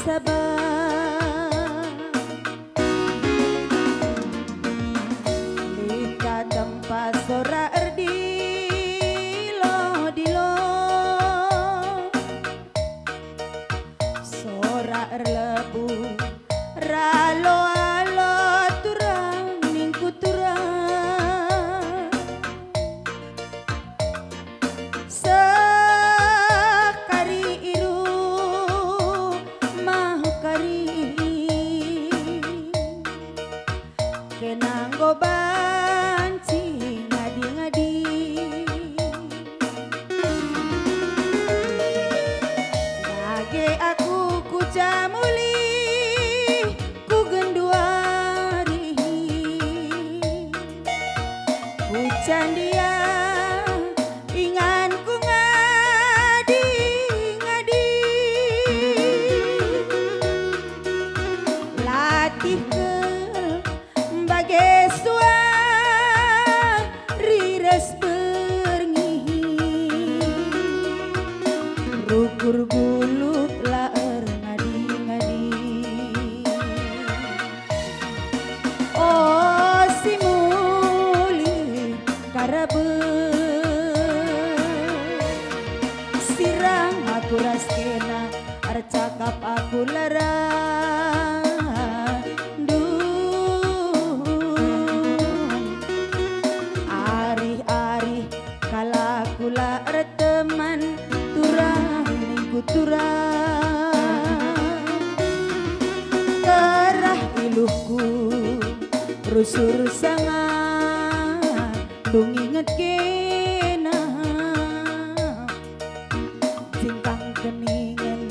sabar lika tempat sora erdilo dilo sora erlebu ralo alo turang ningku turang sekari iru mah kari kenang go banci ngadi-ngadi lagi aku ku jamuli ku genduari ku candia ingan ku ngadi-ngadi latih ke bagai suari res berngi rukur gulup laer ngadi-ngadi oh si muli karabe sirang aku raskena arcakap aku larang ari-ari kala kula teman turang minggu turang terah iluhku rusur sangat dung inget kena simpang keningan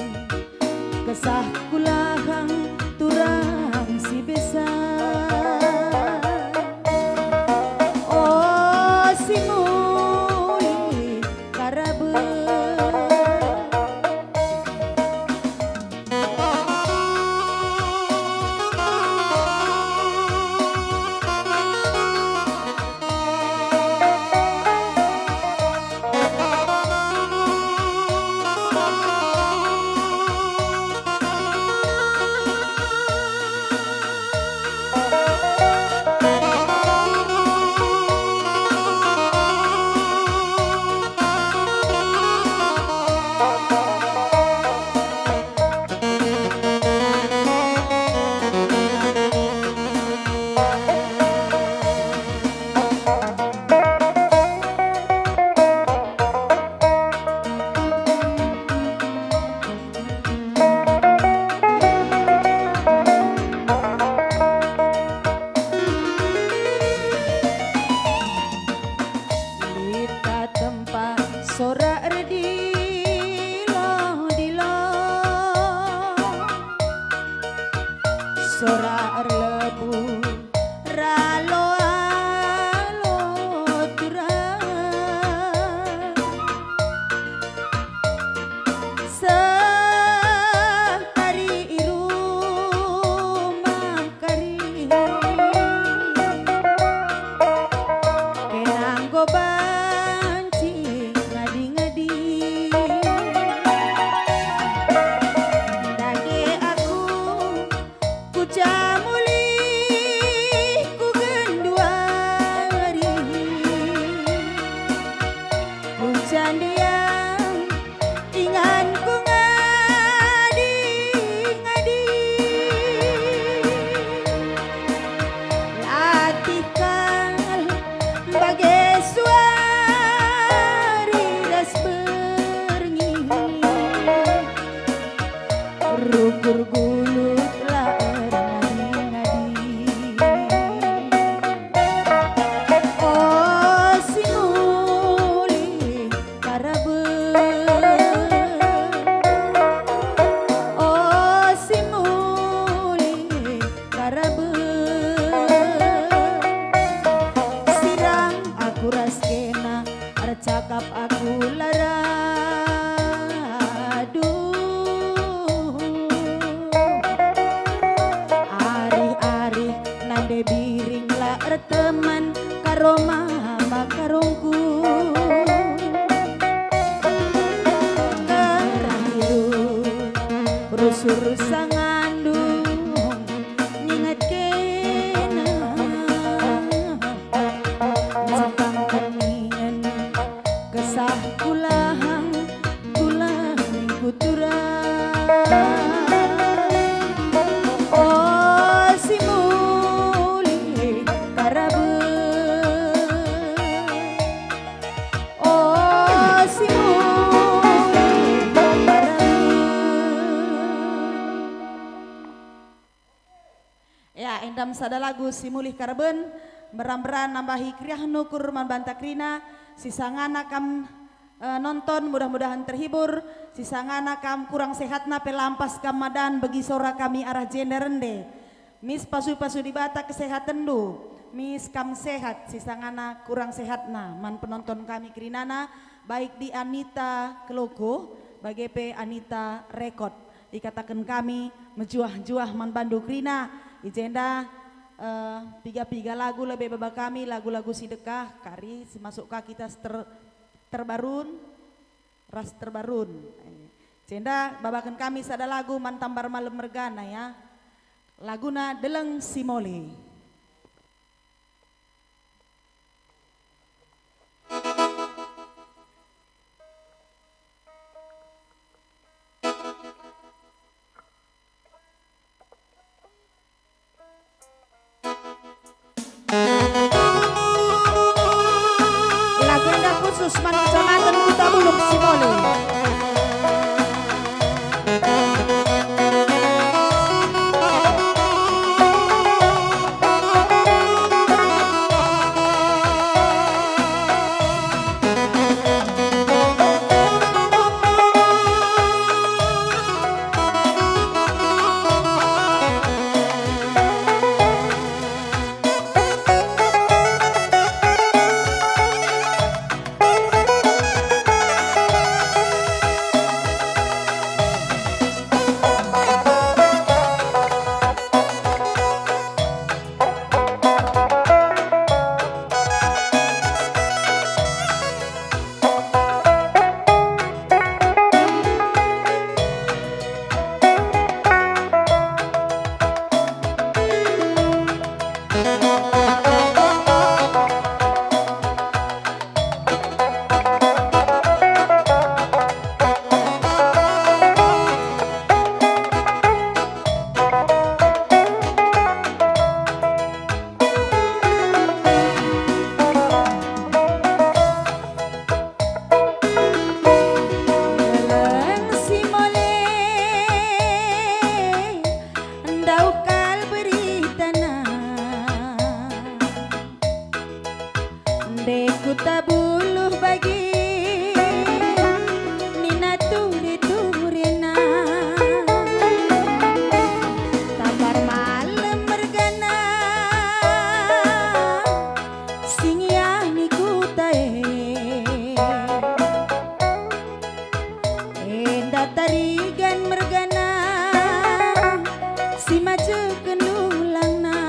kesah kulahang turang si besar oh si muli karabe sora erdilo dilo sora erlebu ralo alo turang sekari iru mah kari kenang go jamuli ku genduari ku candiang ingan ku ngadi-ngadi latihkan bagai suari ras berngi rukur gulut cakap aku lara aduh rusur sangandung nginget kena cekang keningen kesah kulahang kulahing kuturang oh si muli karabeun oh si muli ya endam sada lagu si mulih karabeun beran-beran nambahi kriah nukur man bantakrina sisangana kam nonton mudah-mudahan terhibur sisangana kam kurang sehatna pelampas kam madan bagi sora kami arah jenderende mis pasu-pasu di bata kesehatan du mis kam sehat sisangana kurang sehatna man penonton kami krinana baik di Anita Keloko bagi pe Anita Rekod dikatakan kami menjuah-juah man bandu krina ijenda tiga lagu lebih baba kami lagu-lagu sidekah kari masuk kita terbarun ras terbarun jenda babakan kami sada lagu mantambar malam mergana ya laguna Deleng Simole. Lagenda khusus man Kecamatan Kutabuluk Simole. Deku tabuluh bagi Nina turi turina Tabar malam mergana Singiani kutae Enda tarigan mergana Si maju kenulangna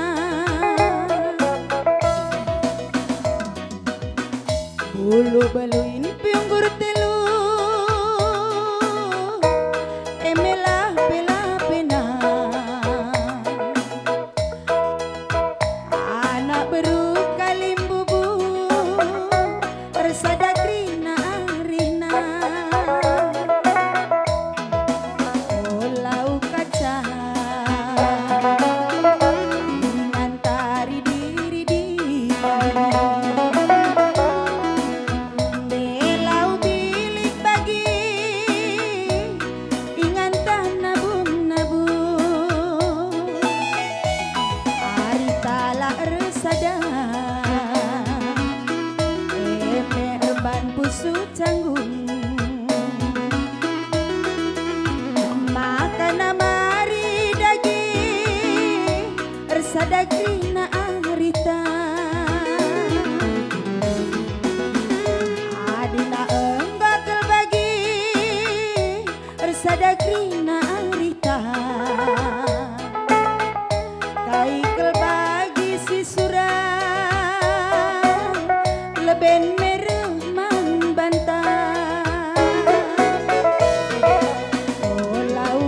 Bulu baluin piunggur telu Emela pela pena Anak beru kalim bubu Resada krina arina Olau kaca Ngantari diri diri Pusu canggung makan amari daging ersadagina arita adina enggak bagi ersadagina arita kai bagi si surah leben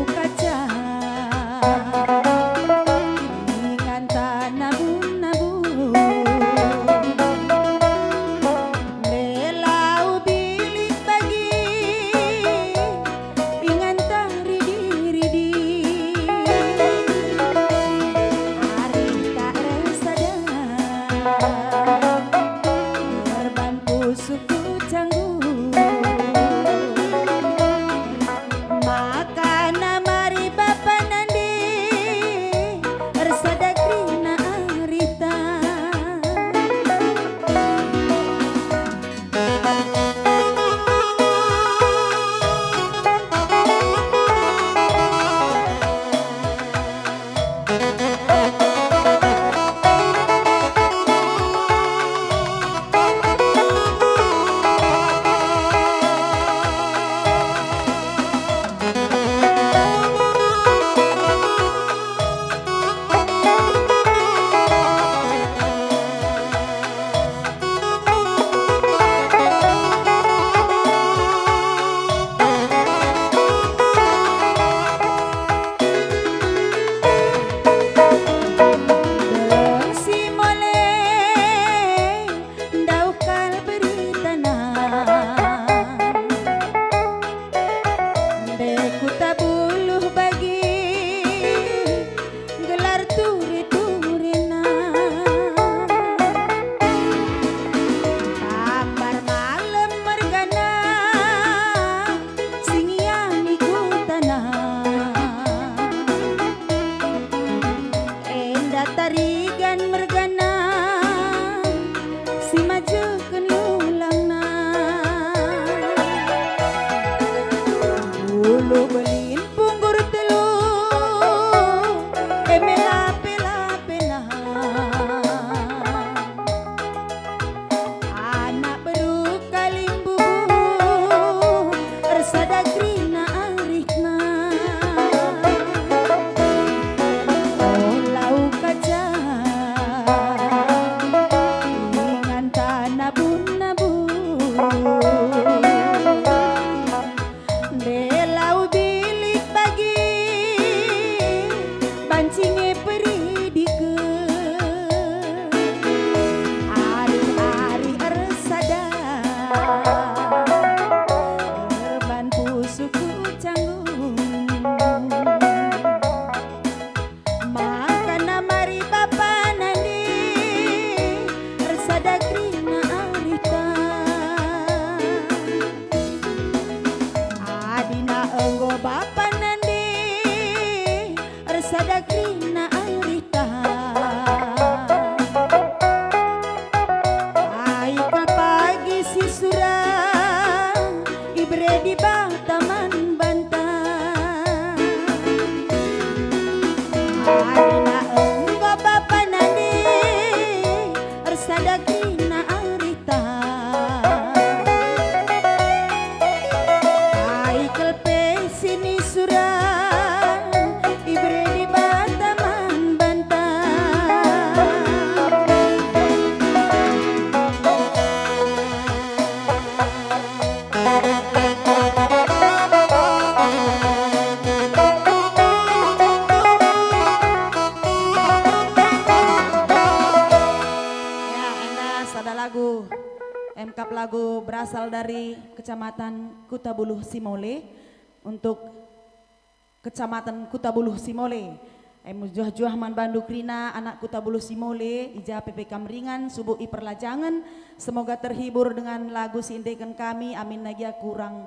kaca sadakrina arita aikal pagi si surang ibre di bataman bantang alina enggo bapa nandi sadakrina arita aikal pe sini surang ibre di bataman bantang ya enda sada lagu MKP lagu berasal dari Kecamatan Kutabuluh Simole untuk Kecamatan Kutabuluh Simole. Juah-juah man Bandu Krina anak Kutabuluh Simole ija PP Kamringan subuh i perlajangan semoga terhibur dengan lagu sindekan kami amin nagia kurang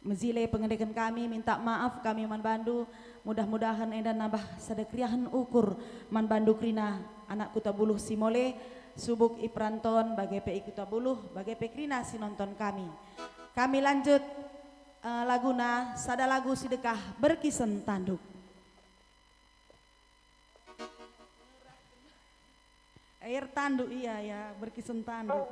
mezile pengendekan kami minta maaf kami man Bandu mudah-mudahan enda nambah sadekriahan ukur man Bandu Krina anak Kutabuluh Simole subuk i peranton bagai PI Kutabuluh bagai Pekrina si nonton kami lanjut laguna sada lagu sidekah berkisen tanduk air tanduk iya ya berkisen tanduk.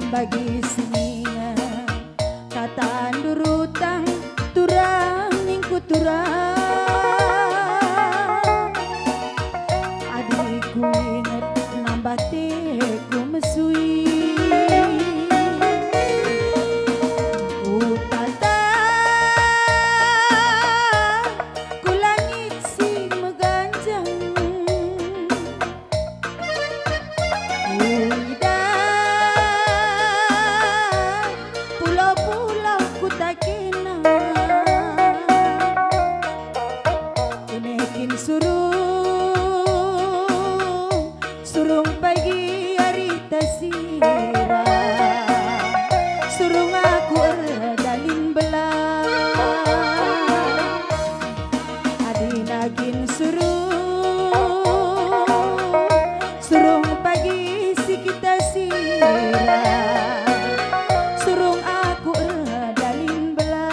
bagi sininga kata durutang turang ningku turang adikku inget nambah teku mesui utata ku langit si meganjang uida pulau-pulau ku tak kenal kunekin surung pagi hari tasira surung aku erdalin belah adinagin surung pagi si kita sira surung aku erdalin belah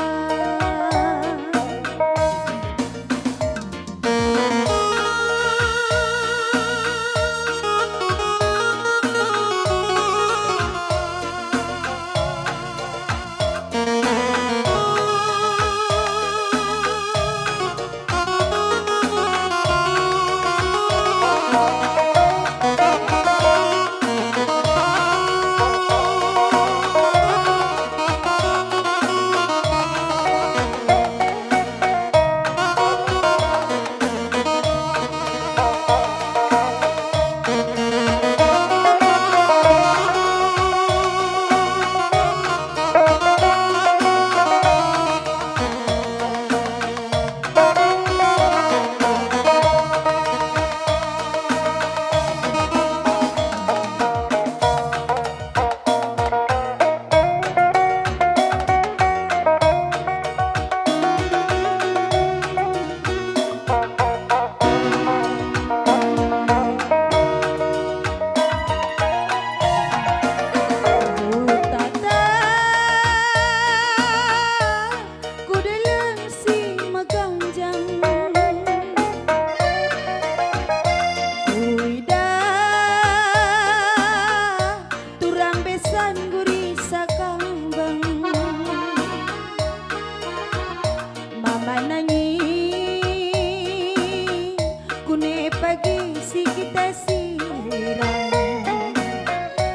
pagi si kita sirang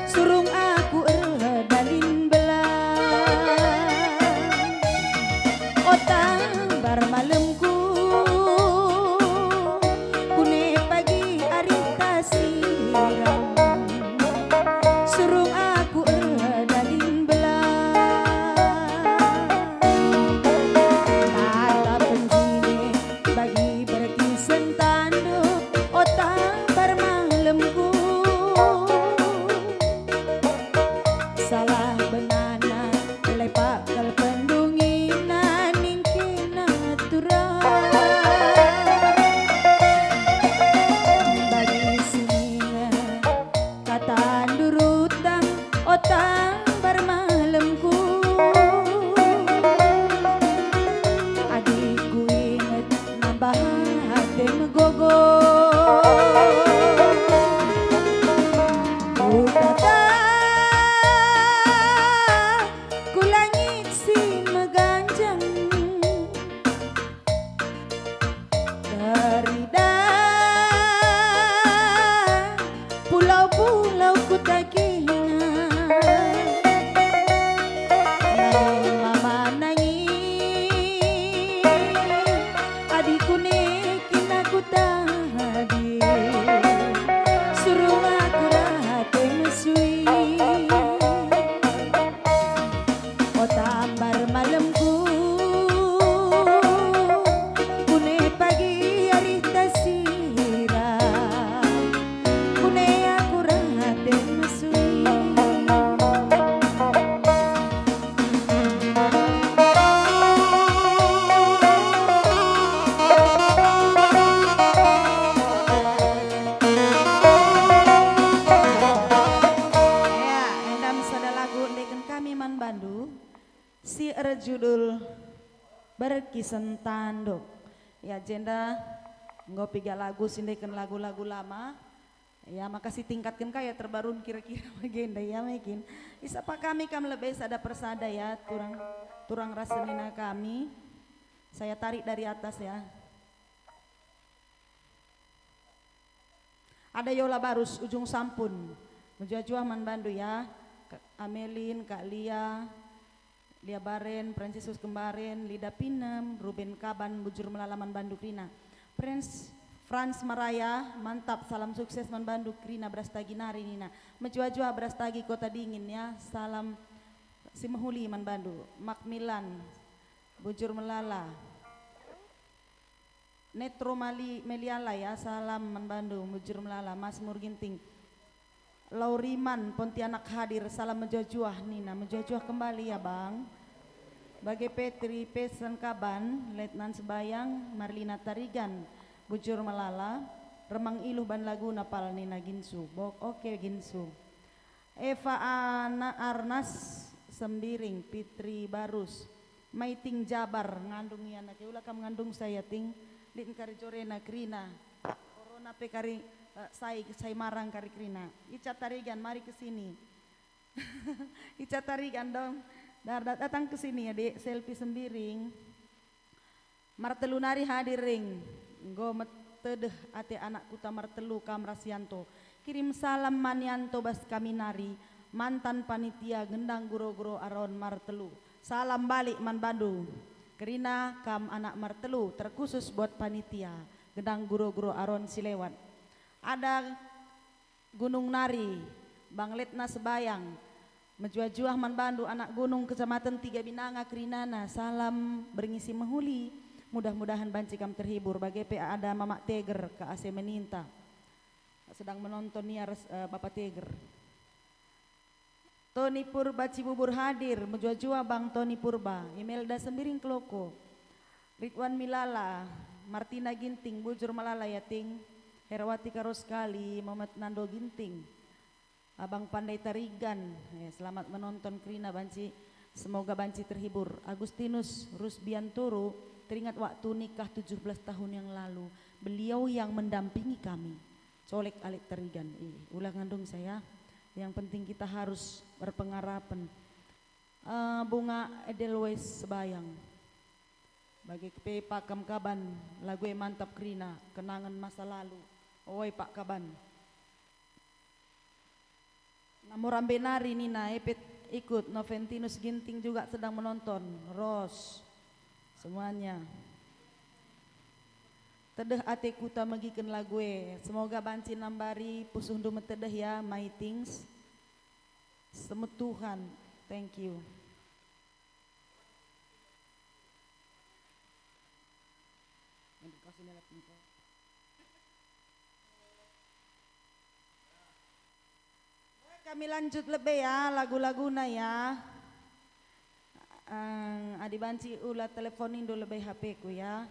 surung aku erdalin belah otang bar malemku kune pagi arita sirang surung aku erdalin belah kata penjini bagi berkisen tanduk otang bar malemku salah benana lepak kal pendungina ningkina turang bagi sininga kata durutang otang bar malemku adikku inget nambah hati megogo utata ku langit si meganjang derida pulau-pulau ku tak kenal nanging mama nanging adikku nekin aku tadi suruh aku rate mesui otang bar malemku kune pagi hari tasira kune aku rate mesui ya endam sada lagu ndeken kami man Bandu si judul berkisen tanduk ya jenda ngopi lagu sindeken lagu-lagu lama Ya makasih tingkatkan kaya terbarun kira-kira agenda ya mungkin. Isa pa kami lebih ada persada ya turang rasenina kami. Saya tarik dari atas ya. Ada Yola Barus ujung sampun. Menjual man Bandu ya. Kak Amelin, Kak Lia Baren, Francisus Kembaren, Lida Pinem, Ruben Kaban, Bujur Melalaman Bandung Rina. Frans Maraya, mantap, salam sukses man Bandung Rina Brastagi Nari Nina. Menjua-jua Brastagi Kota Dingin ya, salam Simahuli man Bandung. Macmillan, Bujur Melala. Netro Meliala ya, salam man Bandung, Bujur Melala. Mas Murginting. Lauriman Pontianak hadir, salam menjuah Nina, menjuah kembali ya bang. Bagi Petri Pesan Kaban, Letnan Sebayang, Marlina Tarigan, Bujur Melala, Remang Iluh Ban Laguna Pal Nina Ginsu, oke Ginsu. Eva Ana Arnas Sembiring, Fitri Barus, Maiting Jabar, ngandung yana ke ulah kam ngandung saya ting, Lin kari Jorena Krina, Corona pe kari saya marang kari Krina. Ica Tarigan mari ke sini. Ica Tarigan dong. Datang ke sini ya Dek, selfie Sembiring. Martelu nari hadir ring. Nggo metedeh ate anak kuta Martelu Kam Rasianto. Kirim salam Manianto Bas Kaminari, mantan panitia gendang guro-guro aron Martelu. Salam balik man Bandung. Kerina Kam anak Martelu terkhusus buat panitia gendang guro-guro aron Silewat. Ada Gunung Nari, Bang Letna Sebayang, menjuah-juah man Bandu anak gunung kecamatan Tiga Binanga Kerinana, salam beringisi menghuli, mudah-mudahan banci kam terhibur. Bagi PA ada Mama Teger ke AC Meninta, sedang menonton nia Bapak Teger. Tony Purba Cibubur hadir, menjuah-juah Bang Tony Purba, Imelda Sembiring Kloko, Ridwan Milala, Martina Ginting, Bujur Malala Yating, Herawati Karoskali, Muhammad Nando Ginting, Abang Pandai Tarigan, ya, selamat menonton Krina Banci, semoga Banci terhibur. Agustinus Rusbiantoro, teringat waktu nikah 17 tahun yang lalu, beliau yang mendampingi kami. Colek Alik Tarigan, ulah ngandung saya, yang penting kita harus berpengharapan. Bunga Edelweiss Sebayang, bagi kepe Pakam Kaban, lagu yang mantap Krina, kenangan masa lalu. Oi Pak Kaban. Namuran Benari Nina Epet ikut, Noventinus Ginting juga sedang menonton, Ros semuanya. Tedeh ate kuta megiken lagu semoga banci nambari pusundu metedeh ya my things. Semut Tuhan, thank you. Kami lanjut lebih ya lagu-laguna ya. Adi banci ulah teleponin dulu lebih HP ku ya.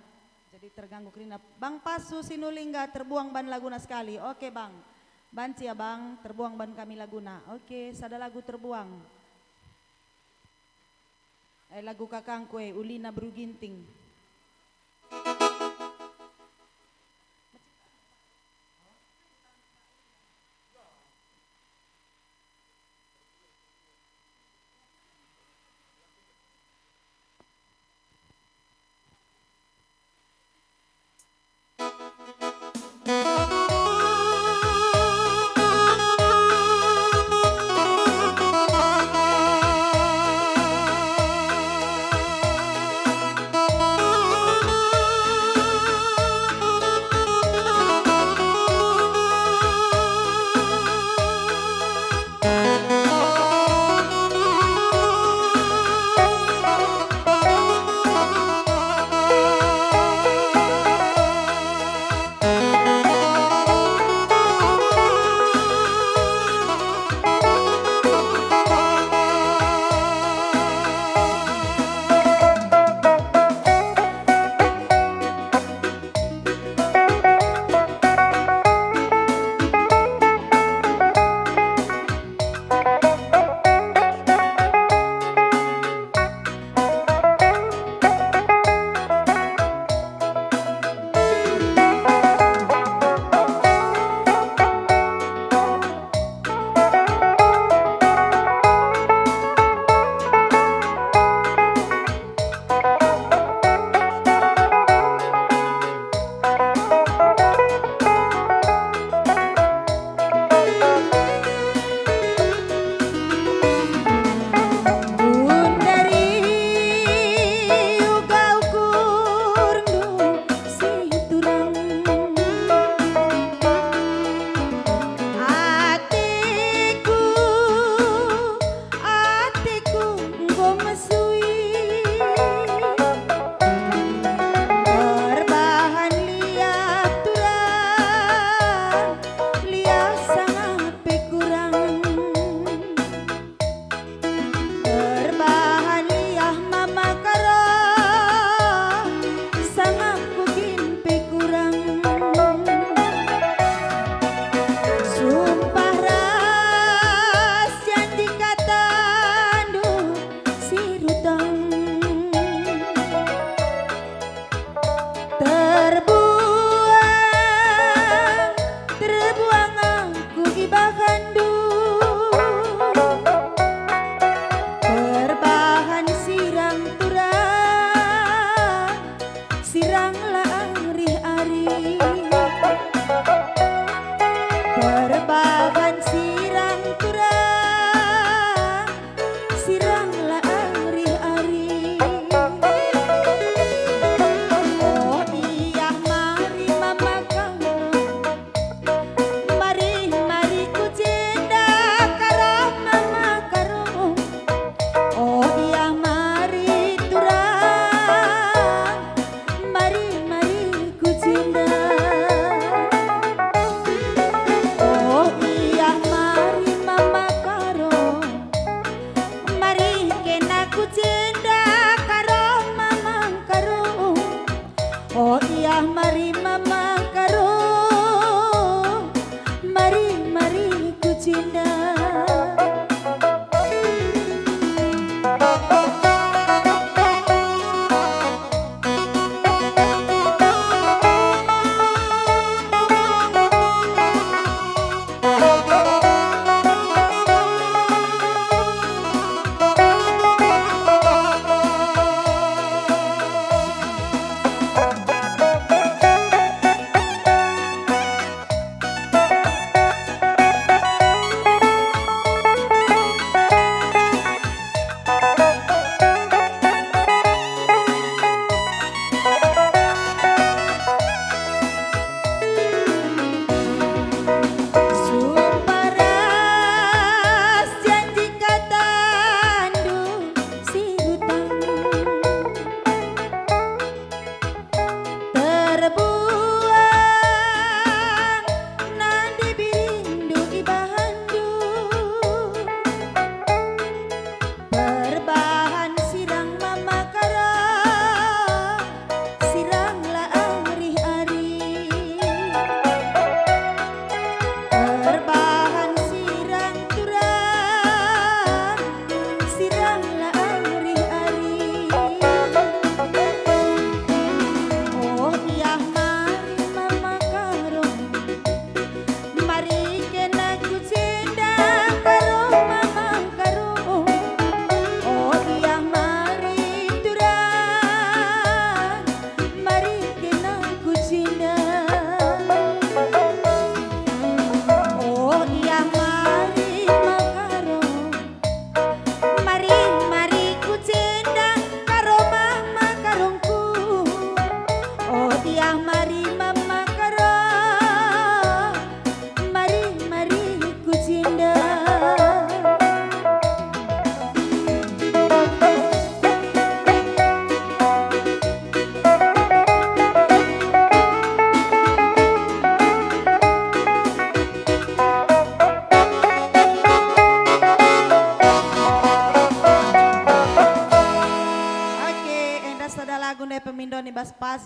Jadi terganggu Krina. Bang Pasu Sinulingga terbuang ban laguna sekali. Oke bang. Banci ya bang, terbuang ban kami laguna. Oke, sada lagu terbuang. Lagu kakang kue Ulina Bruginting.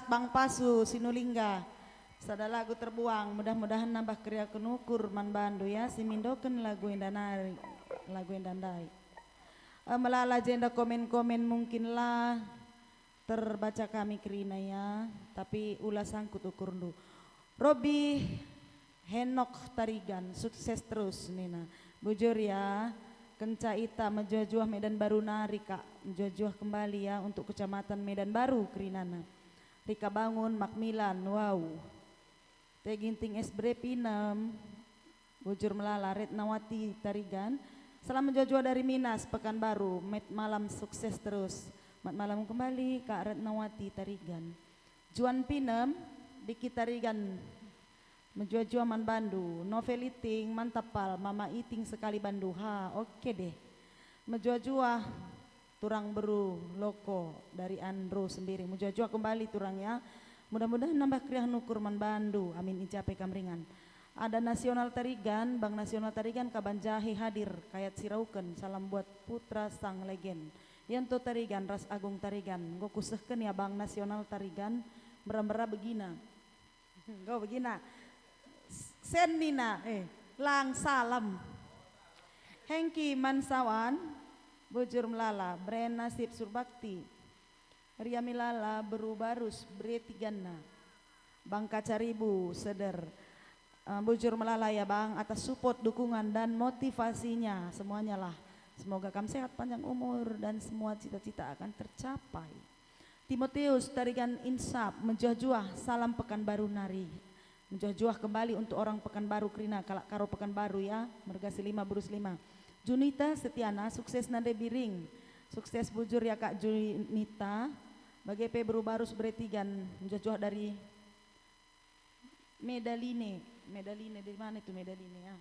Bang Pasu Sinulingga. Sada lagu terbuang, mudah-mudahan nambah kriya kenukur man bandu ya, simindoken lagu endanari, lagu endandai. Melala jenda komen-komen mungkinlah terbaca kami kerina ya, tapi ulah sangkut ukur du. Robi Henok Tarigan, sukses terus Nina. Bujur ya, kenca ita menjuah-juah Medan Baru nari kak, menjuah-juah kembali ya untuk kecamatan Medan Baru kerinana. Rika Bangun, Macmillan, wow. Teh Ginting Esbre Pinem, Bujur Melala, Retnawati Tarigan. Salam menjuah-juah dari Minas, Pekanbaru, Met Malam sukses terus. Mat Malam kembali Kak Retnawati Tarigan. Juan Pinem, Diki Tarigan. Menjual-jual man Bandu, Noveliting, Mantapal, Mama Iting sekali Bandu, ha oke deh. Menjual-jual turang beru loko dari Andro sendiri, menjual-jual kembali turang ya. Mudah-mudahan nambah kriah nukur man Bandu, amin icapai kamringan. Ada Nasional Tarigan, Bang Nasional Tarigan Kabanjahe hadir, kayat sirauken, salam buat putra sang legend. Yanto Tarigan, Ras Agung Tarigan, gokusehken ya Bang Nasional Tarigan, merah-merah begina. Go begina. Senina, lang salam. Hengki Mansawan, Bujur Melala, Bren Nasib Surbakti, Ria Milala, Beru Barus, Bre Tigana, Bang Kacaribu, Seder, Bujur Melala ya Bang, atas support, dukungan dan motivasinya semuanya lah. Semoga kamu sehat panjang umur dan semua cita-cita akan tercapai. Timotius Tarigan Insap, menjuah-juah, salam Pekanbaru nari. Menjuah-juah kembali untuk orang Pekanbaru Krina, kalak karo Pekanbaru ya, Mergasi 5 Burus 5. Junita Setiana, sukses Nade Biring, sukses Bujur ya Kak Junita. Bagi P Beru Barus Bretigan, menjuah-juah dari Medaline dari mana itu Medaline ya?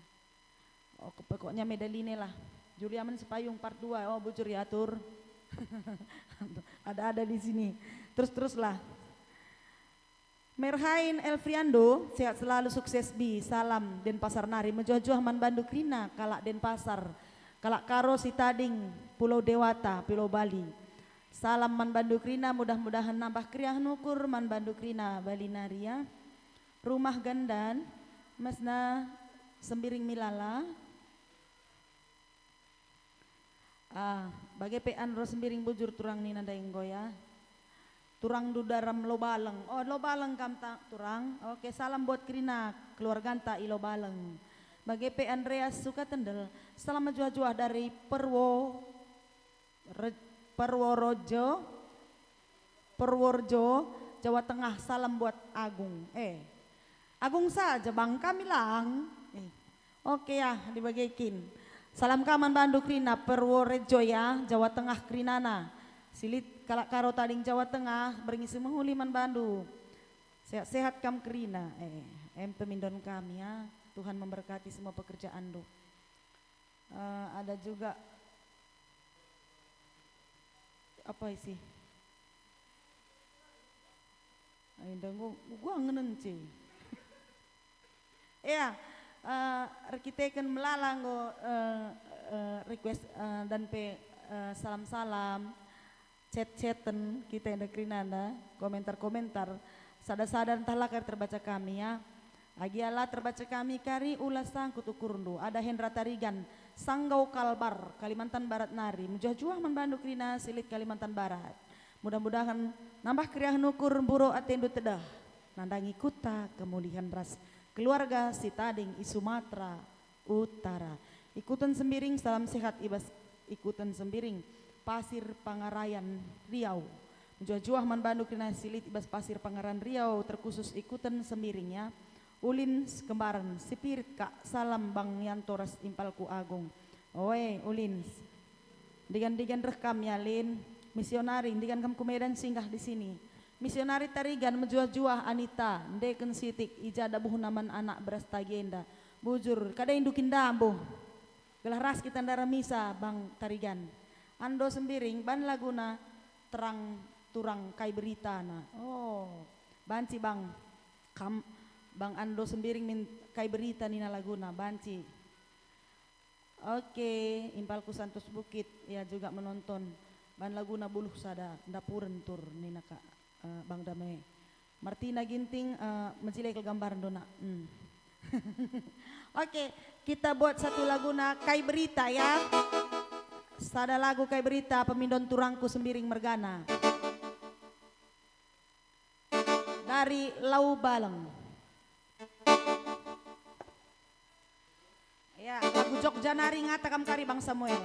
Oh pokoknya Medaline lah. Juliaman Sepayung part 2, oh Bujur ya atur. Ada di sini. Terus-teruslah. Merhain Elfriando, sehat selalu sukses bi, salam Denpasar nari, menjuah-juah man Bandu Krina, kalak Denpasar, kalak Karo Sitading, Pulau Dewata, Pulau Bali. Salam man Bandu Krina, mudah-mudahan nambah kriah nukur man Bandu Krina, Bali naria. Rumah Gandan, Mesna Sembiring Milala. Bagi P Andro Sembiring Bujur turang nina daeng goya. Turang dudaram Lobaleng, oh Lobaleng kamta turang, oke salam buat Krina, keluarganta i Lobaleng. Bagi P Andreas Sukatendel, salam menjuah-juah dari Purworejo, Jawa Tengah, salam buat Agung. Agung saja Bang kami lang. Oke ya dibagikin. Salam kaman Bandu Krina, Purworejo ya, Jawa Tengah Krinana. Silit kalak karo tading Jawa Tengah, beringisi menghuliman Bandu. Sehat-sehat kam Krina, pemindon kami ya. Tuhan memberkati semua pekerjaan do. Ada juga apa sih? Gua ngenenci. Ya, rekiteken melalang request dan salam-salam. Chat-chatan kita yang Krinana, komentar-komentar sada-sada entahlah kar terbaca kami ya. Agialah terbaca kami kari ulas sangkut ukurundu. Ada Hendra Tarigan, Sanggau Kalbar, Kalimantan Barat nari, menjuah-juah man Bandu Krina, Silit Kalimantan Barat. Mudah-mudahan nambah kriah nukur buro atendu tedah. Nandangi kuta kemuliaan ras keluarga Sitading i Sumatera Utara. Ikutan Sembiring, salam sehat ibas ikutan Sembiring. Pasir Pangarayan Riau, menjuah-juah man Bandu Krina Silit ibas Pasir Pangarayan Riau, terkhusus ikutan Sembiring ya. Ulin Kembaran, Sipirit Kak, salam Bang Yantoras Impalku Agung. Oe Ulin, digan rekam ya Lin, misionari, digan kam Medan singgah di sini. Misionari Tarigan menjuah-juah Anita, ndeken sitik ijada buh naman anak beras tagenda. Bujur, kada indukin dambo. Gelah ras kita ndara misa Bang Tarigan. Ando Sembiring ban laguna terang turang kai berita na. Oh, banci Bang Bang Ando Sembiring min kai berita nina laguna banci. Oke, Impalku Santos Bukit ya juga menonton ban laguna buluh sada dapuren tur nina Kak. Bang Damai. Martina Ginting menjilai ke gambaran dona. Oke, kita buat satu lagu na Kai Berita ya. Sada lagu Kai Berita pemindon turangku sembiring mergana. Dari Lau Baleng. Ya, lagu Jogja Nari ngata kam kari Bang Samuel.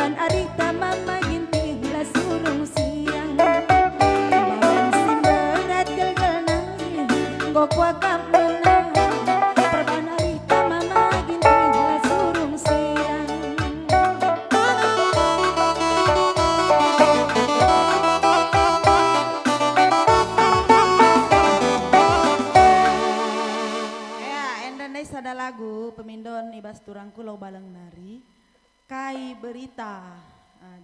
perban arita mama ginting la surung siang bawen sim berat gelgel nari nggo kuakap menang perban arita mama ginting la surung siang ya endane sada lagu pemindon ibas turang kulau balang nari kai berita.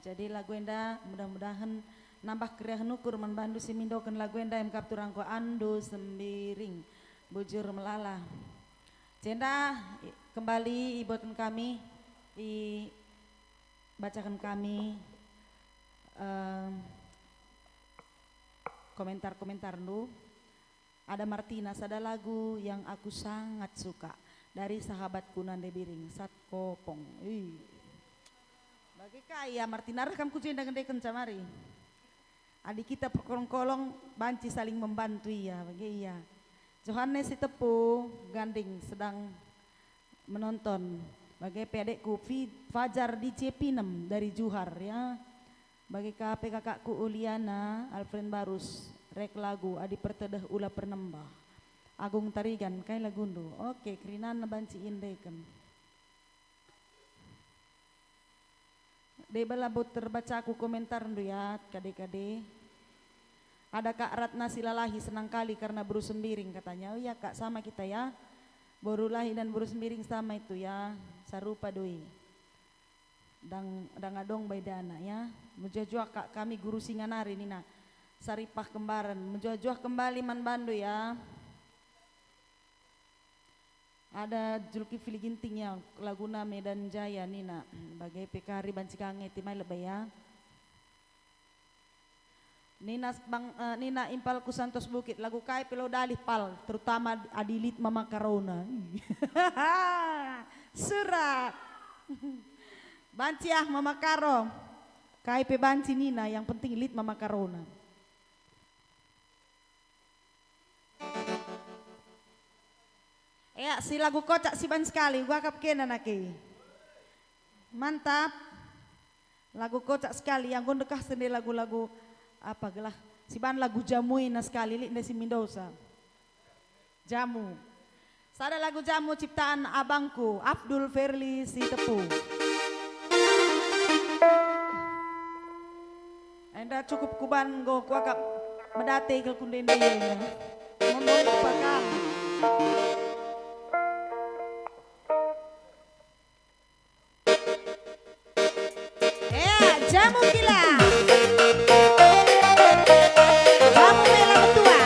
Jadi lagu enda mudah-mudahan nambah kriah nukur membantu si mindokan lagu enda yang kapturang ko ando sembiring bujur melala. Cenda kembali ibutan kami bacakan kami komentar-komentar lu. Ada Martina, ada lagu yang aku sangat suka dari sahabatku Nande Biring Sat Kopong. Bagi kaya Martina rekam kucing dengan deken camari. Adik kita perkolong-kolong banci saling membantu ya, bagi iya. Johannes si tepu ganding sedang menonton. Bagi adekku Fajar di Cepinem dari Juhar ya. Bagi kakakku Uliana Alfred Barus rek lagu adi pertedeh ula pernembah. Agung Tarigan kai lagundu. Oke, krinan banci indeken. De balabut terbaca aku komentar ndu ya kade-kade. Ada Kak Ratna Silalahi senang kali karena buru sembiring katanya. Oh ya Kak sama kita ya. Boru lahi dan buru sembiring sama itu ya. Sarupa doi. Dang adong baidana ya. Menjuah Kak kami guru Singanari Nina. Saripah kembaran. Menjuah kembali man bandu ya. Ada Zulkifli Ginting ya laguna Medan Jaya Nina bagai PKRI Bancikange timai lebay ya. Nina Impal Kusantos Bukit lagu kai pelo dalih pal terutama adilit Mama Karona. Surat. Banci ah Mama Karo. Kai pe banci Nina yang penting lit Mama Karona. Ya si lagu kocak si ban sekali gua kapkena naki. Mantap. Lagu kocak sekali yang gua dekah sendiri lagu-lagu apa gelah si ban lagu jamuin sekali lik si Mendoza. Jamu. Sada lagu jamu ciptaan abangku Abdul Verli si Tepu. Enda cukup kuban go kuakap medate kel kundende ya. Ngomong pakam. Jamu gila. Jamu bela betua.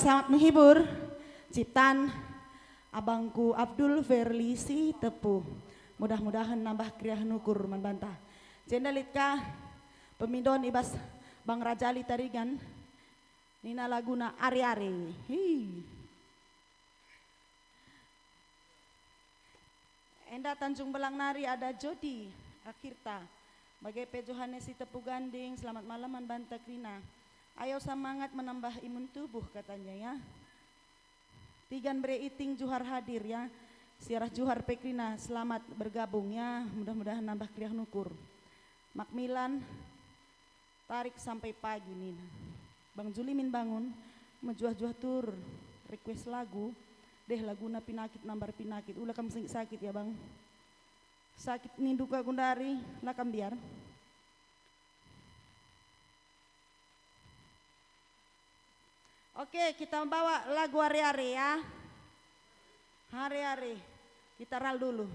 sangat menghibur, ciptaan abangku Abdul Verlisi Tepu. Mudah-mudahan nambah kriah nukur membantah. Jendalitka pemindon ibas Bang Rajali Tarigan. Nina laguna ari-ari. Enda Tanjung Belang Nari ada Jody Akhirta. Bagai pejohannya si Tepu Ganding, selamat malam Banta Krina. Ayo semangat menambah imun tubuh katanya ya. Tigan Breiting Juhar hadir ya. Siarah Juhar Pekrina selamat bergabung ya. Mudah-mudahan nambah kriah nukur. Makmilan tarik sampai pagi nih. Bang Julimin bangun menjuah-juah tur request lagu. Deh laguna pinakit nambar pinakit. Ulah kamu sakit ya bang. Sakit ninduka gundari nakam biar. Oke, kita bawa lagu hari-hari ya. Hari-hari. Kita ral dulu.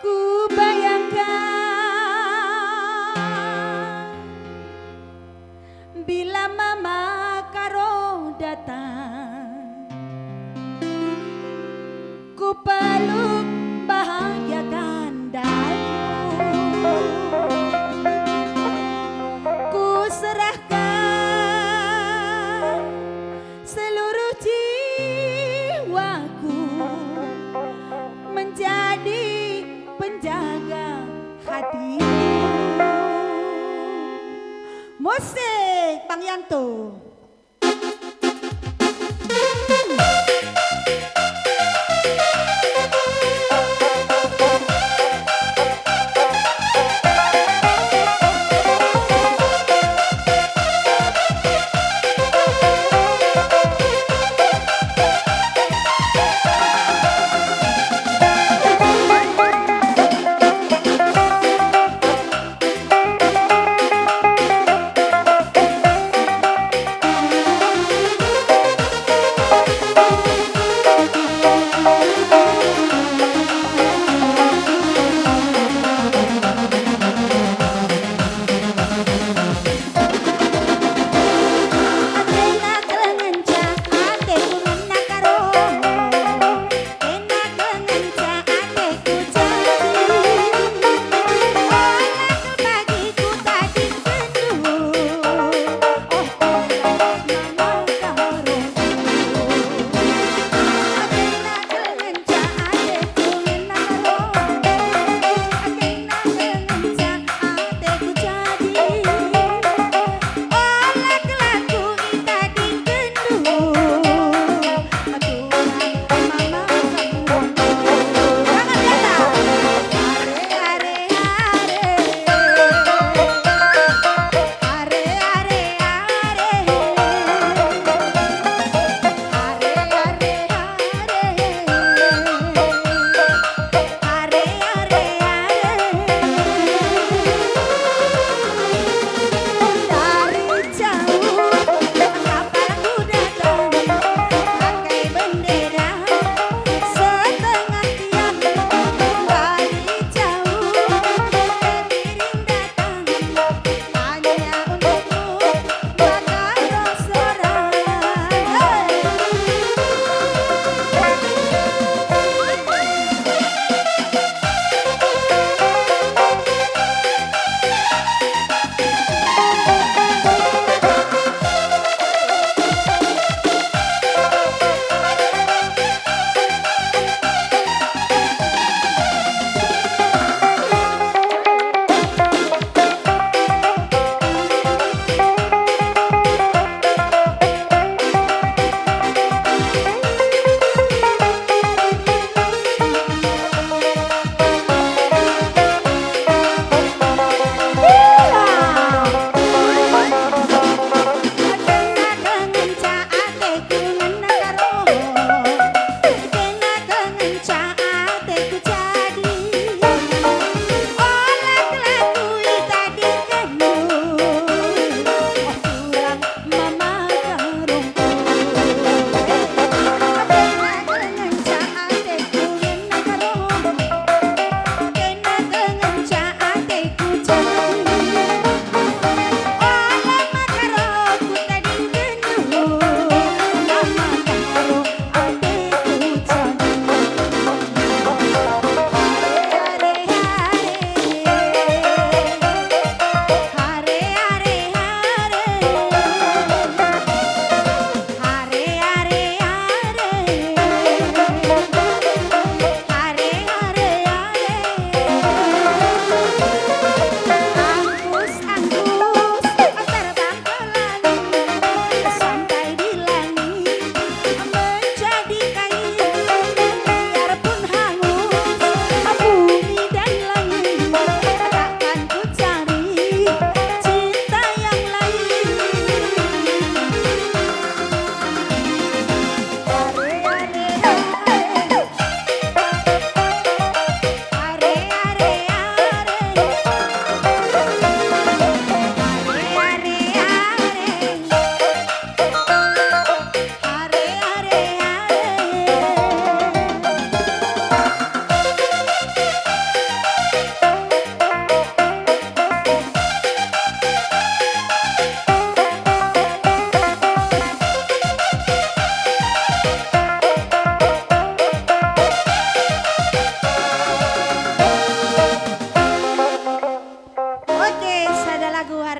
Ku bayangkan bila mama karo datang, ku peluk bahagiakan daku, ku serahkan seluruh jiwaku menjadi penjaga hatimu. Musik Bang Yanto.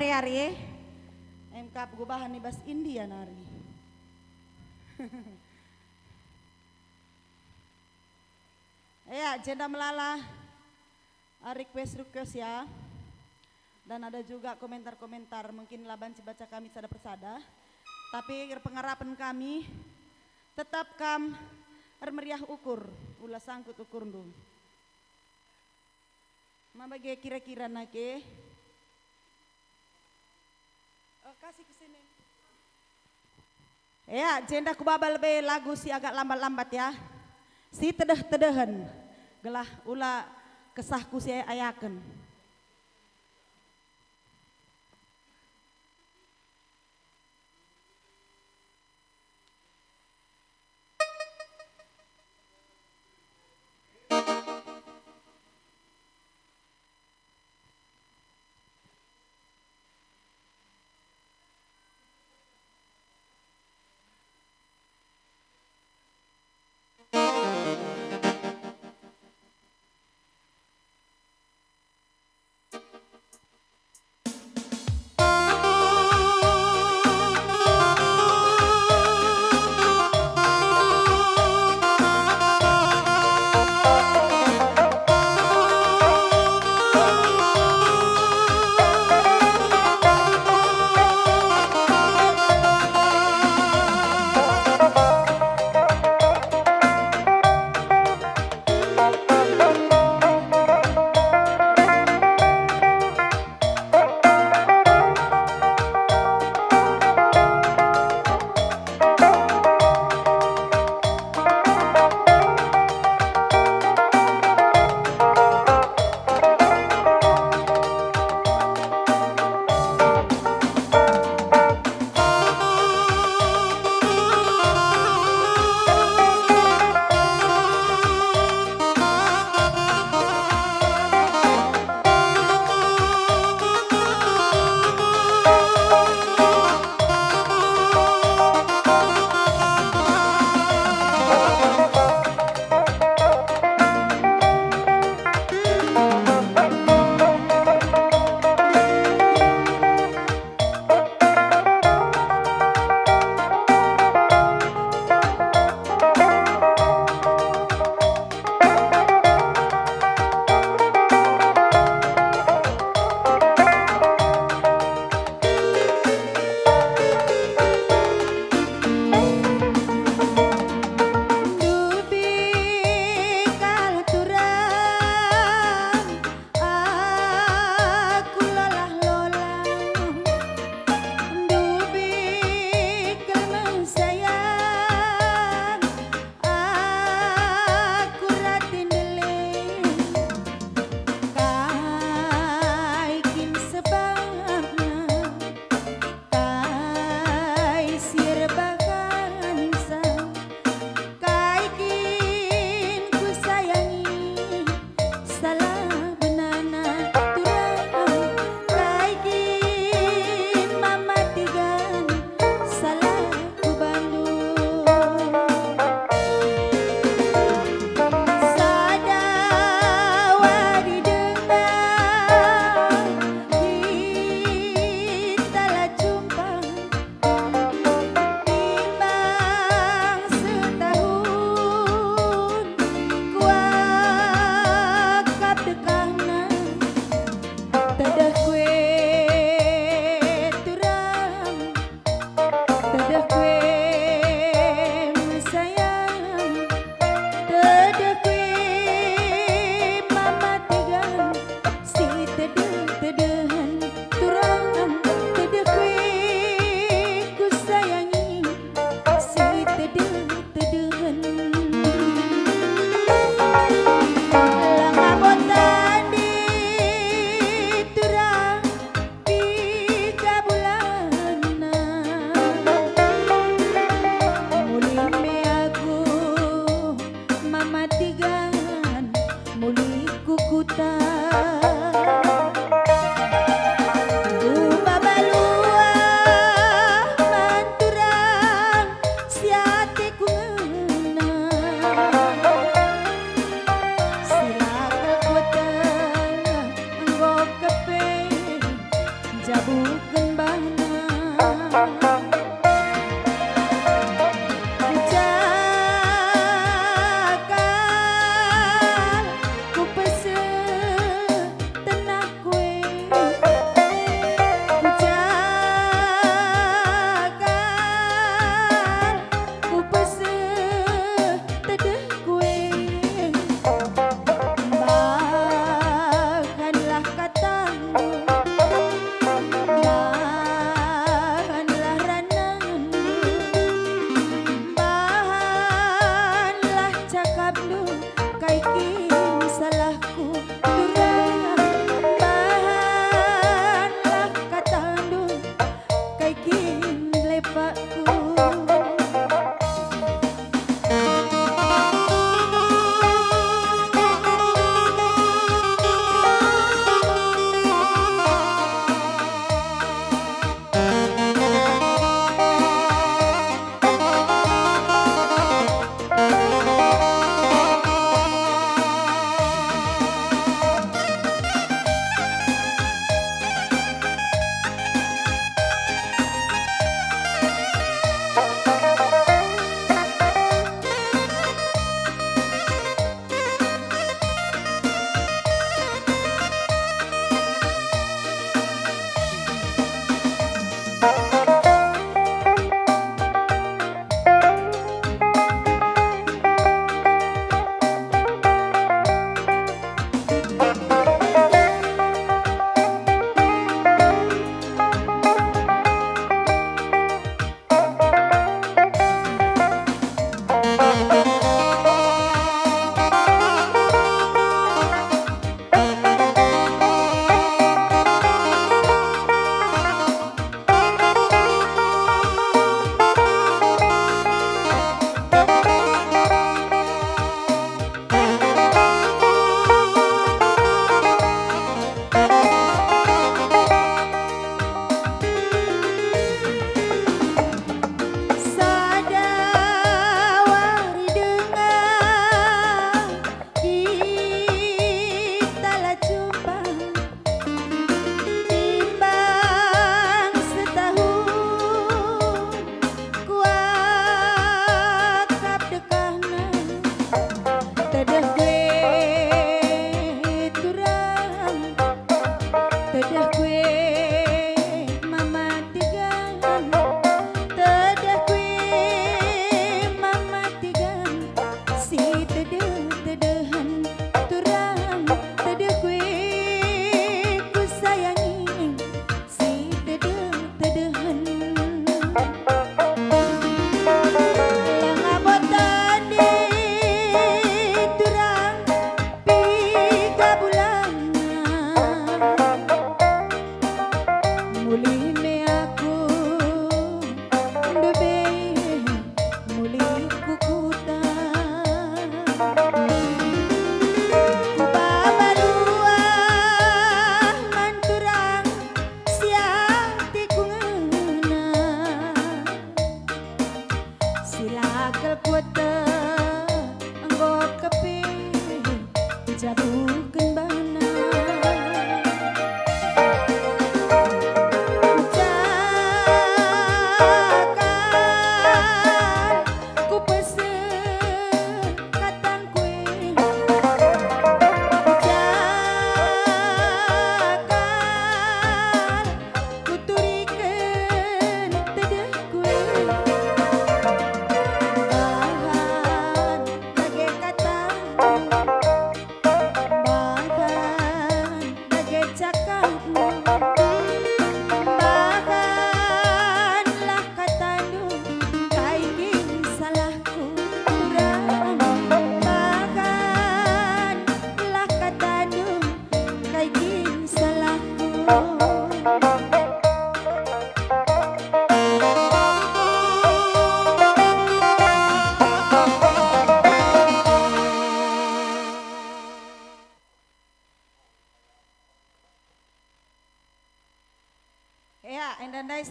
ari. MK gubahan ni bas India nari. Ya, jenda melala request ya. Dan ada juga komentar-komentar mungkin laban baca kami sada persada. Tapi pengarapan kami tetap kam meriah ukur, ulah sangkut ukur dulu. Mabage kira-kira nake. Oh, kasih ke sini. Ya, jenda kubabal be lagu si agak lambat-lambat ya. Si tedeh-tedehan. Gelah ulah kesahku si ayaken.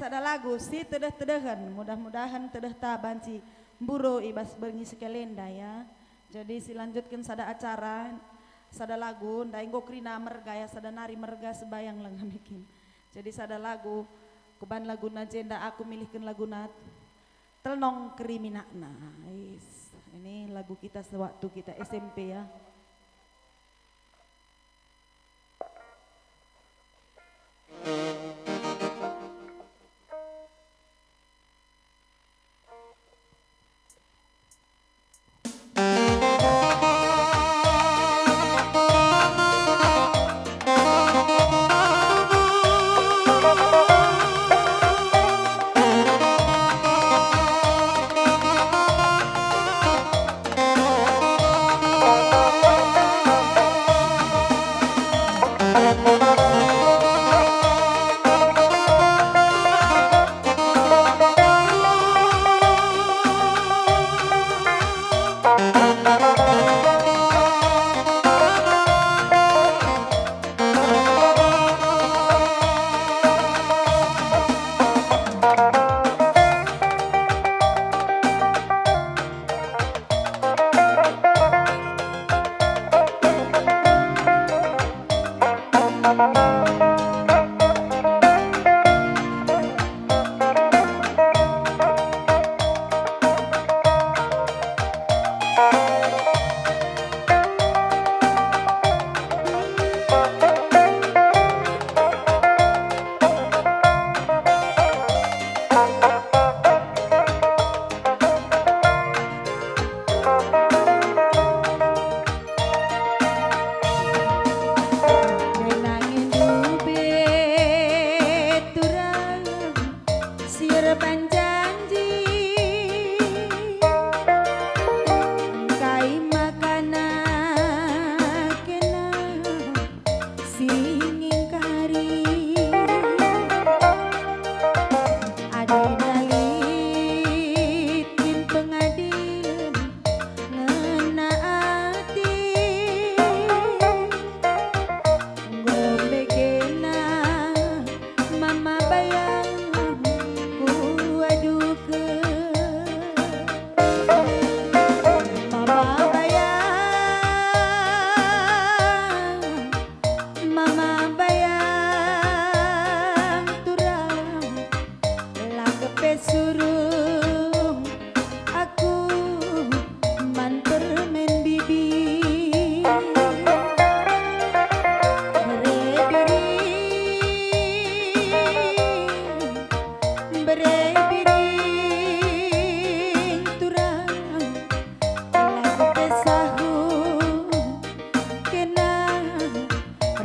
Ada lagu si tedeh-tedehan, mudah-mudahan tedeh ta banci buru ibas bengi sekelenda ya. Jadi silanjutkan sada acara, sada lagu, nda inggo krina merga ya, sada nari merga sebayang lengan bikin. Jadi sada lagu Kuban laguna jenda aku milihkan laguna Telnong Kriminakna. Ini lagu kita sewaktu kita SMP ya.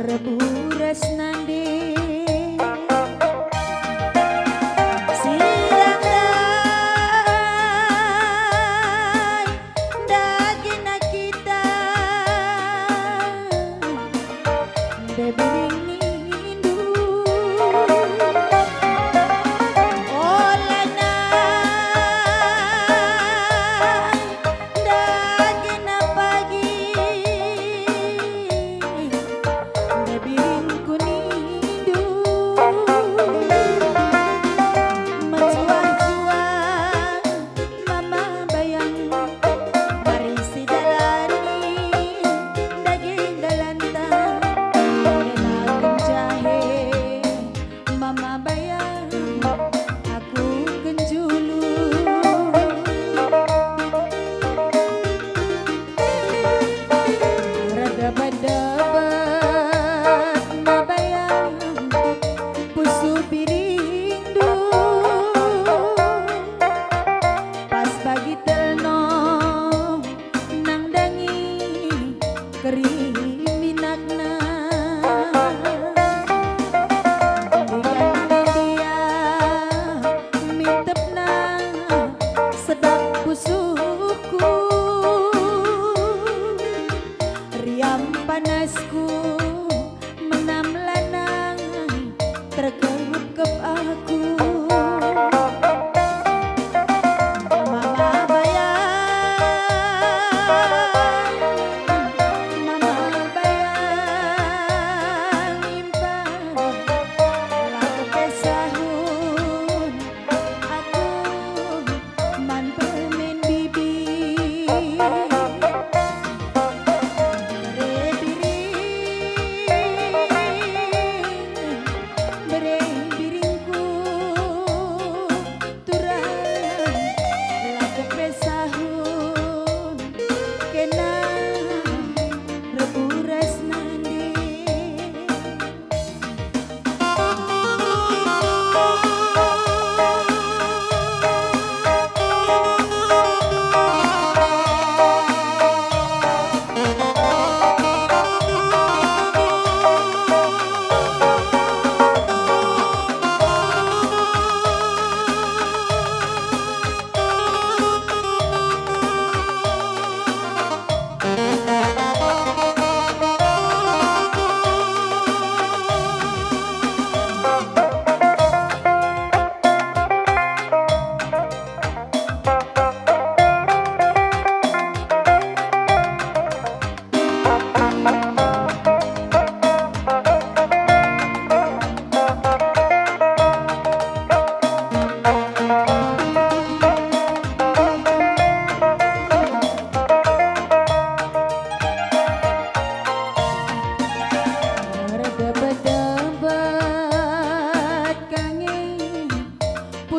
Reburas nande sirang dai dagina kita debiring nindu ola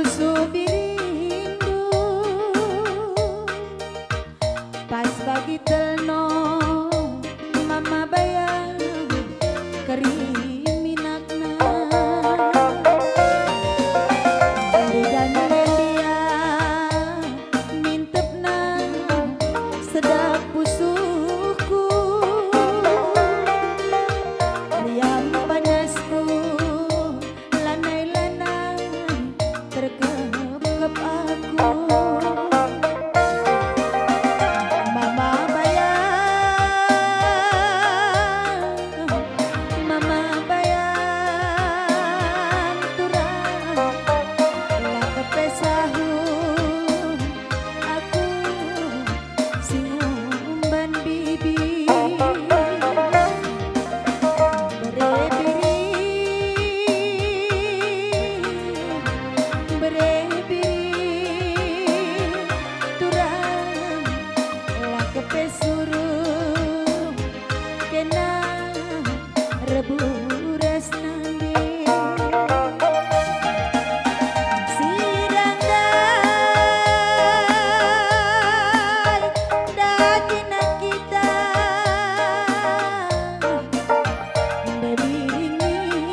pusu birindu pas bagi telno mama bayang keriminakna dan dia mintepna sedap pusuku riam panasku lanai-lanai terkep-kep aku mama bayang turang lah kepesahu aku siumban bibi turang lah kepesuruh kena rebu resnandi sirandai daging kita bebiring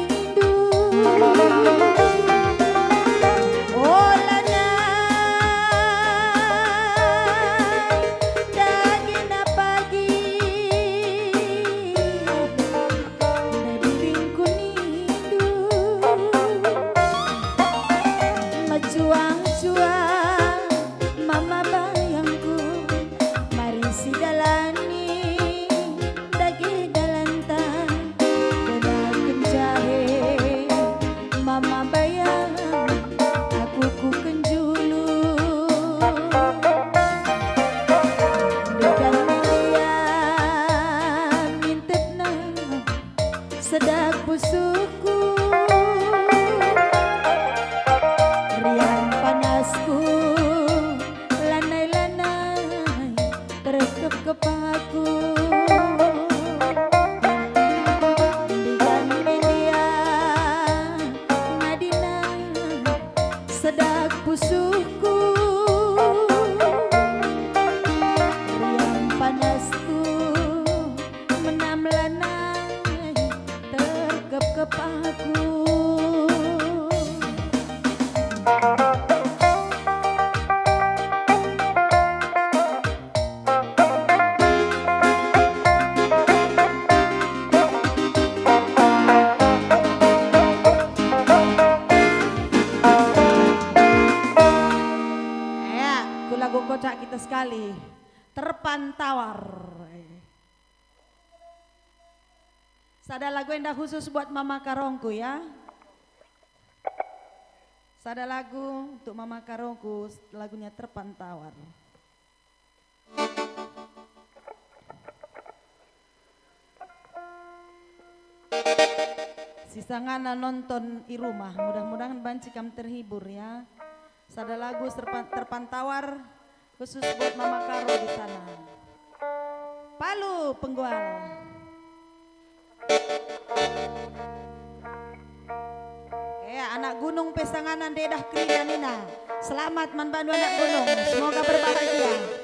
indu olanya daging pagi bebiring kunindu majuang-juang mama bayangku mari si dalani daging dalantang kenaken jahe mama bayang aku ku kenjulu dan dia mintepna sedap pusuku riang panasku lanai-lanai terkep-kep aku dengan media Madina sedap pusuku riang panasku menam lanai terkep-kep aku lagu kocak kita sekali terpantawar. Sada lagu yang dah khusus buat mama karongku ya. Sada lagu untuk mama karongku, lagunya terpantawar. Sisangana nonton di rumah, mudah-mudahan banci kam terhibur ya. Sada lagu terpantawar khusus buat mama Karo di sana. Palu Penggual. Anak gunung pesanganan dedah krina nina. Selamat manbandu anak gunung. Semoga berbahagia.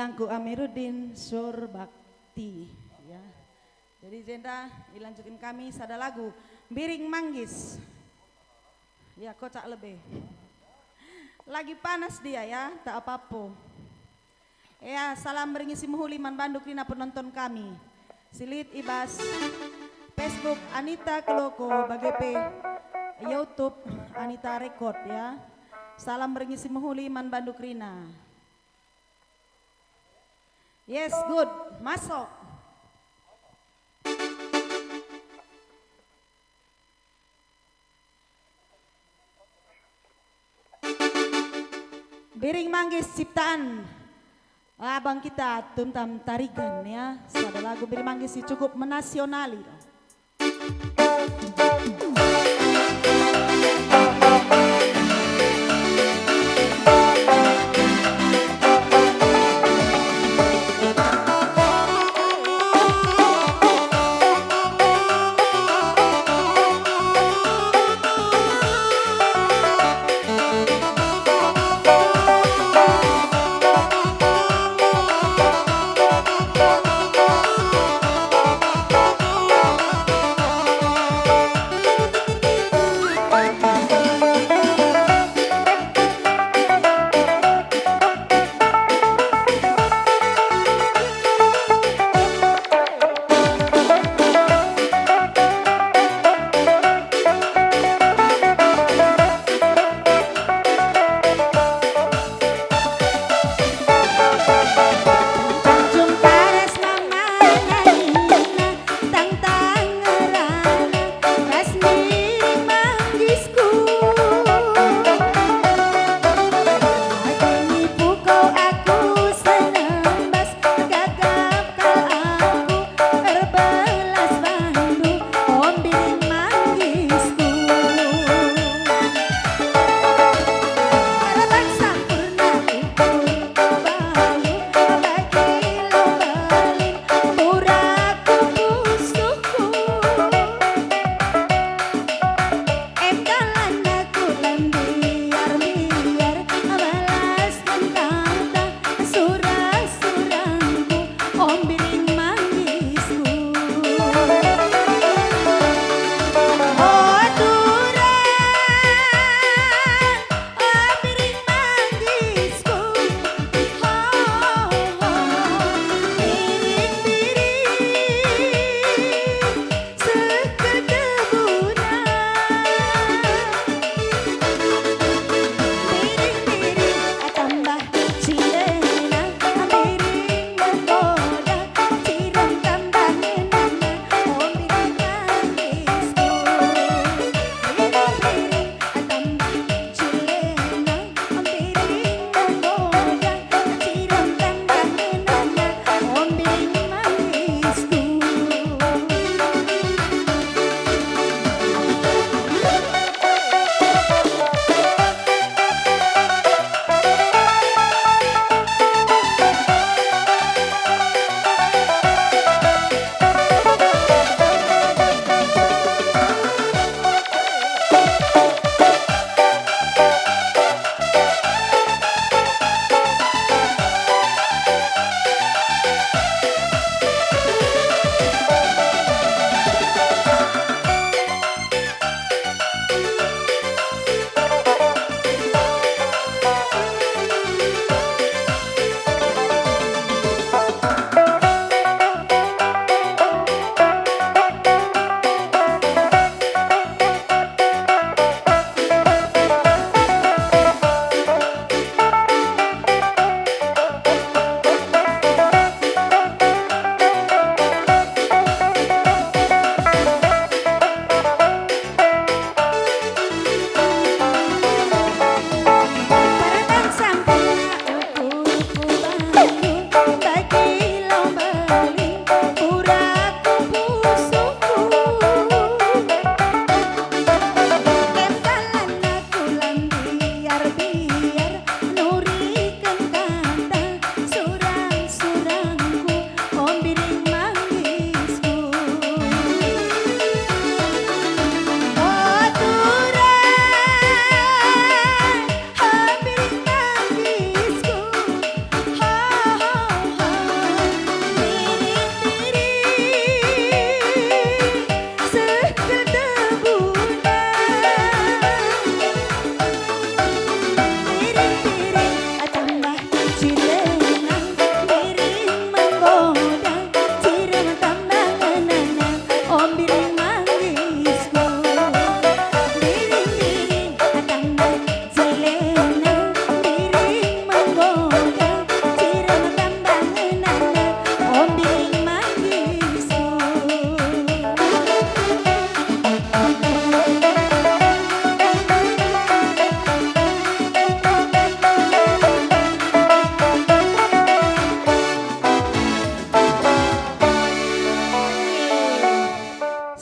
Ilangku Amiruddin Surbakti ya. Jadi Jenda dilanjutin kami sada lagu Biring Manggis. Ya kocak lebih. Lagi panas dia ya, tak apa-apa. Ya, salam beringisi muhuli man banduk rina penonton kami. Silit Ibas, Facebook Anita Keloko, Bagepe, YouTube Anita Record ya. Salam beringisi muhuli man banduk rina. Yes, good. Masuk. Biring Manggis ciptaan abang kita Tumtam Tarigan ya. Sada lagu Biring Manggis cukup menasionali.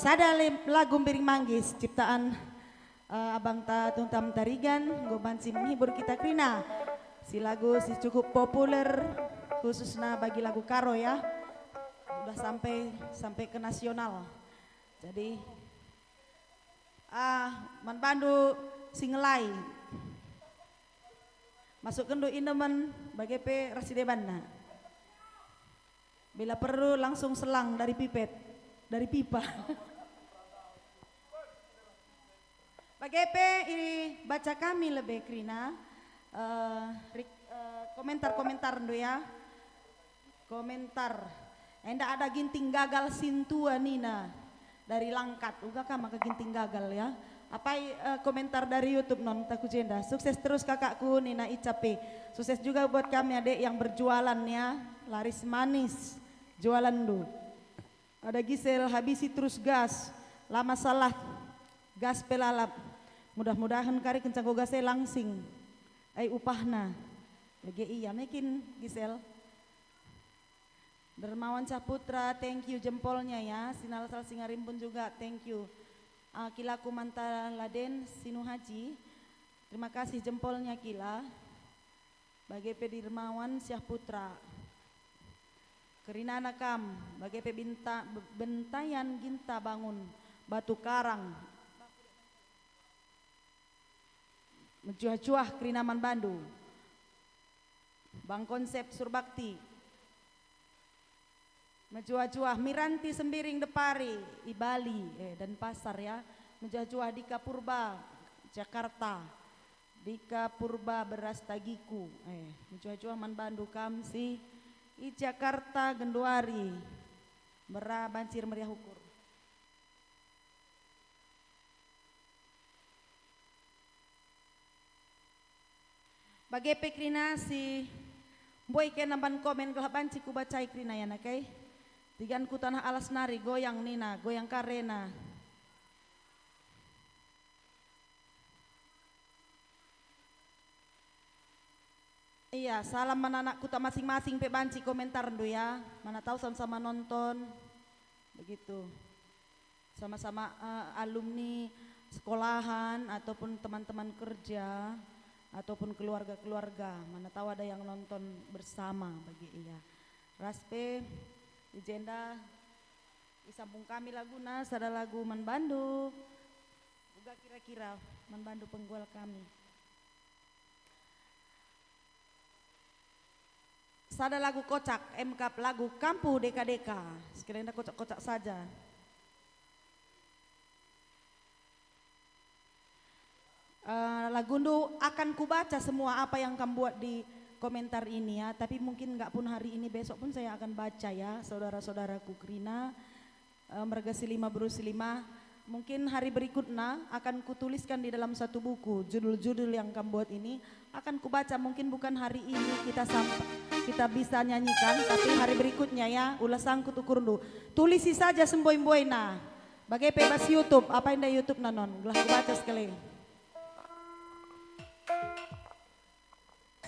Sada lagu Piring Manggis ciptaan Abang Ta Tuntam Tarigan gobansi menghibur kita Krina. Si lagu si cukup populer khususnya bagi lagu Karo ya. Udah sampai ke nasional. Jadi Man Bandu Singelai masuk kendo Indoman bagi Rasidebanna. Bila perlu langsung selang dari pipa. Bagaimana ini baca kami lebih Krina komentar dulu ya. Komentar. Endak ada ginting gagal sintua Nina dari Langkat. Uga kah maka ginting gagal ya. Apa komentar dari YouTube non taku jenda. Sukses terus kakakku Nina Icape. Sukses juga buat kami adik yang berjualan ya. Laris manis. Jualan dulu. Ada Gisel habisi terus gas. Lama salah. Gas pelalap. Mudah-mudahan kari kencang gasnya langsing. Upahna. Lagi iya mekin Gisel. Dermawan Saputra, thank you jempolnya ya. Sinalsal Singarim pun juga, thank you. Kilaku Manta Laden, Sinu Haji, terima kasih jempolnya Kila. Bagi Pedirmawan Syahputra. Kerina Nakam, bagi Bentayan Ginta Bangun, Batu Karang. Mencuah-cuah Kerinaman Bandu. Bang Konsep Surbakti. Mencuah-cuah Miranti Sembiring Depari, Ibali dan Pasar ya. Mencuah-cuah Dika Purba, Jakarta. Dika Purba Beras Tagiku. Mencuah-cuah Man Bandu Kamsi, I Jakarta Genduari. Merah Bancir Meriah Hukur. Bagi Pekrina si boy ke namban komen kelah banci ku bacai Krina ya nakai. Tigan ku tanah alas nari goyang Nina, goyang Karena. Iya, salam mananakku tak masing-masing pe banci komentar ndu ya. Mana tahu sama-sama nonton. Begitu. Sama-sama alumni sekolahan ataupun teman-teman kerja. Ataupun keluarga-keluarga, mana tahu ada yang nonton bersama bagi iya. Raspe, Ijenda, disambung kami laguna, ada lagu Man Bandu, juga kira-kira Man Bandu penggol kami. Sada lagu kocak, MK lagu Kampu Deka-Deka, sekiranya kocak-kocak saja. Lagundu akan kubaca semua apa yang kamu buat di komentar ini ya, tapi mungkin nggak pun hari ini, besok pun saya akan baca ya saudara-saudaraku Krina, Mergasi 5 Berusi 5. Mungkin hari berikutnya akan kutuliskan di dalam satu buku judul-judul yang kamu buat ini akan kubaca, mungkin bukan hari ini kita bisa nyanyikan, tapi hari berikutnya ya ulasan kutukur dulu. Tulisi saja semboy-boy nah. Bagai bebas YouTube, apa yang ada YouTube nanon, gelah kubaca sekali.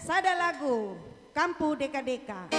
Sada lagu Kampu Deka-Deka.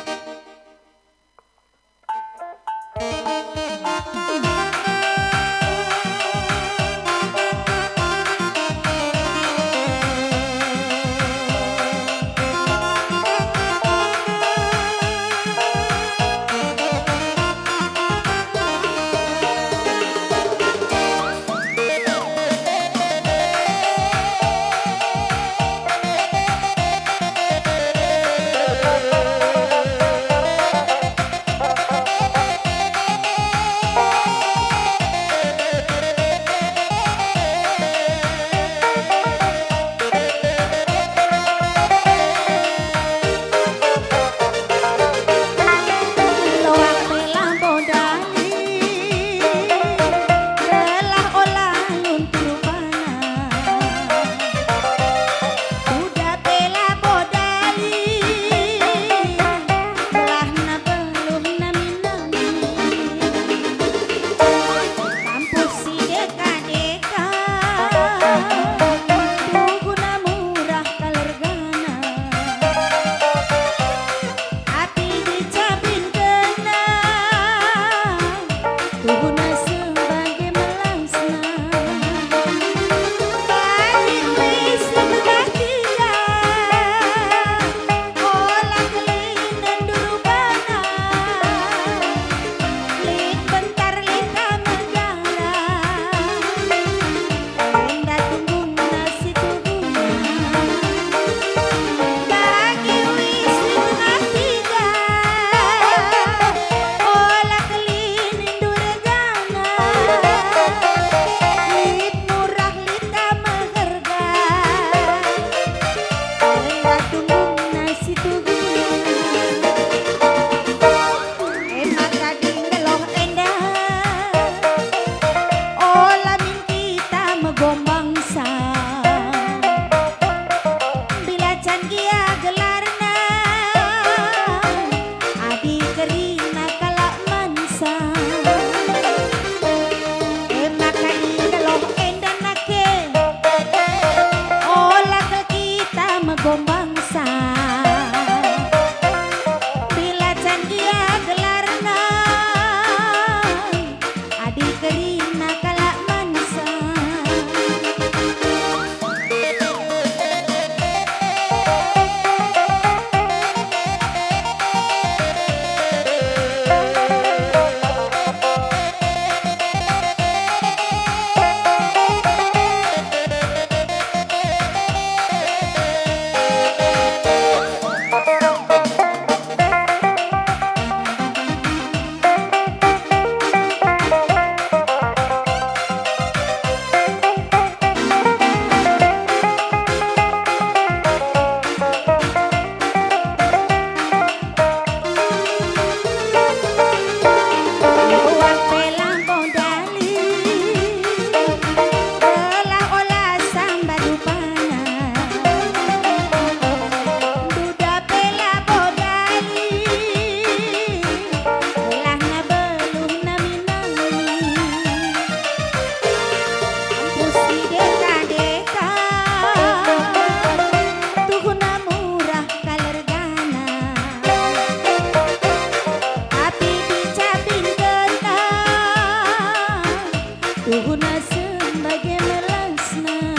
Tuhuna sebagai melasna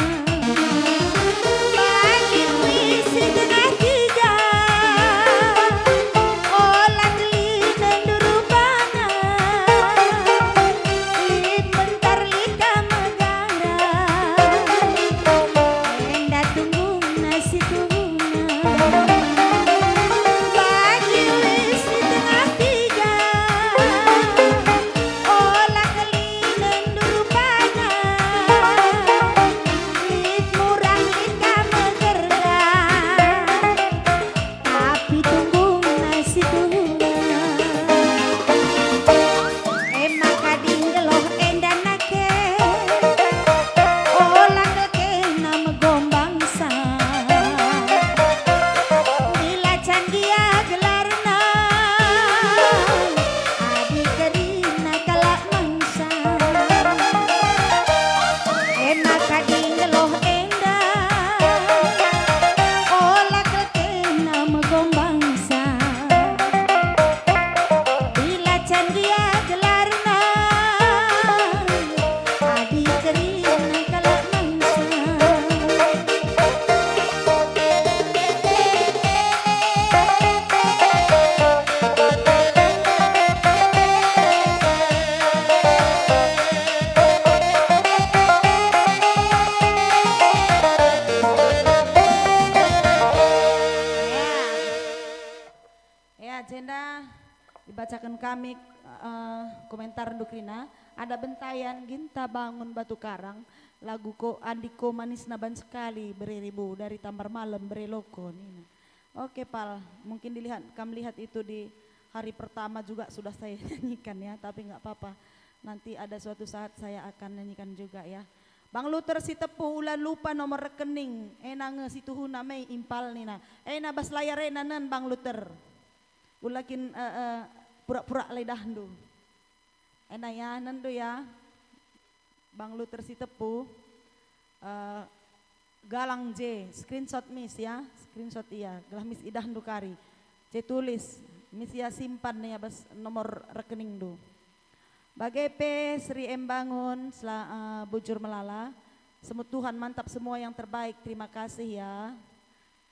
bagi puisi tengah tiga olah kelinen durubana lid bentar lika megara enda tunggu nasi tuhuna bagi puisi tengah tiga olah kelinen durubana lid murah lika megara tapi tunggu nasi tuhuna emak kading geloh endanake olah kekena megombangsa bila candia gelarna adi kerina kalak mangsa emak kading geloh enda olah kekena megombangsa bila candia gelarna adi kerina kalak mangsa. Ya, Jenda dibacakan kami komentar Dukrina. Ada bentayan ginta bangun batu karang lagu ko andiko manis naban sekali beribu dari tambar malam bereloko Nina. Oke Pal, mungkin kamu lihat itu di hari pertama juga sudah saya nyanyikan ya, tapi nggak apa-apa. Nanti ada suatu saat saya akan nyanyikan juga ya. Bang Luther si tepu ulan lupa nomor rekening, enang si tuhuna may impal nina. Bas layar enanan Bang Luther. Ulakin pura-pura lidah ndu. Enak ya nandu ya. Bang Luther si tepu galang J screenshot miss ya, screenshot iya, gelah miss idah ndu kari. C tulis miss ya simpan ya bas nomor rekening ndu. Bagai P Sri M Bangun bujur melala. Semut Tuhan mantap semua yang terbaik. Terima kasih ya.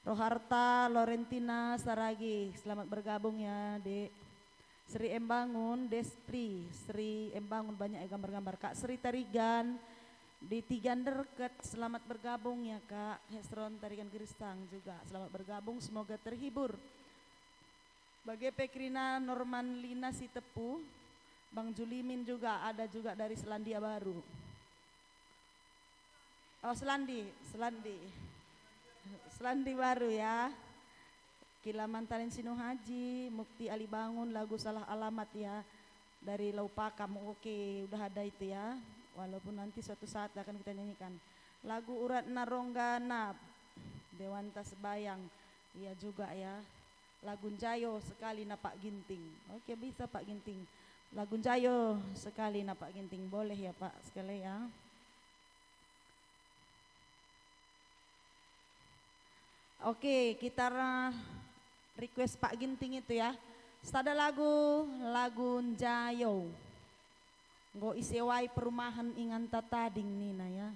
Roharta, Lorentina, Saragi, selamat bergabung ya Dek. Sri M Bangun, Despri, Sri M Bangun banyak gambar-gambar. Kak Sri Tarigan, di Tigan Deket, selamat bergabung ya Kak. Hesron Tarigan Geristang juga, selamat bergabung, semoga terhibur. Bagai Pekrina, Norman Lina si Tepu, Bang Julimin juga ada juga dari Selandia Baru. Oh Selandi Baru ya. Kilaman Talin Sinu Haji, Mukti Ali Bangun, lagu Salah Alamat ya. Dari Laupakam, oke udah ada itu ya. Walaupun nanti suatu saat akan kita nyanyikan. Lagu Urat Naronggana, Dewanta Sebayang, iya juga ya. Lagu Jayo sekali napak ginting. Oke bisa Pak Ginting. Lagu Jayo sekali napak ginting, boleh ya Pak sekali ya. Oke, kita request Pak Ginting itu ya. Ada lagu Jayo. Nggo isewai perumahan ingan tatading nina ya.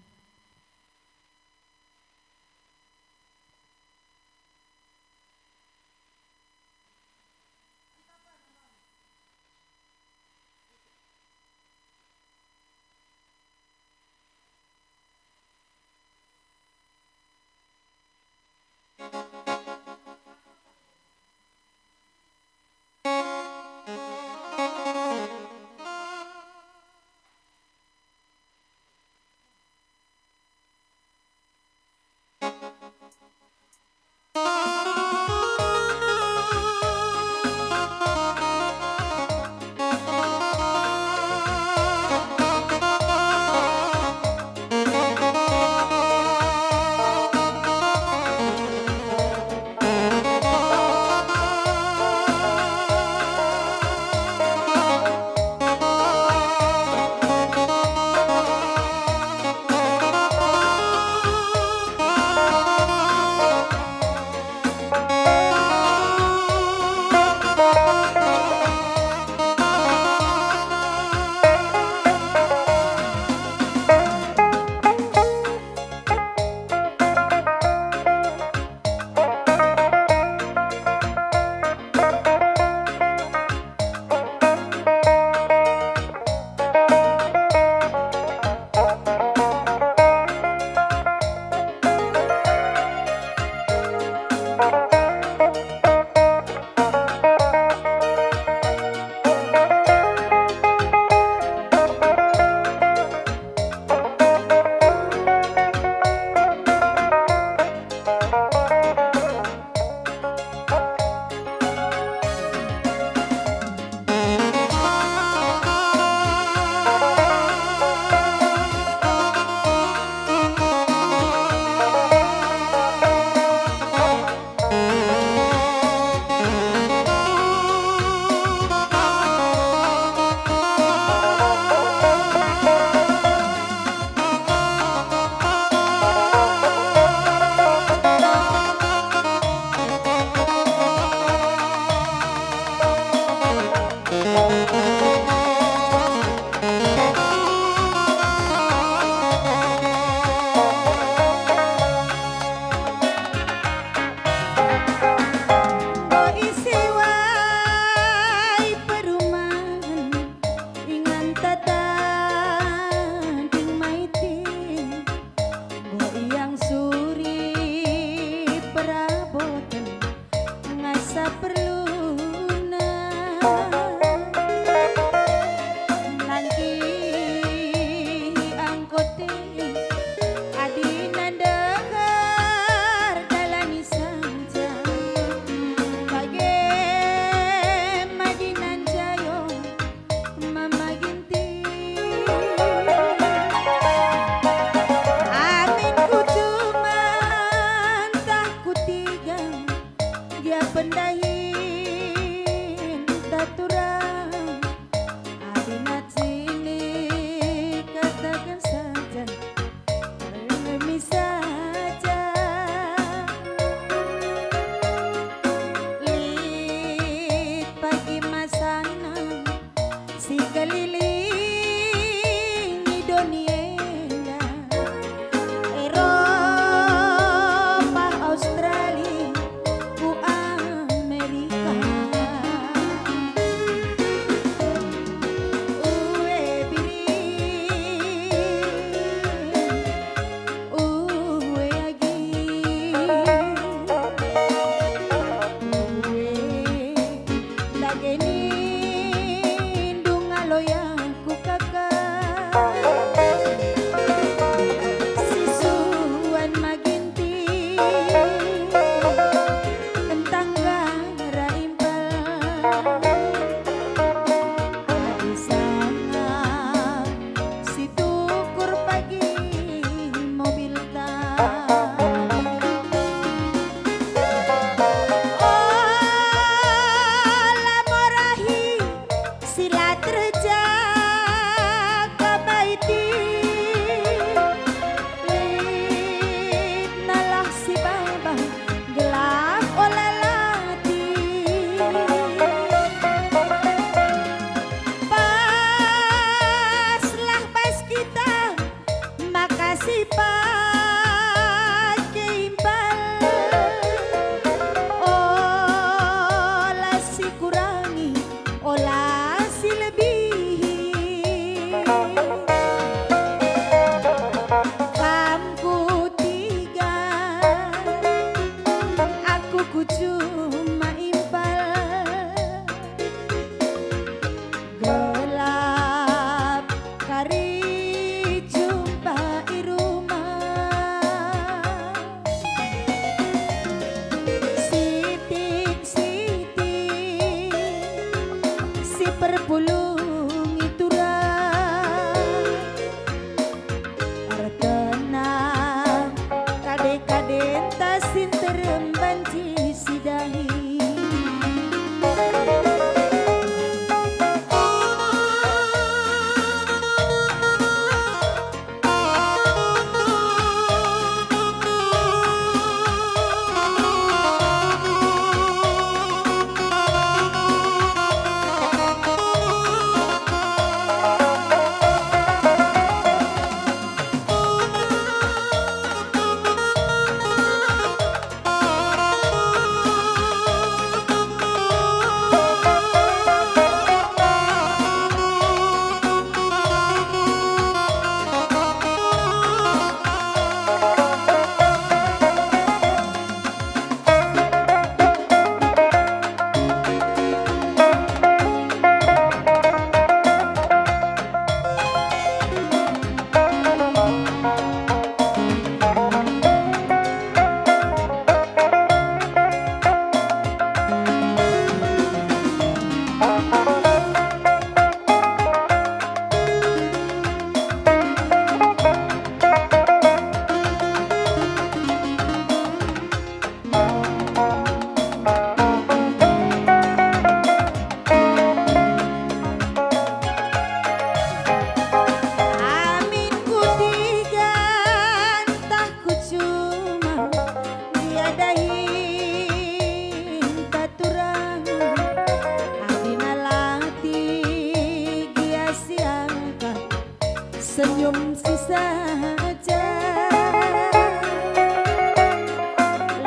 cium sisa saja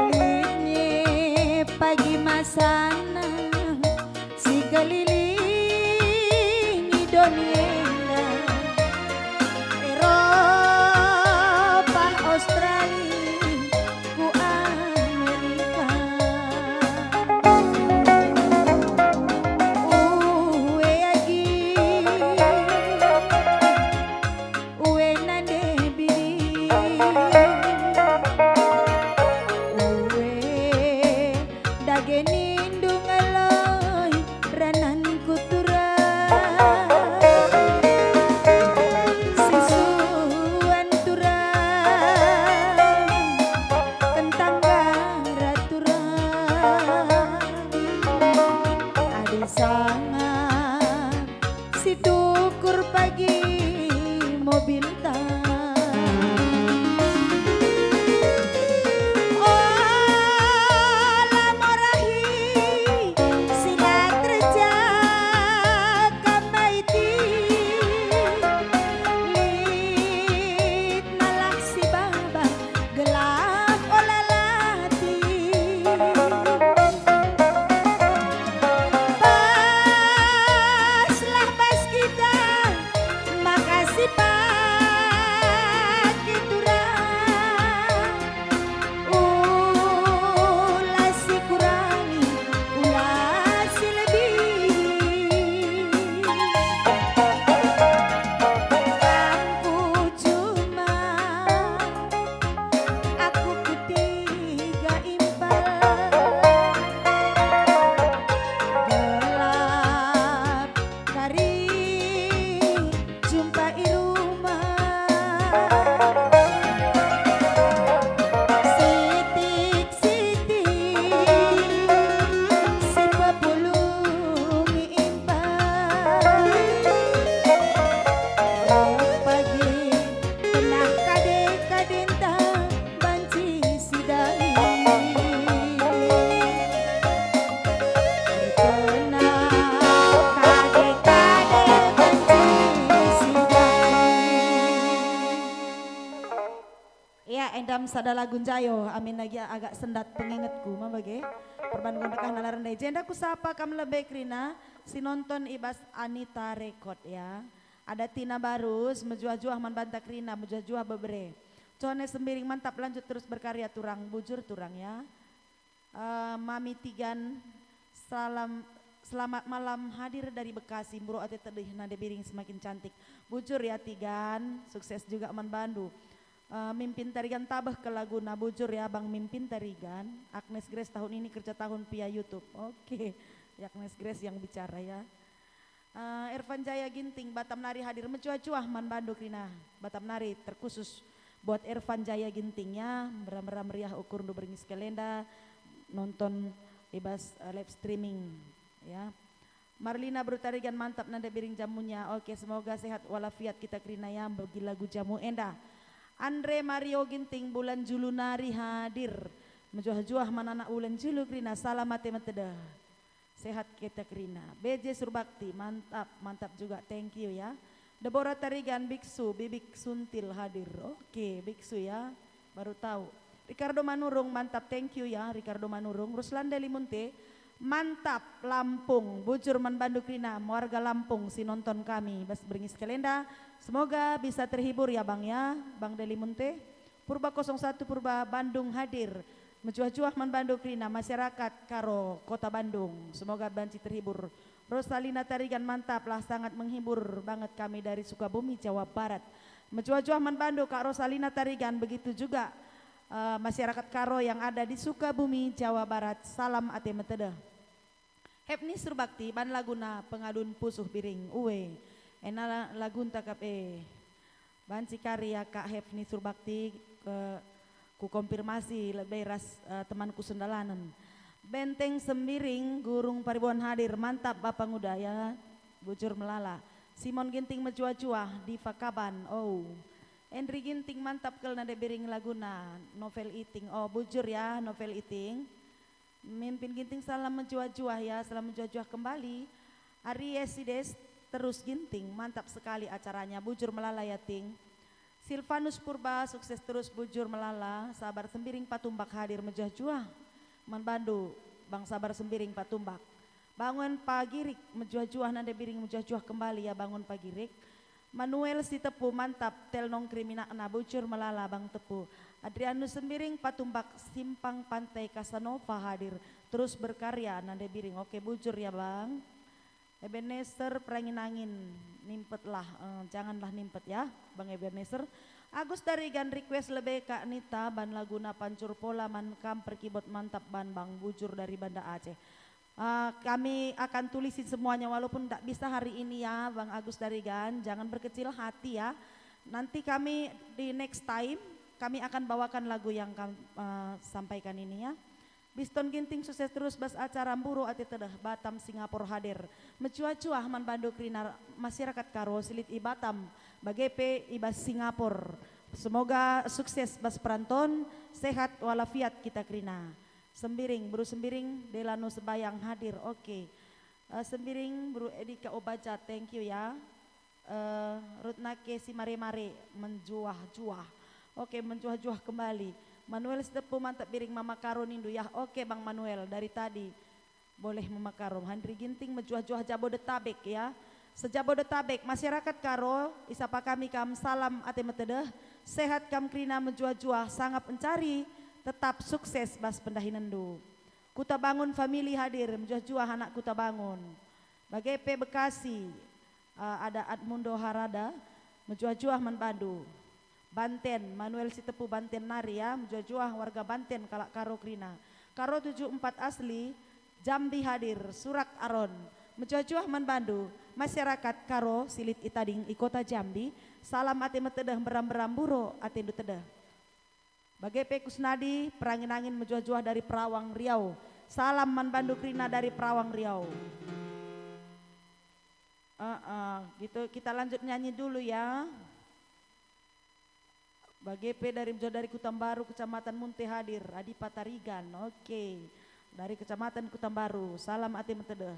litnya pagi masana si kelilingi dunia Eropa Australia ku Amerika uwe agi uwe nande biri uwe dageni ndungaloi ranan kutura sisuan tura kentang garatura adi sangat si dukur pagi mobil Endam sadala gunjayo amin lagi agak sendat pengingatku mabage perbandungan dekat nalaran dai jenda ku sapa kam lebih krina si nonton ibas Anita Record ya ada Tina Barus mejuah-juah man banta krina mejuah-juah bebre cone sembiring mantap lanjut terus berkarya turang bujur turang ya Mami Tigan selamat malam hadir dari Bekasi bro ate tedih nade biring semakin cantik bujur ya Tigan sukses juga man Bandu mimpin tarigan tabah ke Laguna bujur ya Bang mimpin tarigan Agnes Grace tahun ini kerja tahun via YouTube oke ya Agnes Grace yang bicara ya Irfan Jaya Ginting Batam Nari hadir mencuah-cuah man Bandu Krina Batam Nari terkhusus buat Irfan Jaya Ginting ya beram-beram meriah ukur nu beringis kelenda nonton bebas live streaming ya Marlina Brutarigan mantap nada biring jamunya oke semoga sehat walafiat kita Krina ya bagi lagu jamu enda Andre Mario Ginting bulan Julu nari hadir menjuah-juah manana ulan Julu Krina salamat meteda sehat kita Krina BJ Surbakti mantap juga thank you ya Deborah Tarigan Biksu Bibik Suntil hadir oke Biksu ya baru tahu Ricardo Manurung mantap thank you ya Ricardo Manurung Ruslanda Limunte mantap Lampung bujur man Bandu Krina warga Lampung si nonton kami bas beringis kelenda semoga bisa terhibur ya Bang ya Bang Deli Munte Purba 01 Purba Bandung hadir menjuah-juah man Bandu Krina masyarakat Karo Kota Bandung semoga banci terhibur Rosalina Tarigan mantap lah sangat menghibur banget kami dari Sukabumi Jawa Barat menjuah-juah man Bandu Kak Rosalina Tarigan begitu juga masyarakat Karo yang ada di Sukabumi Jawa Barat salam ate metede Hepni Surbakti Ban Laguna pengadun pusuh biring uwe ena lagun takap ban karya Kak Hepni Surbakti ku konfirmasi lebih ras temanku Sundalanan Benteng Sembiring Gurung Paribuan hadir mantap Bapak Muda ya bujur melala Simon Ginting mencuah-cuah di Fakaban oh Endri Ginting mantap kel nade biring Laguna novel eating oh bujur ya novel eating mimpin Ginting salam mencuah-cuah ya salam mencuah-cuah kembali Aries Sides terus Ginting mantap sekali acaranya bujur melala ya Ting Silvanus Purba sukses terus bujur melala, sabar sembiring patumbak hadir mejah juah. Man Bandu, Bang sabar sembiring patumbak. Bangun pagirik mejah juah nanda biring mejah juah kembali ya bangun pagirik. Manuel si tepu mantap tel nong krimina na bujur melala Bang tepu. Adrianus sembiring patumbak simpang pantai Casanova hadir terus berkarya nanda biring. Oke bujur ya Bang. Ebenezer perangin angin nimpet lah, janganlah nimpet ya Bang Ebenezer. Agus dari gan request lebih Kak Nita ban laguna pancur pola man kam perkibot mantap ban Bang bujur dari Banda Aceh. Kami akan tulisin semuanya walaupun tidak bisa hari ini ya Bang Agus dari gan, jangan berkecil hati ya. Nanti kami di next time kami akan bawakan lagu yang kami sampaikan ini ya. Biston Ginting sukses terus bas acara Mburu ati tedah Batam Singapura hadir. Mencuah-cuah man Bandu Krina masyarakat karo silit i Batam bagepe ibas Singapura. Semoga sukses bas peranton sehat walafiat kita Krina. Sembiring Buru Sembiring Delano Sebayang hadir. Oke. Sembiring Buru Edika Obaca thank you ya. Rutnake si mare-mare menjuah-juah. Oke menjuah-juah kembali. Manuel Setepu mantap biring Mama Karo nindu ya. Oke Bang Manuel dari tadi boleh Mama Karo. Handri Ginting menjuah-juah Jabodetabek ya. Sejabodetabek masyarakat Karo isapa kami kam salam ate metedeh. Sehat kam Krina menjuah-juah sangat mencari tetap sukses bas pendahinendu. Kuta Bangun family hadir menjuah-juah anak Kuta Bangun. Bagepe Bekasi ada Admundo Harada menjuah-juah man Bandu. Banten, Manuel Sitepu Banten Nari ya, menjuah-juah warga Banten kalak Karo Krina. Karo 74 asli, Jambi hadir, Surak Aron, menjuah-juah man Bandu, masyarakat Karo silit itading i kota Jambi, salam ate metedeh beram-beram buro ate ndu tedeh. Bagepe Kusnadi, perangin-angin menjuah-juah dari Perawang Riau, salam man Bandu Krina dari Perawang Riau. Gitu kita lanjut nyanyi dulu ya. Bagepe dari Kutambaru Kecamatan Munte hadir Adi Patarigan. Oke. Dari Kecamatan Kutambaru salam ati metedeh.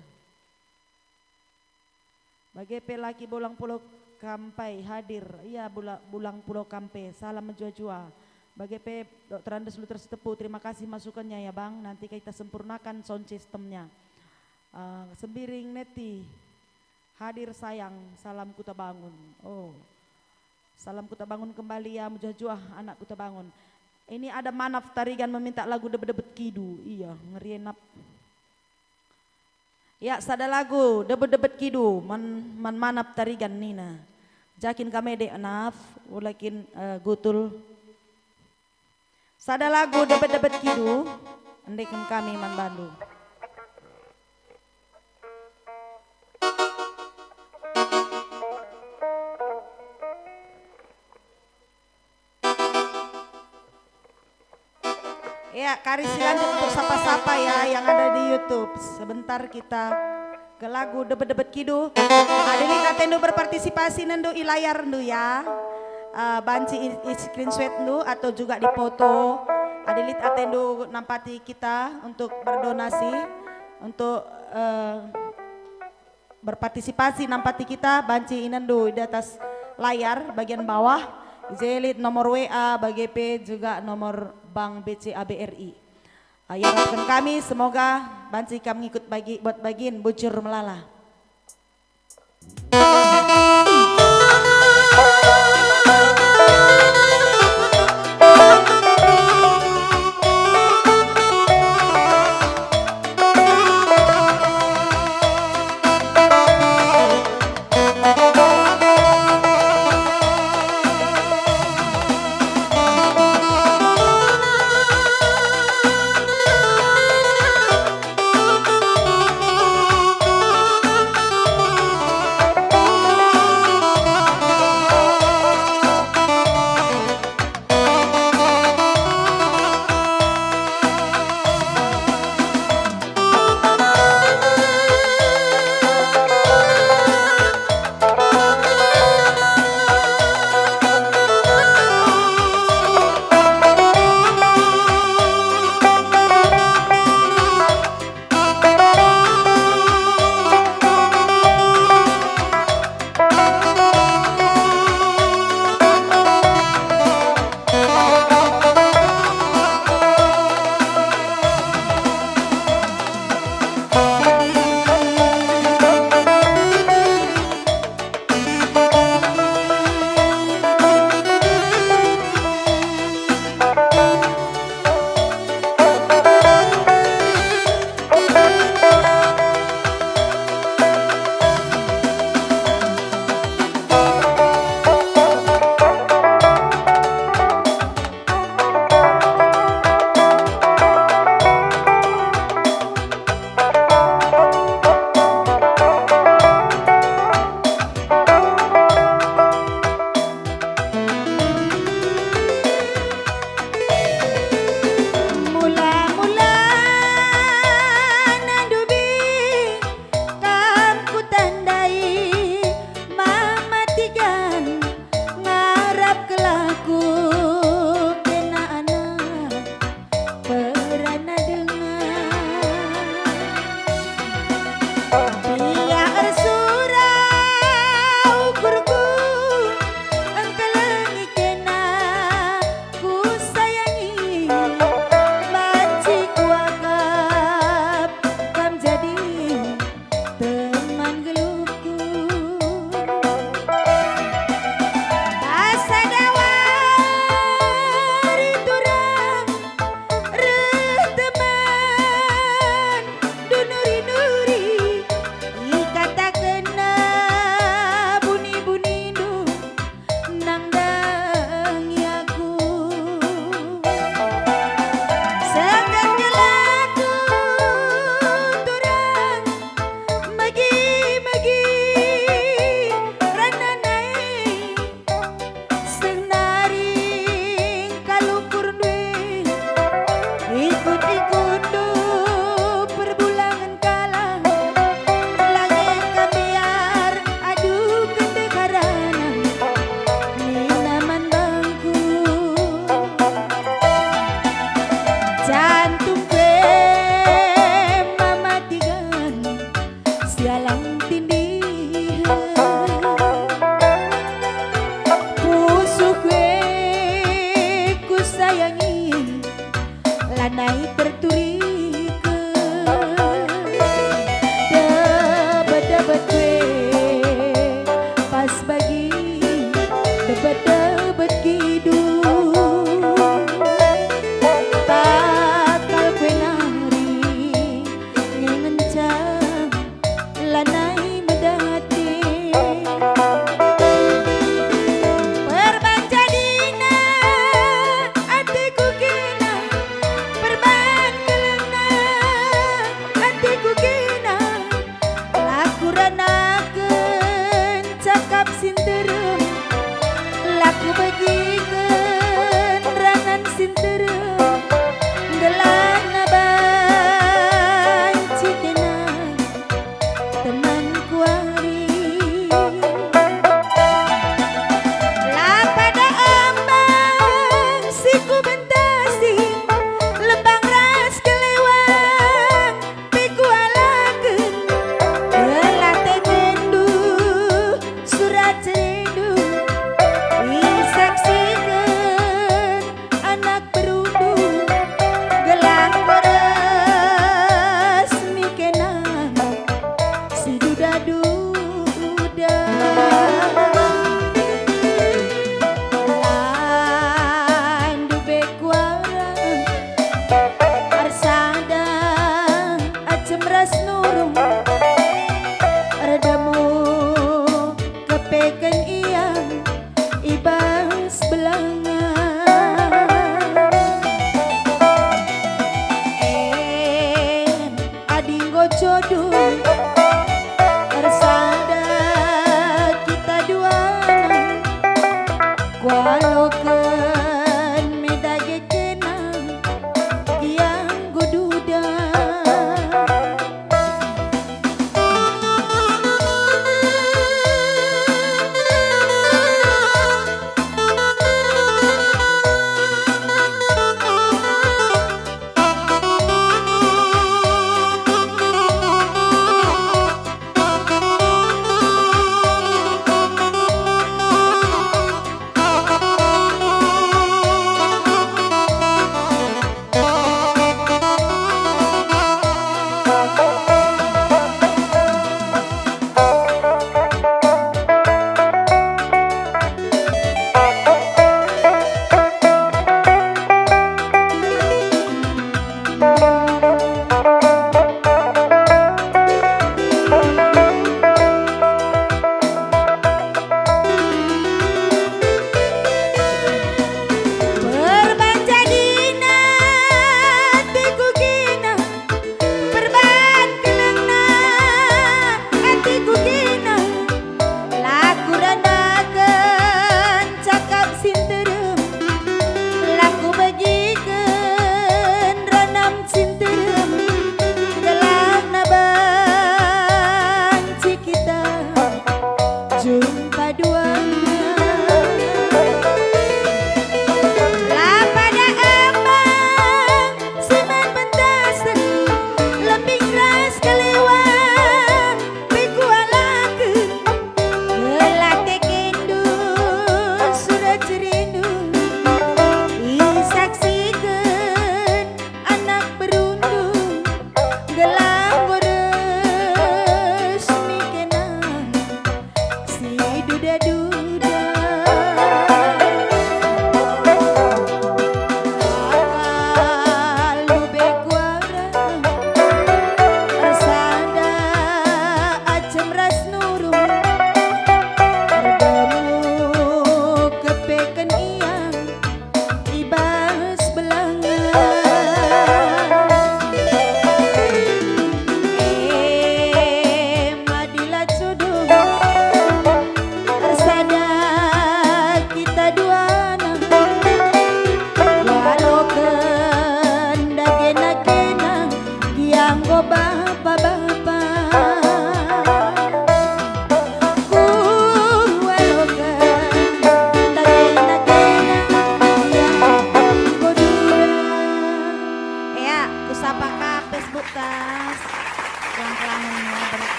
Bagepe laki Bolang Pulau Kampai hadir. Iya Bulang Pulau Kampai salam menjua-jua. Bagepe Dr. Andes Luther Setepu terima kasih masukannya ya Bang. Nanti kita sempurnakan sound systemnya. Sembiring Neti hadir sayang salam Kuta Bangun. Oh. Salam Kuta Bangun kembali ya menjuah-juah anak Kuta Bangun. Ini ada Manaf Tarigan meminta lagu debet-debet kidu. Iya ngerienap. Ya sada lagu debet-debet kidu man Manaf Tarigan Nina. Jakin kamede anaf ulakin gutul. Sada lagu debet-debet kidu andekan kami man Bandu. Ya, Karisi lanjut untuk sapa-sapa ya yang ada di YouTube. Sebentar kita ke lagu debet-debet kidu. Adelit atendu berpartisipasi nendu i layar nendu ya. Banci screenshot nendu atau juga di foto. Adelit atendu nampati kita untuk berdonasi untuk berpartisipasi nampati kita banci nendu di atas layar bagian bawah. Zelit nomor WA BGP juga nomor Bank BCA BRI. Yang harapkan kami semoga banci kami ikut buat bagian bujur melala.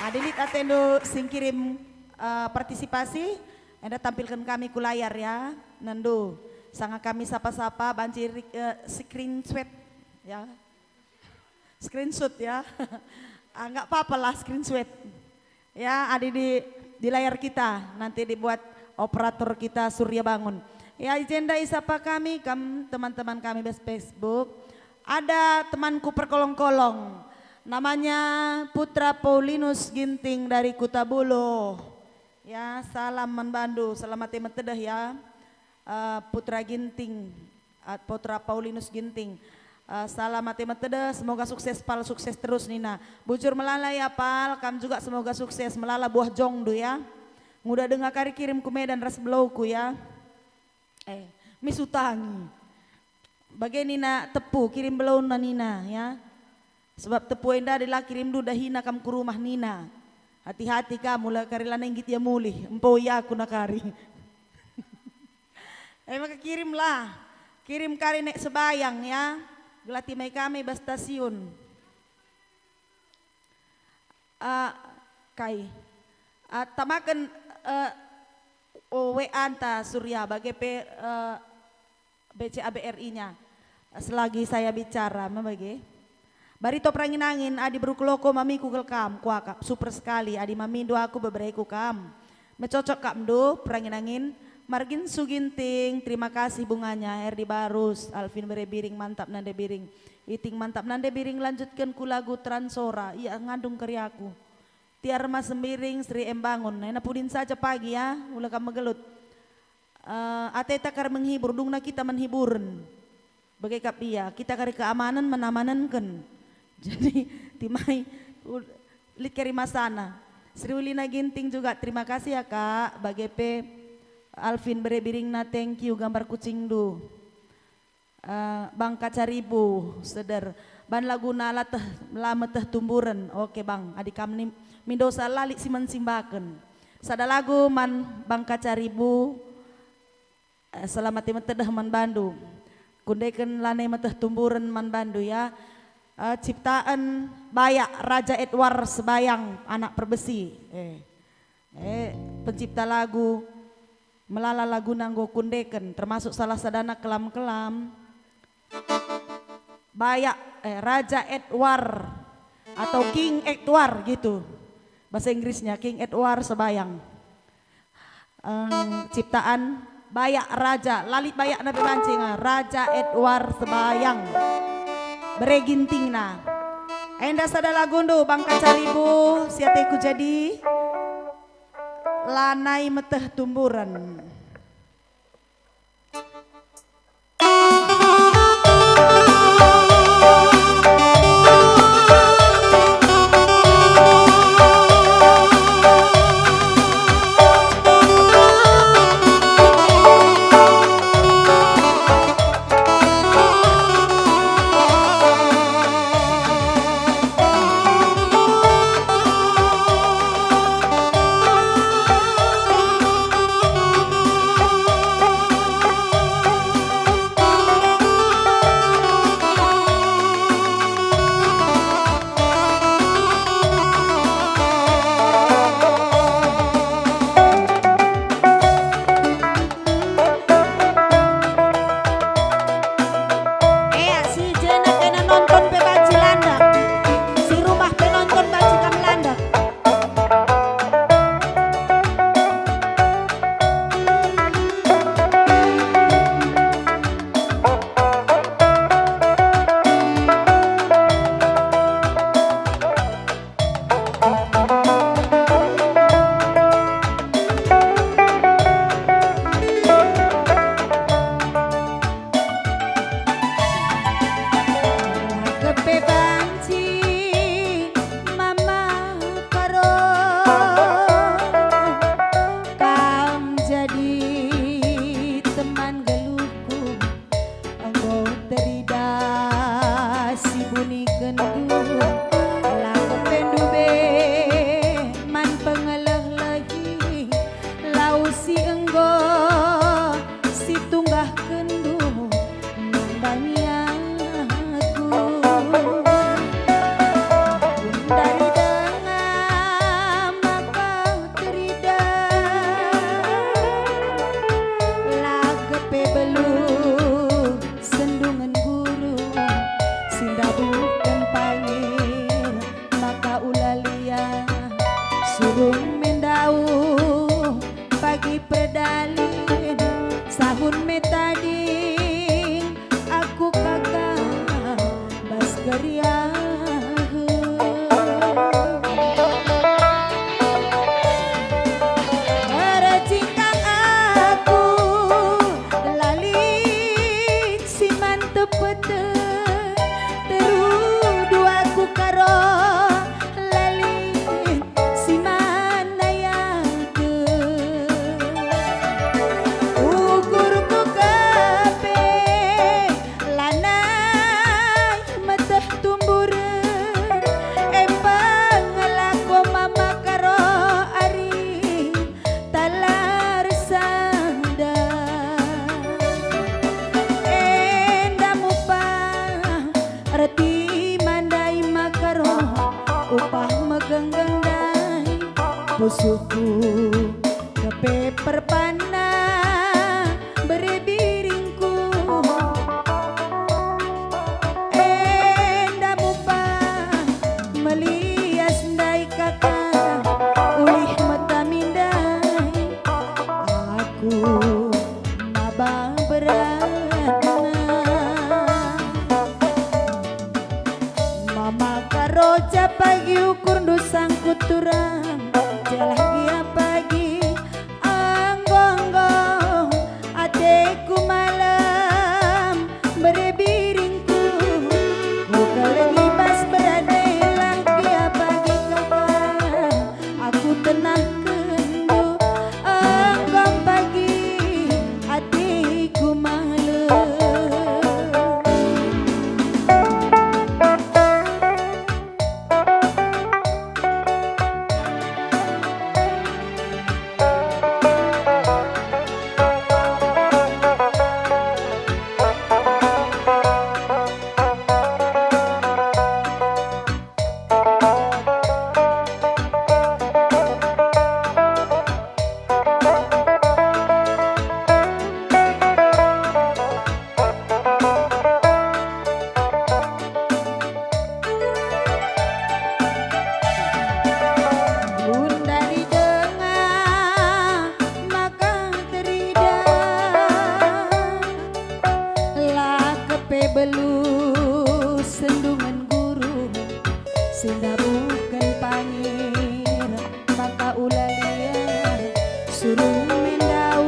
Adilit atendo sing kirim partisipasi, Anda tampilkan kami ku layar ya, Nando. Sanga kami sapa-sapa banjir screenshot ya. Screenshot ya. Enggak apa-apa lah screenshot. Ya, ada di layar kita, nanti dibuat operator kita Surya Bangun. Ya, agenda isapa kami, teman-teman kami di Facebook. Ada temanku perkolong-kolong, namanya Putra Paulinus Ginting dari Kutabulu. Ya, salam manbandu, selamat tedah ya. Putra Ginting, Putra Paulinus Ginting. Salam mati metede, semoga sukses pal, sukses terus Nina. Bujur melala ya pal, kam juga semoga sukses melala buah jongdu ya. Mudah dengar kari kirim ku Medan ras belauku ya. Misutangi. Bagai Nina tepu kirim belau na Nina ya. Sebab tepu endah adalah kirim du dahina kam ku rumah Nina. Hati-hati kamu lah kari lanenggit ya mulih, empau ya aku nakari. Maka kirimlah, kirim kari nek sebayang ya. Gelati mai kami ba stasiun. Tamakan WA anta Surya bagi BCABRI-nya. Selagi saya bicara, membagi. Barito perangin angin, adi berukuloko mamiku kelkam, kuakap super sekali, adi mamindo aku bebereku kam. Mecocok kam do perangin angin. Margin Suginting, terima kasih bunganya. Herdi Barus, Alvin Berebiring, mantap nande biring. Iting mantap nande biring, lanjutkan ku lagu Transora. Iya ngandung karyaku. Tiar mas sembiring, Sri Embangun. Enak pudin saja pagi ya, ulah kamu gelut. Ateta kar menghibur, dungna kita menhiburen. Bagai kap iya, kita kari keamanan menamanankan. Jadi timai lit kari masana. Sri Ulina Ginting juga terima kasih ya kak. Bagai Alvin Berebiring na thank you gambar kucing du. Bang Kacaribu seder ban lagu nala teh lama teh tumburen. Oke bang, adik kami mindosa lalik siman simbaken. Sada lagu man Bang Kacaribu selamat tedah man bandu. Kundeken lanai meteh tumburen man bandu ya. Ciptaan Bayak Raja Edward Sebayang anak perbesi. Pencipta lagu melala lagu nanggo kundeken termasuk salah sadana kelam-kelam Bayak Raja Edward atau King Edward gitu bahasa Inggrisnya, King Edward Sebayang. Ciptaan Bayak Raja Lalit Bayak nabi mancing Raja Edward Sebayang beregintingna enda sada lagundu Bang Kacaribu siateku jadi lanai meteh tumburan. Belum sahun metading aku kakak bas geria. Musuhku kepe perpana berebiringku enda mupa melias ndai kakak ulih mata mindai aku maba beratna mama karoja pagi ukur dosang kuturang jalan dia pagi anggonggong adekku malam berebiringku ku kelibas berada lagi pagi kapan aku tenang kendu anggong pagi adekku malam. Belus sendungan guru sinda bukan pangir maka ulalia suruh mendau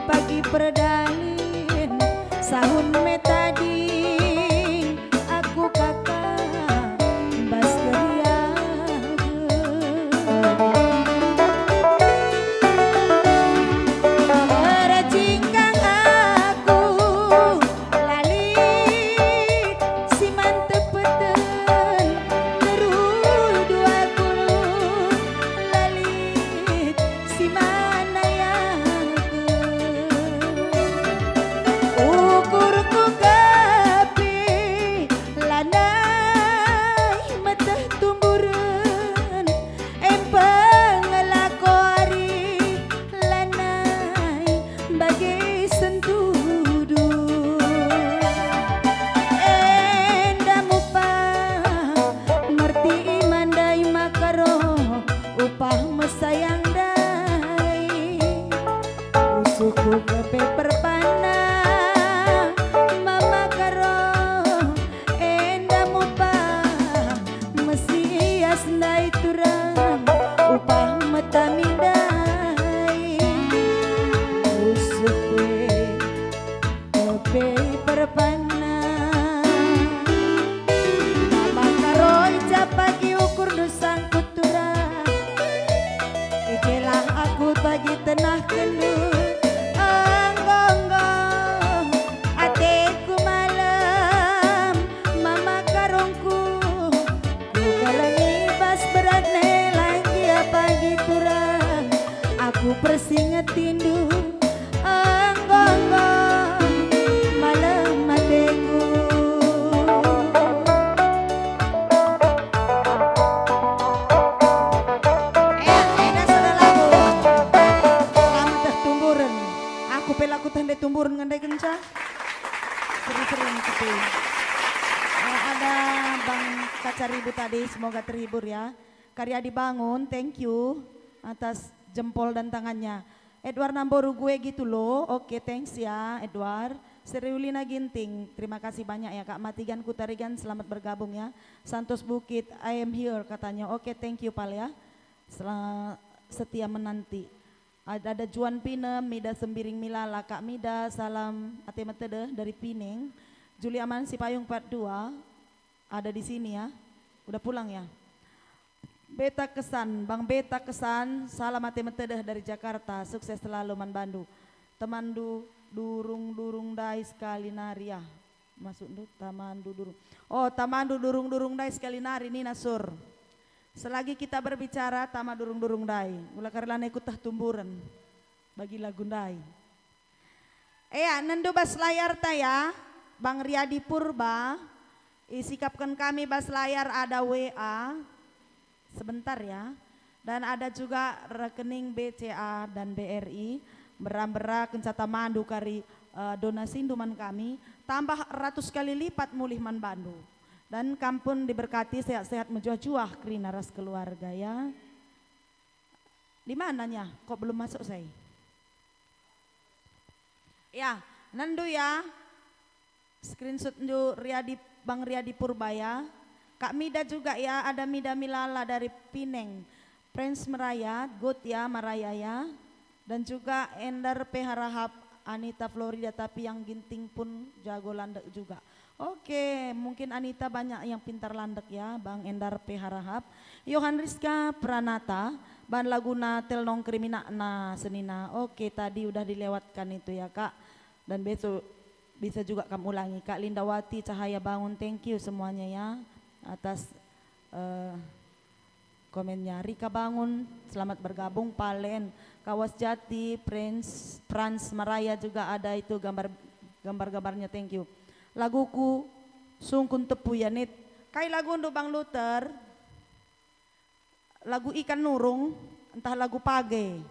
pagi perdalin sahun metading aku kakak bas geria. Sayang dai usuku kepe perpana mama karo enda mupa mesias ndai turang upah mata mindai usuku kepe perpana mama karo ija pagi ukur dosang aku bagi tenah kendu anggonggong adekku malam mama karongku ku kalangi bas beratne lagi pagi turang aku persinget tindu anggonggong malam adekku. Aku tanda tumburun ngandai kencang sering-sering gitu. Ada Bang Kacaribu tadi, semoga terhibur ya. Karya dibangun, thank you atas jempol dan tangannya. Edward Namboru gue gitu loh. Oke, thanks ya Edward. Seriulina Ginting, terima kasih banyak ya Kak. Matigan Kutarigan, selamat bergabung ya. Santos Bukit, I am here katanya. Oke, thank you Pal ya. Setia menanti. Ada Juan Pinem, Mida Sembiring Milala, Kak Mida, salam ate metede dari Pining. Juli Aman Sipayung 42, ada di sini ya. Udah pulang ya. Beta Kesan, Bang Beta Kesan, salam ate metede dari Jakarta. Sukses selalu Man Bandu. Temandu durung dai sekali nari ya. Masuk dulu tamandu durung. Oh, tamandu durung dai sekali nari ini Nasur. Selagi kita berbicara tama durung dai. Mula karena ikut tah tumburan bagi lagu dai. Nandu bas layar ta ya. Bang Riyadi Purba. Isikapkan kami bas layar ada WA. Sebentar ya. Dan ada juga rekening BCA dan BRI. Berambera kencata mandu kari donasi induman kami tambah 100 kali lipat mulih man bandu dan kampun diberkati sehat-sehat menjuah-juah krina ras keluarga ya. Di mananya kok belum masuk saya ya nandu ya screenshot ndu Bang Riyadi Purbaya. Kak Mida juga ya, ada Mida Milala dari Pineng Prince Merayat good ya Maraya ya. Dan juga Endar P. Harahap, Anita Florida, tapi yang ginting pun jago landek juga. Oke, mungkin Anita banyak yang pintar landek ya, Bang Endar P. Harahap. Yohan Rizka Pranata, Ban Laguna Telnong Krimina na Senina. Oke, tadi udah dilewatkan itu ya Kak. Dan besok bisa juga kamu ulangi. Kak Lindawati Cahaya Bangun, thank you semuanya ya atas komennya. Rika Bangun, selamat bergabung. Palen, Kawas Jati, Frans Maraya juga ada itu gambarnya, thank you. Laguku Sungkun Tepu Yanit. Kai lagu untuk Bang Luther, lagu Ikan Nurung, entah lagu Page.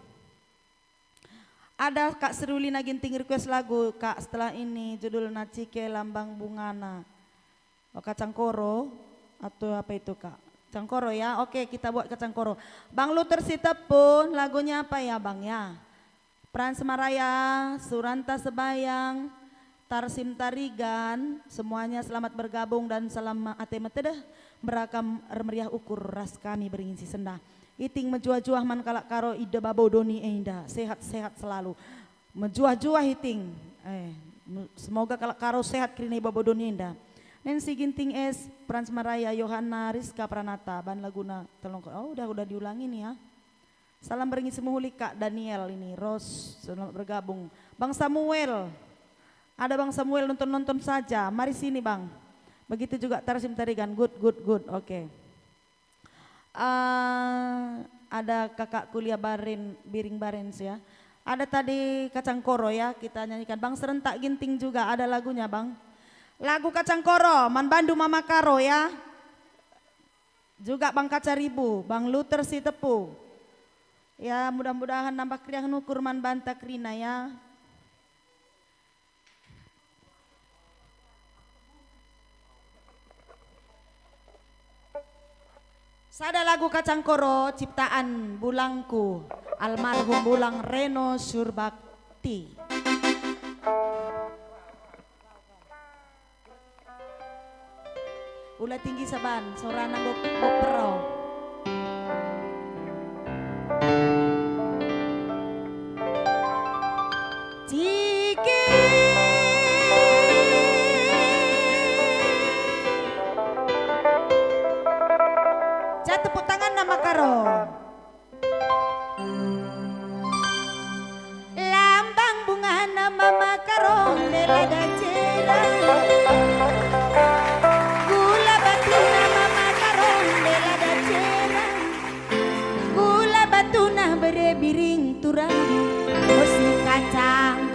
Ada Kak Serulina Ginting request lagu Kak setelah ini judul Nacike Lambang Bungana. Kacang Koro atau apa itu Kak? Cangkoro ya, oke kita buat ke Cangkoro. Bang Luther Sitepun, lagunya apa ya Bang ya? Peran Semaraya, Suranta Sebayang, Tarsim Tarigan, semuanya selamat bergabung dan salam ate metede berakam meriah ukur ras kami beringin si senda. Iting menjuah-juah man kalak karo ide babodoni enda, sehat-sehat selalu. Menjuah-juah iting, semoga kalak karo sehat kini babodoni enda. Nancy Ginting S, Frans Maraya, Yohana Rizka Pranata, Ban Laguna, oh udah diulangi nih ya. Salam beringin semuhuli Kak Daniel ini, Ros, selamat bergabung. Bang Samuel, ada Bang Samuel nonton saja, mari sini Bang. Begitu juga Tarsim Tarigan, good, oke. Ada kakak kuliah Biring Barens ya. Ada tadi Kacang Koro ya, kita nyanyikan. Bang Serentak Ginting juga ada lagunya Bang. Lagu Kacang Koro, Man Bandu Mama Karo ya. Juga Bang Kacaribu, Bang Luther Sitepu. Ya mudah-mudahan nambah kriang nukur Man Banta Krina ya. Sada lagu Kacang Koro ciptaan Bulangku, almarhum Bulang Reno Surbakti. Ula tinggi saban, sorana gopero. Ciki jatuh tepuk tangan nama karo. Lambang bunga nama makarong delada cerah. Biring turang musik kacang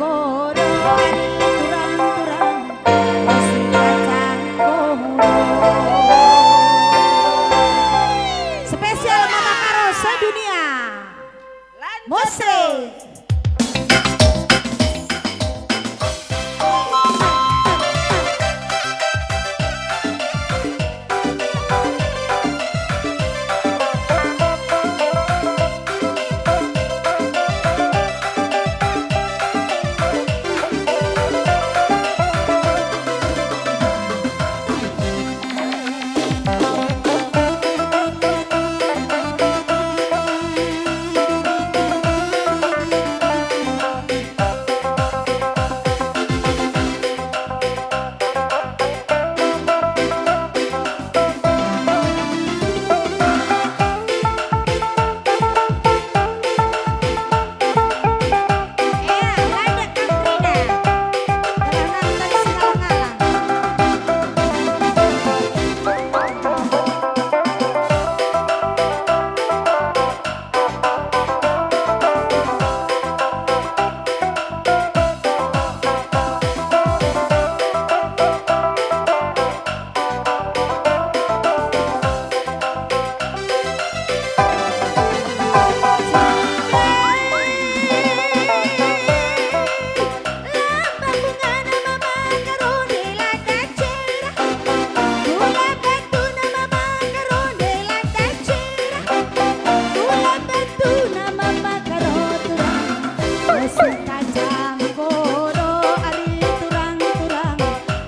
kacang kodo ari turang-turang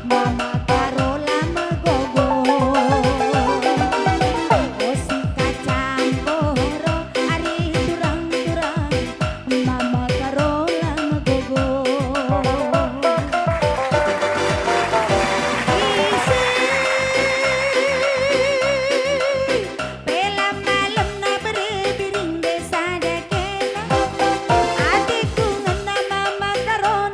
mama karola megogo. Oh si kacang kodo ari turang-turang mama karola megogo. Pela malam na berbiring desa dakena adikku ngena mama karola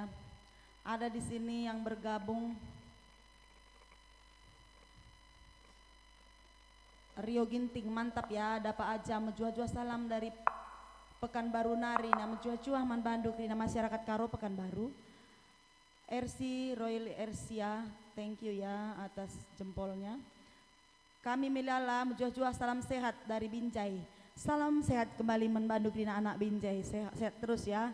ya. Ada di sini yang bergabung. Rio Ginting, mantap ya. Ada Pak Aja, menjua-jua salam dari Pekanbaru Nari. Nah, menjua-jua man Bandung, Rina masyarakat Karo Pekanbaru. RC Royal Ersia, thank you ya atas jempolnya. Kami Milala, menjua-jua salam sehat dari Binjai. Salam sehat kembali man Bandung, Rina anak Binjai. Sehat terus ya.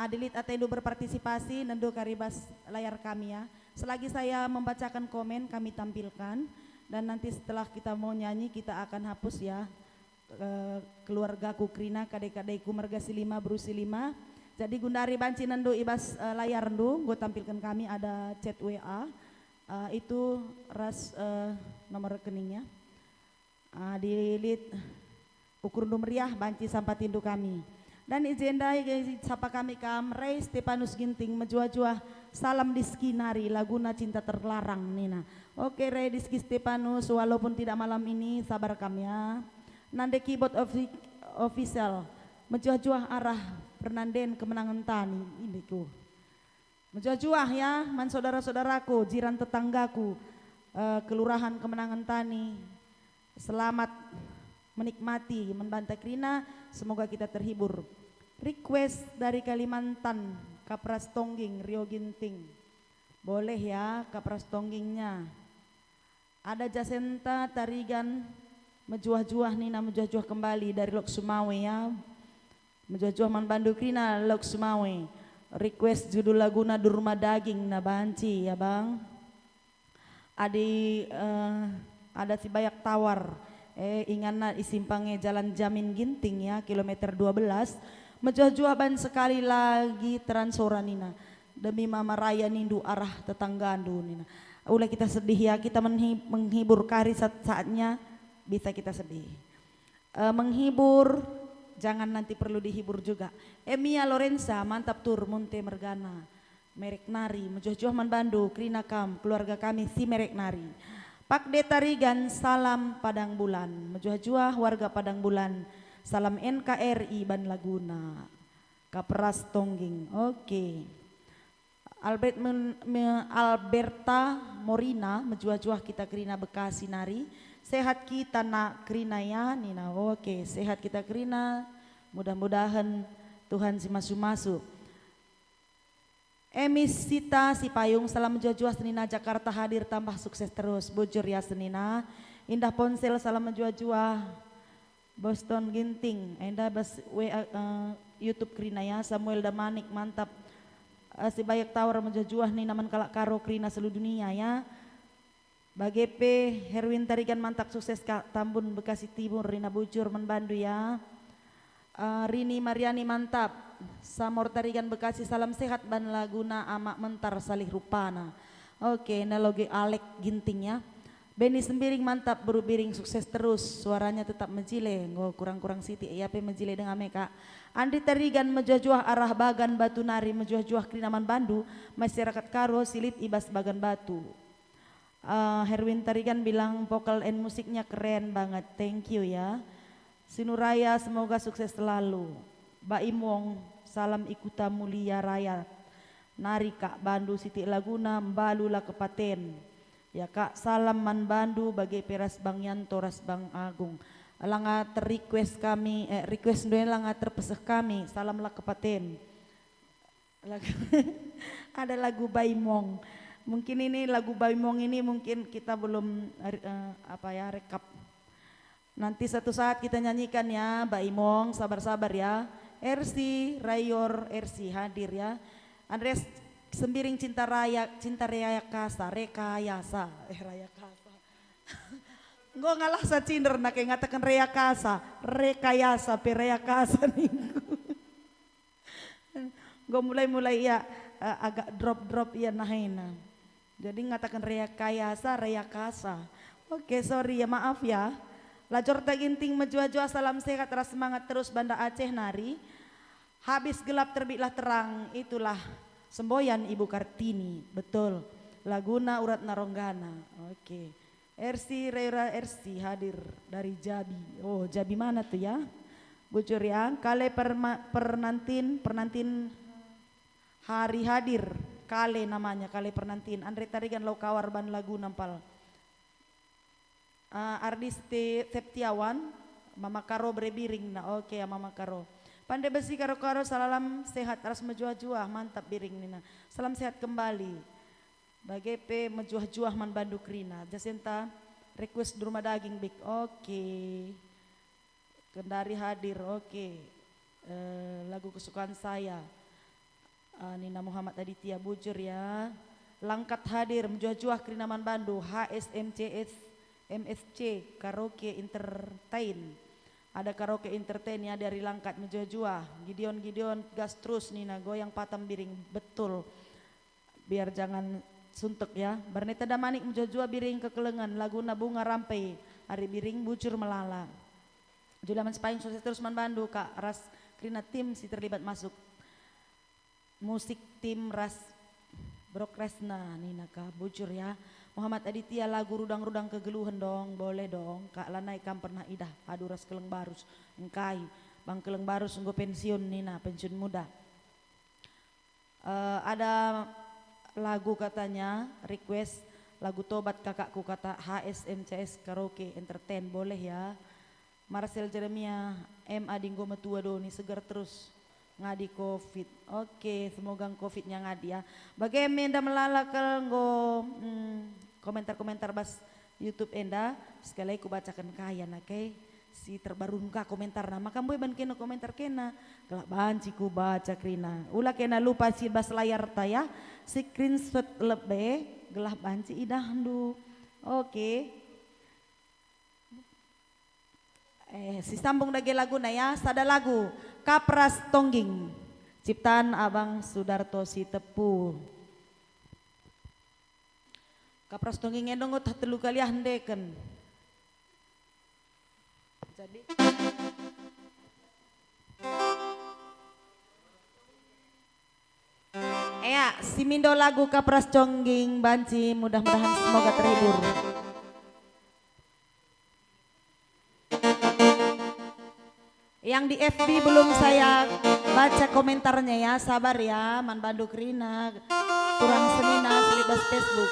Adilit Atendo berpartisipasi, nendo karibas layar kami ya. Selagi saya membacakan komen kami tampilkan. Dan nanti setelah kita mau nyanyi kita akan hapus ya keluargaku Krina kadek-kadekku merga silima berusi lima. Jadi Gundari banci nendo ibas layar ndu gue tampilkan kami ada chat WA itu ras nomor rekeningnya dilit ukur meriah banci sampai tindu kami. Dan izendai sapa kami Ray Stepanus Ginting menjua-jua salam Diski Nari Laguna Cinta Terlarang Nina. Oke Ray Diski Stepanus walaupun tidak malam ini sabar kami ya. Nande keyboard official menjua-jua arah Fernanden kemenangan tani ini ku. Menjua-jua ya man saudara-saudaraku jiran tetanggaku kelurahan kemenangan tani. Selamat menikmati Membanta Krina, semoga kita terhibur. Request dari Kalimantan Kapras Tongging Rio Ginting, boleh ya Kapras Tonggingnya. Ada Jasenta Tarigan menjuah-juah Nina menjuah-juah kembali dari Lok Sumawe ya. Menjuah-juah man Bandung Krina Lok Sumawe. Request judul laguna Durma Daging na banci ya bang. Ada si Bayak Tawar. Ingat isimpangnya Jalan Jamin Ginting ya kilometer 12 menjuah-juah ban sekali lagi transora Nina demi Mama Raya nindu arah tetangga andu Nina. Ulah kita sedih ya kita menghibur kari saat-saatnya bisa kita sedih menghibur jangan nanti perlu dihibur juga. Emia Lorenza mantap tur Munte Mergana merek nari menjuah-juah man Bandu Krina Kam keluarga kami si merek nari. Pak Detarigan salam Padang Bulan menjuah-juah warga Padang Bulan salam NKRI Ban Laguna Kapras Tongging. Oke. Alberta Morina menjuah-juah kita Krina Bekasi Nari sehat kita nak Krina ya Nina. Oke sehat kita Krina mudah-mudahan Tuhan si masuk-masuk. Emis Sita si Payung salam menjuah-juah Senina Jakarta hadir tambah sukses terus bujur ya Senina. Indah Ponsel salam menjuah-juah Boston Ginting Indah YouTube Krina ya. Samuel Damanik mantap si Bayak Tawar menjuah Nina Kalak Karo Krina seluruh dunia ya. Bagepe Herwin Tarigan mantap sukses Kak Tambun Bekasi Timur Rina bujur menbandu ya. Rini Mariani mantap Samor Tarigan Bekasi salam sehat Ban Laguna Amak Mentar Salih Rupana. Oke analogi Alek Ginting ya. Beni Sembiring mantap berubiring sukses terus suaranya tetap menjile kurang-kurang siti ya menjile dengan meka. Andi Tarigan menjuah-juah arah Bagan Batu Nari menjuah-juah Krinaman Bandu masyarakat Karo Silit Ibas Bagan Batu. Herwin Tarigan bilang vokal and musiknya keren banget thank you ya. Sinuraya semoga sukses selalu. Baimong salam ikuta mulia raya. Nari Kak Bandu Siti Laguna Mbalula Kepaten. Ya Kak salam man Bandu bagi peras Bang Yanto ras Bang Agung. Langa terrequest kami request doen langa terpesah kami salamlah Kepaten. Ada lagu Baimong. Mungkin ini lagu Baimong ini mungkin kita belum rekap. Nanti satu saat kita nyanyikan ya Mbak Imong sabar-sabar ya. RC Rayor RC hadir ya. Andres Sembiring Cinta Raya Kasa Rekayasa Raya Kasa. Gue ngalah sa cinder nak ngatakan Raya Kasa Rekayasa Raya Kasa minggu. Gue mulai ya agak drop ya nahina. Jadi ngatakan Rekayasa Raya Kasa. Oke sorry ya maaf ya. Lajor Ginting menjuah-juah salam sehat ras semangat terus Banda Aceh Nari. Habis gelap terbitlah terang itulah semboyan Ibu Kartini betul. Laguna Urat Naronggana. Oke. RC Reira RC hadir dari Jabi. Oh Jabi mana tuh ya? Bujur ya. Kale pernantin Hari hadir, kale namanya, kale pernantin. Andre tarigan lau kawar ban lagu nampal. Ardis Septiawan, Mama Karo brebiring na, oke ya Mama Karo. Pandai besi karo-karo salam sehat, ras mejuah-juah, mantap biring nina. Salam sehat kembali. Bagepe mejuah-juah man Banduk Rina. Jacinta request di rumah daging big, oke. Kendari hadir, oke. Lagu kesukaan saya. Nina Muhammad Aditya Bujur ya. Langkat hadir menjuah-juah Krinaman Bandu HSMCS MSC Karaoke Entertain. Ada karaoke entertain ya dari Langkat menjuah-juah. Gideon gas terus Nina, goyang patam biring betul. Biar jangan suntuk ya. Barneta Damanik menjuah-juah biring kekelengan, laguna bunga rampai. Hari biring bujur melala. Julaman Spain sukses terus man Bandu Kak Ras Krina tim si terlibat masuk. Musik tim Ras Brokresna Nina Kak bujur ya. Muhammad Aditya lagu rudang-rudang kegeluhan dong, boleh dong. Kak Lanai kam pernah idah, aduh ras keleng barus, engkai, bang keleng barus sungguh pensiun Nina, pensiun muda. Ada lagu katanya, request lagu tobat kakakku kata HSMCS Karaoke Entertain, boleh ya. Marcel Jeremia, M Adinggo metua doni segar terus. Ngadi covid, oke semoga covidnya ngadi ya. Bagaimana enda melalakal nggo komentar-komentar bas YouTube enda sekali ku bacakan kaya nake si terbarun ka komentar nama kamu ban kena komentar kena gelak banci ku baca krina ulah kena lupa si bas layar taya screenshot lebe gelak banci idah handu oke. Si sambung dage lagu na ya sada lagu Kapras Tongging ciptaan Abang Sudarto Sitepu. Kapras Tongging endong utah telu kali handeken. Jadi si Mindo lagu Kapras Tongging banci mudah-mudahan semoga terhibur. Yang di FB belum saya baca komentarnya ya, sabar ya, Man Banduk Rina, kurang senina selibas Facebook.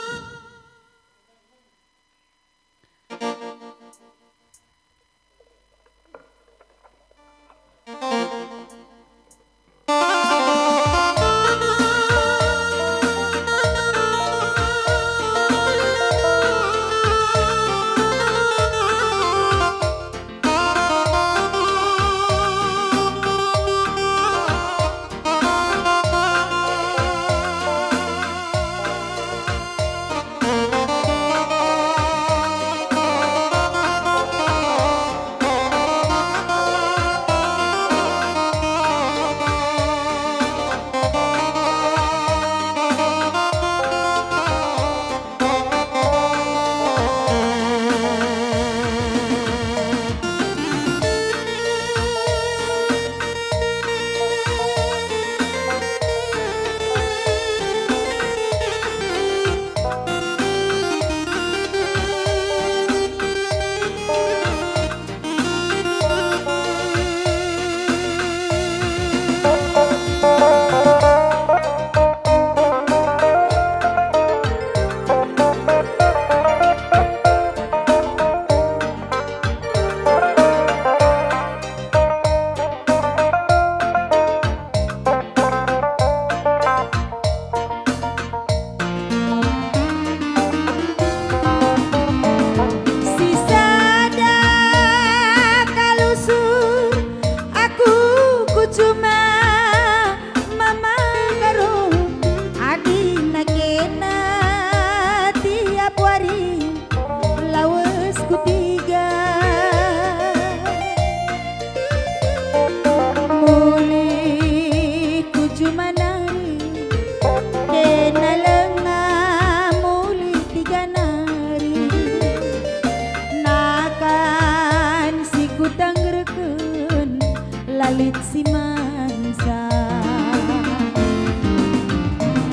lalit si mansa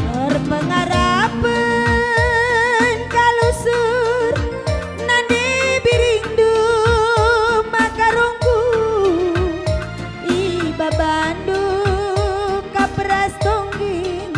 berpengarapan kalusur nande birindu makarongku iba bandu kapras tongging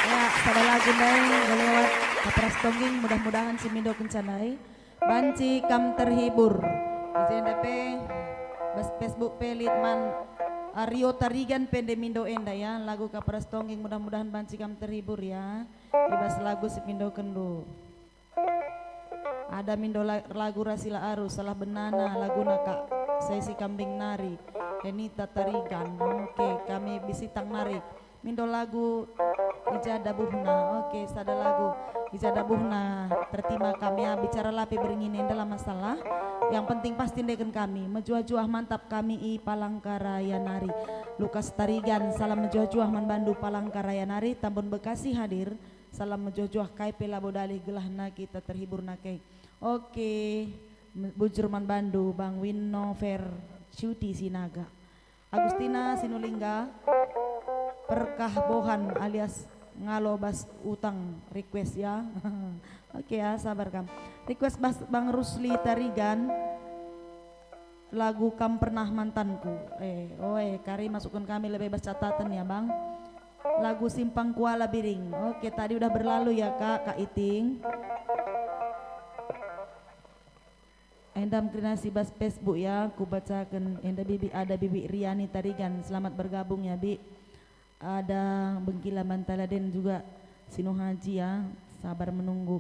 Ya, pada lagu nai lewat kapras tongging mudah-mudahan si Mindo kencanai banci kam terhibur. Izin DP bas Facebook pelitman Rio Tarigan pende Mindo enda ya lagu kapras tongging mudah-mudahan banci kam terhibur ya. Ibas lagu si Mindo kendo. Ada Mindo lagu Rasila Arus salah benana lagu naka sesi kambing nari Enita Tarigan. Oke, kami bisitang narik Mindo lagu Ijada Buhna. Oke, sada lagu Ijada Buhna tertima kami ya bicara lapi beringin dalam masalah yang penting pasti ndeken kami menjuah-juah mantap kami i Palangkaraya Nari Lukas Tarigan salam menjuah-juah man Bandu Palangkaraya Nari Tambun Bekasi hadir salam menjuah-juah kai pela bodali gelahna kita terhibur nakai. Oke, bujur man Bandu Bang Winno Fer Cuti Sinaga Agustina Sinulingga Perkah Bohan alias ngalobas utang request ya. Oke ya sabar kam request Bang Rusli Tarigan lagu Kam Pernah Mantanku. Kari masukkan kami lebih bebas catatan ya bang lagu Simpang Kuala Biring. Oke tadi udah berlalu ya Kak Iting. Endam krinasi bas Facebook ya ku bacakan ada bibi Riani Tarigan selamat bergabung ya Bi. Ada Bengkila Bantaladen juga Sinu Haji ya sabar menunggu.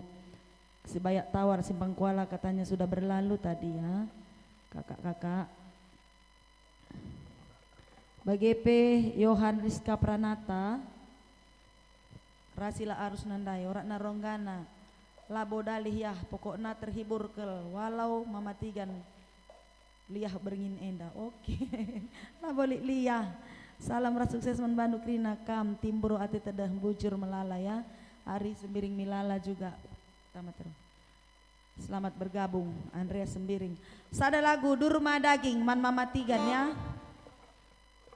Sebayak Tawar Simpang Kuala katanya sudah berlalu tadi ya kakak-kakak. BGP Yohan Rizka Pranata Rasila Arus Nandai Orak Naronggana Labo Dalih ya pokoknya terhibur kel walau mamatigan liah beringin enda. Oke. Labo liah salam ras sukses man Bandu Krina kam timbro ati tedah bujur melala ya. Ari Sembiring Milala juga. Selamat bergabung Andrea Sembiring. Sada lagu Durma Daging man mamatigan ya.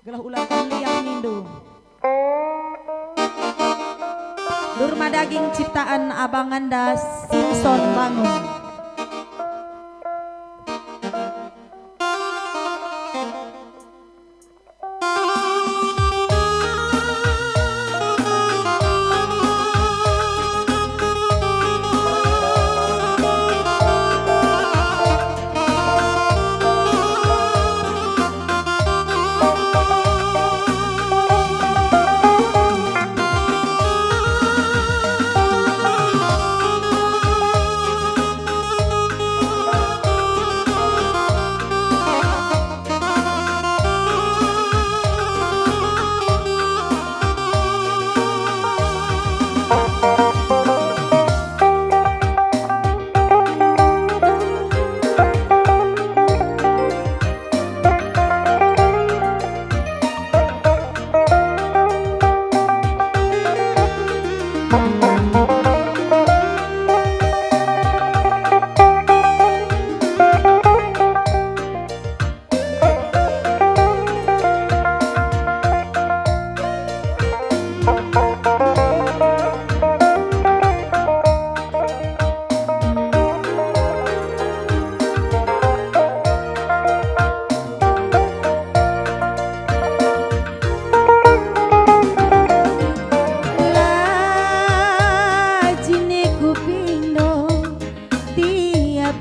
Gelah ulang liang Mindo. Durma Daging ciptaan Abang Anda Simpson Bangun.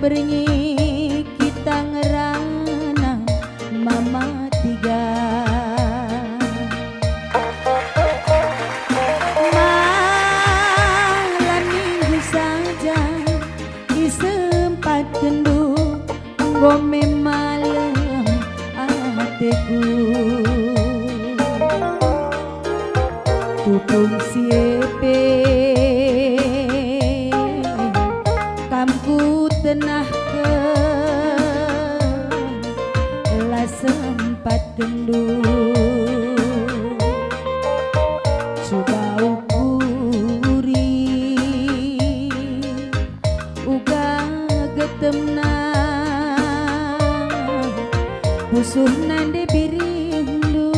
Beringi kita ngerana mama tiga malam minggu saja disempat kendu ngome malam hatiku tutung siepe kamku tenah ke lah sempat kendu coba ukuri uga getemna musuh nande birindu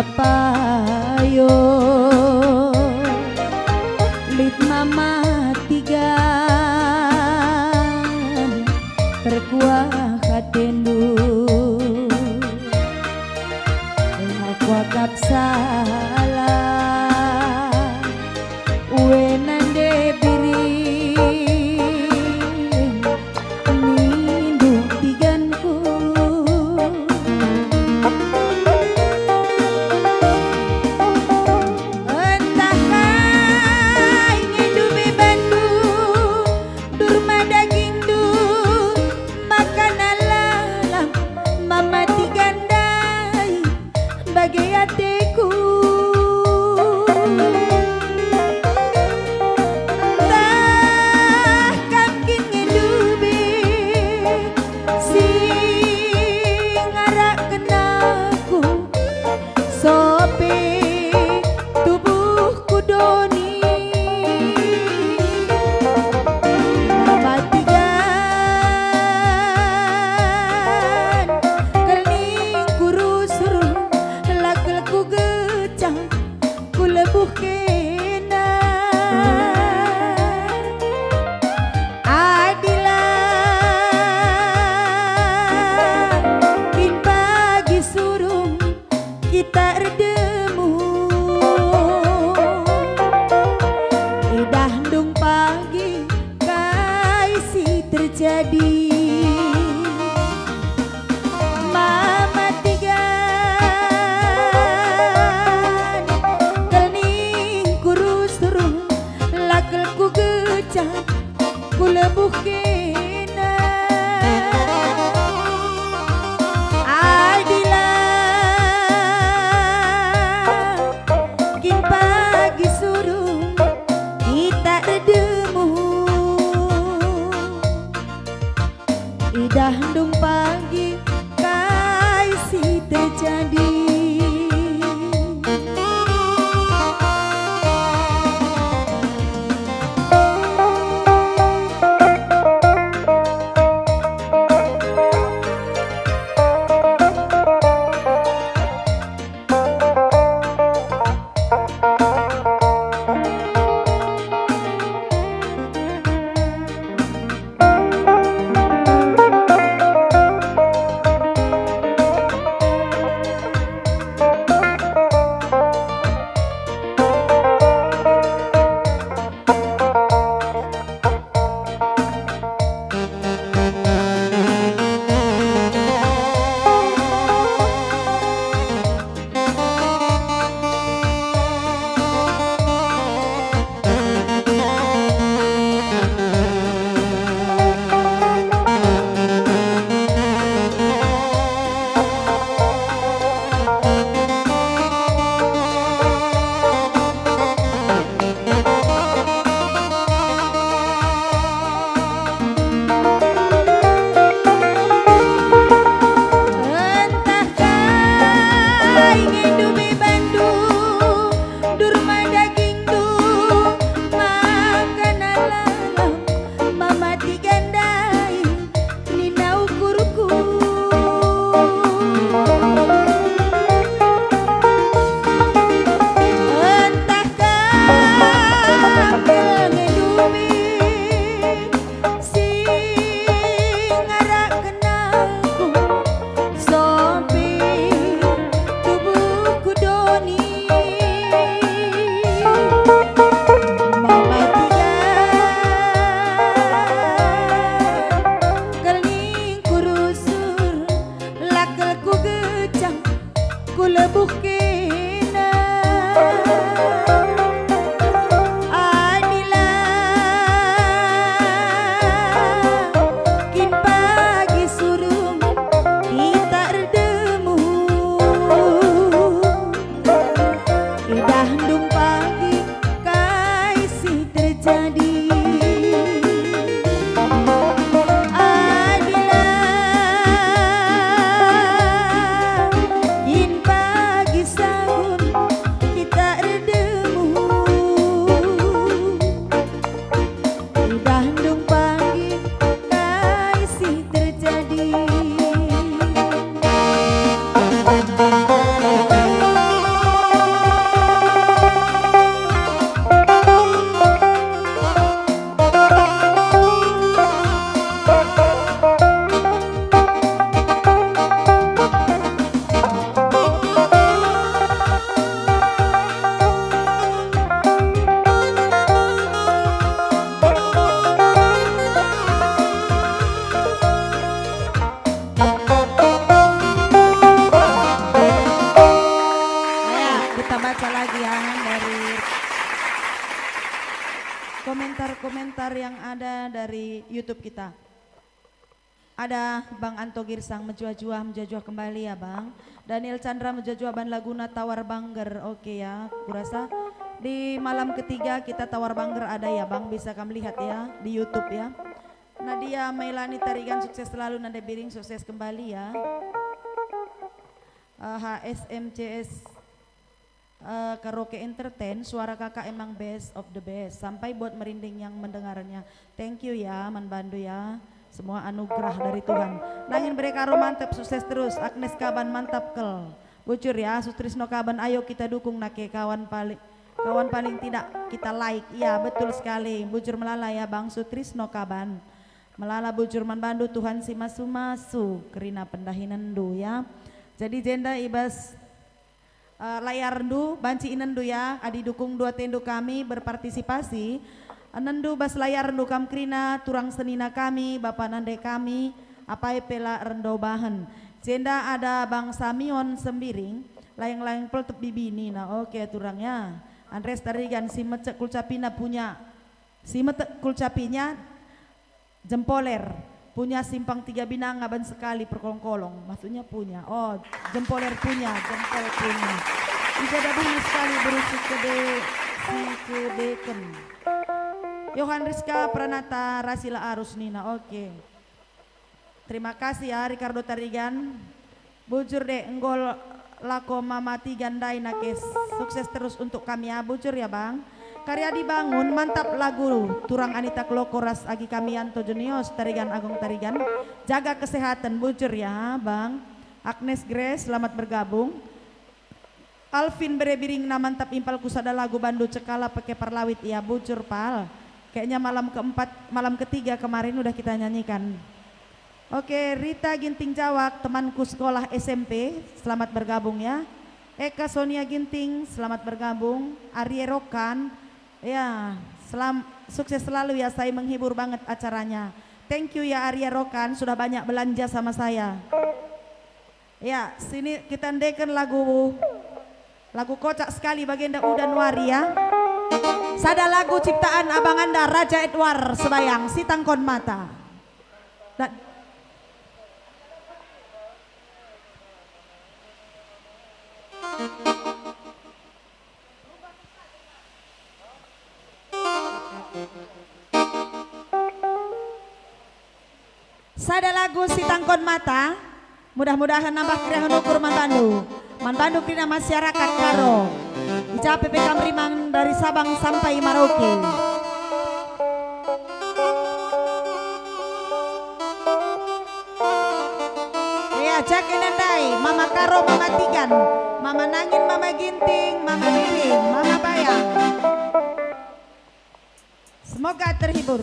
apayo lit mama tigan terkuah katendu aku agak salah wenande biri nindu tiganku entah kai ngindu bebandu durma daging du makan alam mama tigandai bagai hatiku tah kangking ngedubi sing ngarak kenaku sope tubuhku doni mama tigan kening kurusur lakelku gecang ku lebuh kena adilah kin pagi surung kita redemu idah ndung pagi kaisi terjadi mama tigan kening kurus turun lakelku gecang ku lebuh kena adilah kin pagi surung kita redemu idah ndung pagi kaisi terjadi ku lebuh kena adilah kin pagi surung kita redemu idah ndung pagi kaisi terjadi adilah kin pagi baca lagi ya dari komentar-komentar yang ada dari YouTube kita. Ada Bang Anto Girsang menjua-jua kembali ya Bang. Daniel Chandra menjua Ban Laguna Tawar Bangger. Oke ya, kurasa di malam ketiga kita Tawar Bangger ada ya Bang, bisa kamu lihat ya di YouTube ya. Nadia Melani Tarigan sukses selalu, Nada Biring sukses kembali ya. HSMCS Karaoke Entertain, suara kakak emang best of the best, sampai buat merinding yang mendengarnya. Thank you ya Man Bandu ya, semua anugerah dari Tuhan. Nangin Brekaro mantap, sukses terus. Agnes Kaban mantap kel. Bocor ya, Sutrisno Kaban ayo kita dukung nake kawan paling tidak kita like. Iya betul sekali, bujur melala ya Bang Sutrisno Kaban. Melala bujur Man Bandu Tuhan si masu kerina pendahinendu ya. Jadi jenda ibas layar ndu banci inendu ya, adi dukung dua tendu kami berpartisipasi. Nendu bas layar ndu kam krina turang senina kami, bapak nande kami, apa pela rendo bahan. Jenda ada Bang Samion Sembiring, layang-layang peltup bibini. Nah oke turangnya. Andres Tarigan si mecek kulcapina punya, si metek kulcapinya jempoler. Punya simpang 3 binang ngaban sekali perkolong-kolong, maksudnya punya. Oh jempoler punya, jempol punya. Tidak ada bunyi sekali berusik kedeken. Yohan Rizka Pranata Rasila Arus Nina. Oke. Terima kasih ya Ricardo Tarigan. Bujur deh enggol lako mama tigandai nakes. Sukses terus untuk kami ya bujur ya Bang. Karya dibangun mantap lagu turang Anita Klokoras Agi Kamianto Junior Tarigan Agung Tarigan. Jaga kesehatan bujur ya Bang. Agnes Grace selamat bergabung. Alvin Berebiring na mantap impal kusada lagu Bandu Cekala pakai parlawit ya bujur pal. Kayaknya malam ketiga kemarin udah kita nyanyikan. Oke, Rita Ginting Jawak temanku sekolah SMP selamat bergabung ya. Eka Sonia Ginting selamat bergabung. Arye Rokan ya, sukses selalu ya, saya menghibur banget acaranya. Thank you ya Arya Rokan, sudah banyak belanja sama saya. Ya, sini kita ndekan lagu kocak sekali baginda Udan Wari ya. Sada lagu ciptaan Abang Anda Raja Edward Sebayang Si Tangkon Mata. Sada lagu Si Tangkon Mata, mudah-mudahan nambah kiriahan ukur Man Bandu kena masyarakat karo Ica PPK Meriman dari Sabang sampai Merauke. Ya jakin nandai Mama Karo, Mama Tigan, Mama Nangin, Mama Ginting, Mama Biring, Mama Bayang. Semoga terhibur.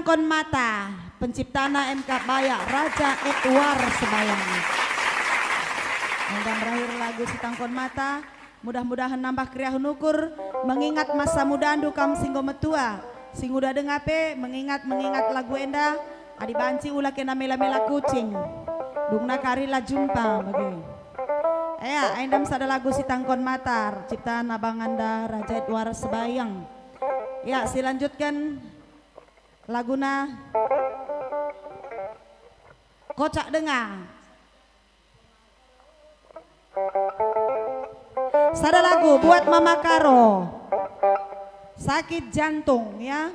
Tangkon Mata, penciptana MK Bayak Raja Edward Sebayang. Dan berakhir lagu si Tangkon Mata, mudah-mudahan nambah kriah nukur, mengingat masa muda dukam singgo metua, sing udah dengape, mengingat lagu enda, adi banci ulah kena mela-mela kucing, dungna karila jumpa bagi. Ya, endam sada lagu si Tangkon Mata, ciptaan abang anda Raja Edward Sebayang. Ya, silanjutkan laguna Kocak Dengar. Sada lagu buat Mama Karo, sakit jantung ya.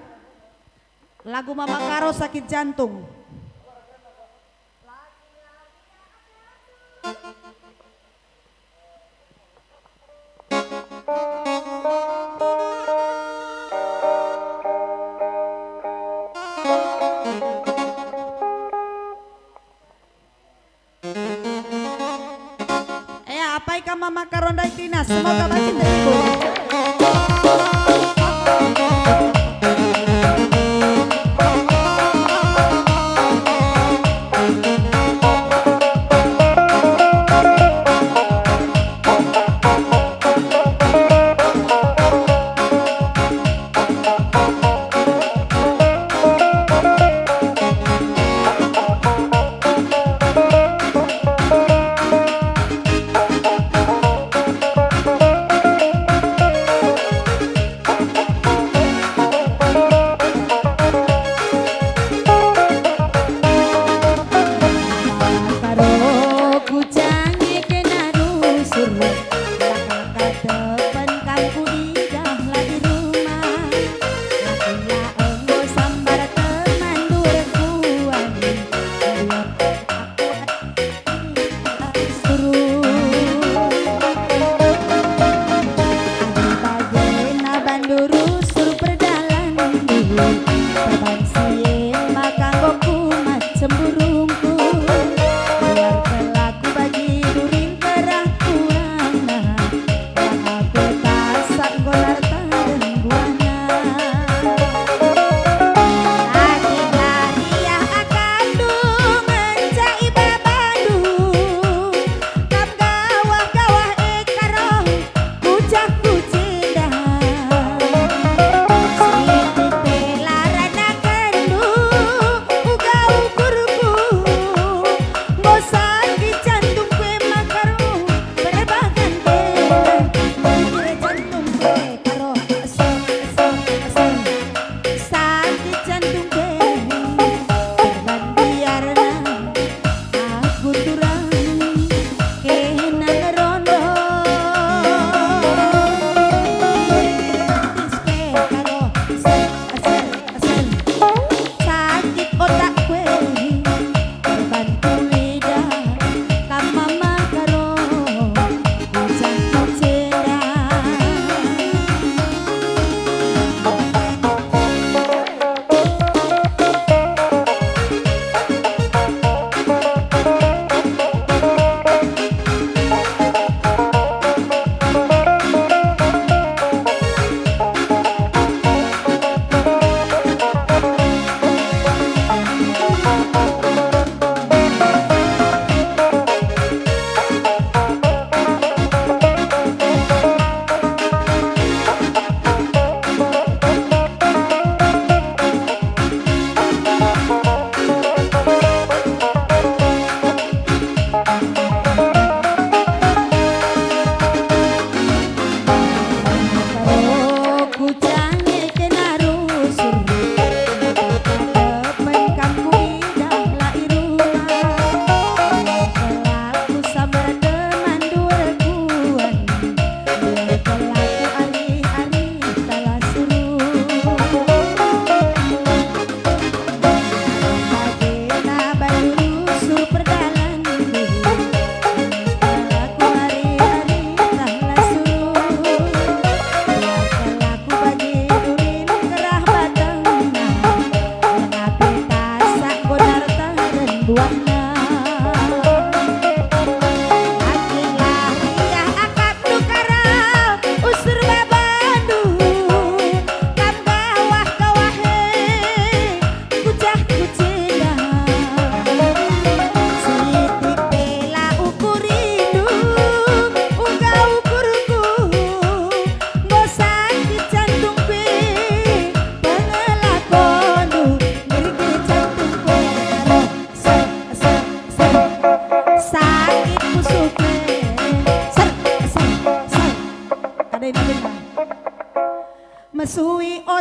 Lagu Mama Karo sakit jantung. Apa ikan Mama Karonda Tina, semoga makin terhibur.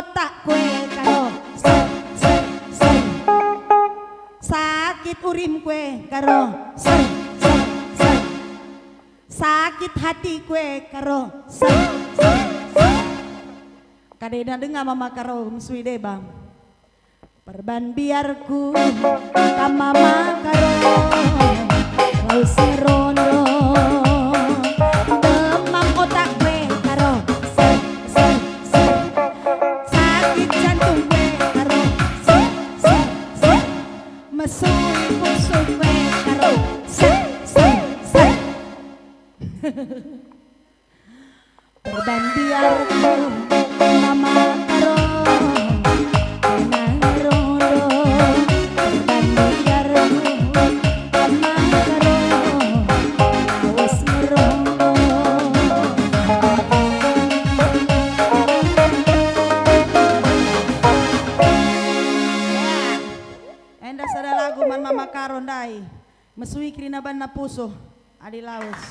otak kue karo ser ser ser. Sakit urim kue karo ser ser ser. Sakit hati kue karo ser ser ser. Kadena dengar mama karo musui deh bang. Perban biarku ka mama karo lau serono. Demam otak kue karo ser ser ser. Sakit jantung kue karo ser ser ser. Mesui musuh kue karo ser ser ser. Perban biarku mama karo nang rondo. Perban biarku mama karo wis ngerondo. Enda sada lagu man mama karo ndai mesui krinaban na puso adi laos.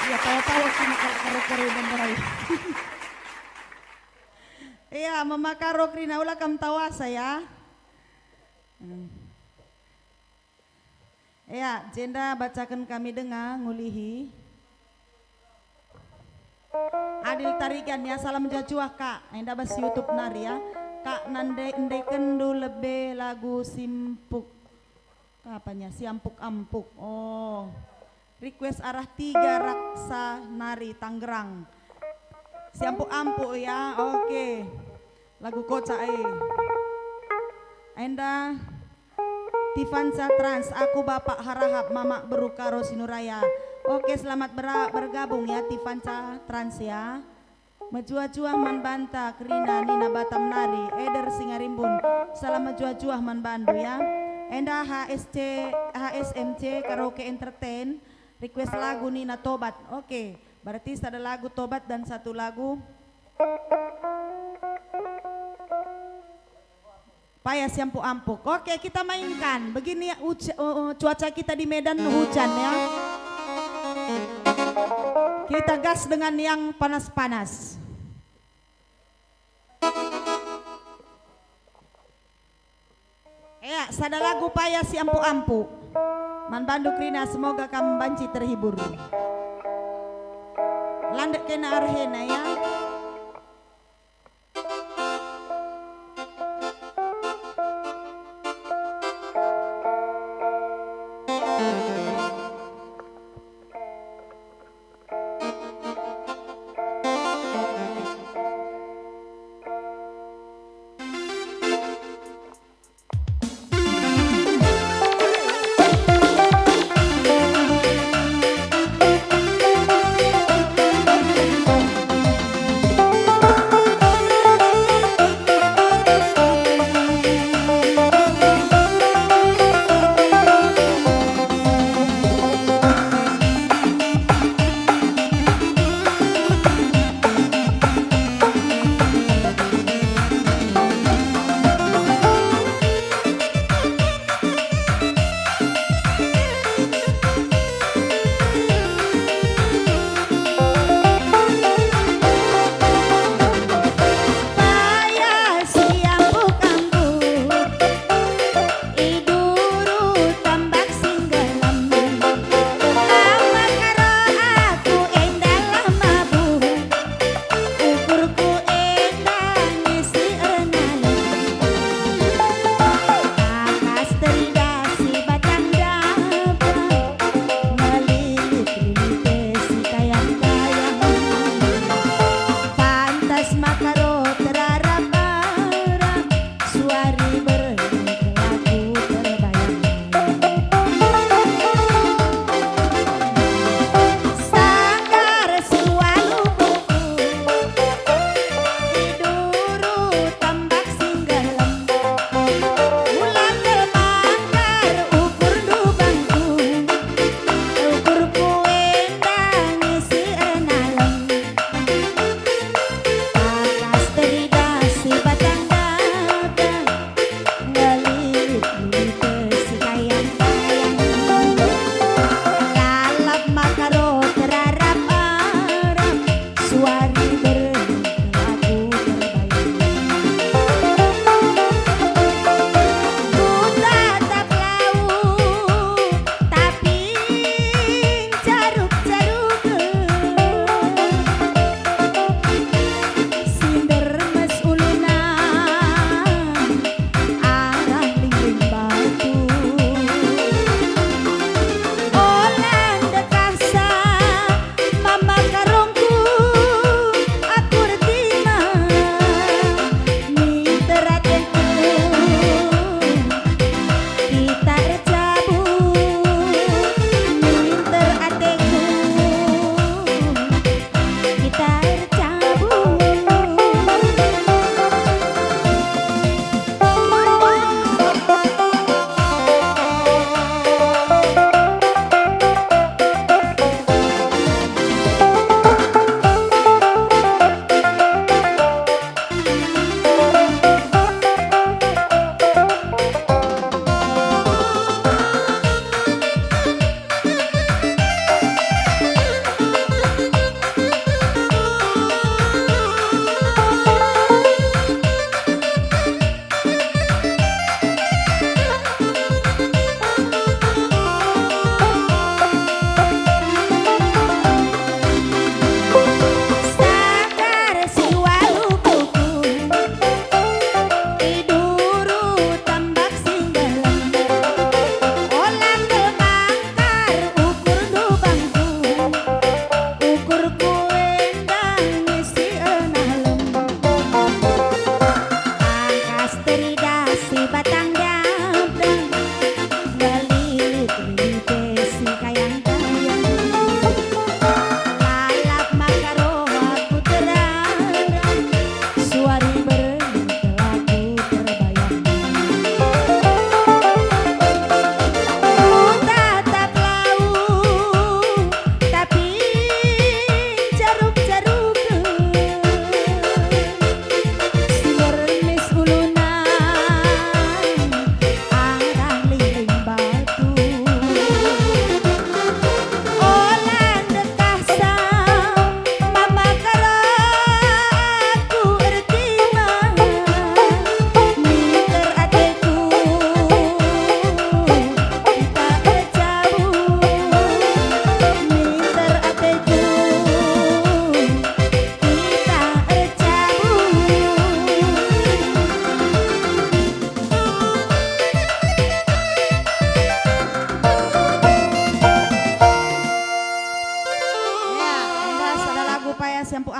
Iya tawa-tawa kini karo-karo benerai. Iya mama karo krina ulah kam tawa saya. Iya jenda bacakan kami dengar ngulihi. Adil tarikan ya salam jajuah kak. Enda bas YouTube nari ya. Kak nande kendu lebe lagu simpuk. Apanya siampuk ampuk. Oh. Request arah 3 Raksa Nari Tangerang. Siampuk ampuk ya. Oke. Lagu kocak Enda Tifansa Trans, aku bapak harahap mamak berukaro Sinuraya. Oke, selamat bergabung ya Tifansa Trans ya. Mejuah-juah man banta Krina Nina Batam Nari Eder Singarimbun. Salam mejuah-juah man bandu ya. Enda HSMC Karaoke Entertain request lagu Nina Tobat. Oke, berarti ada lagu Tobat dan satu lagu Payah Siampu Ampuk. Oke, kita mainkan. Begini ya cuaca kita di Medan hujan ya. Kita gas dengan yang panas-panas. Ya, sada lagu Payah Siampu Ampuk. Man bandu Krina, semoga kamu banci terhibur. Landek kena arhena ya.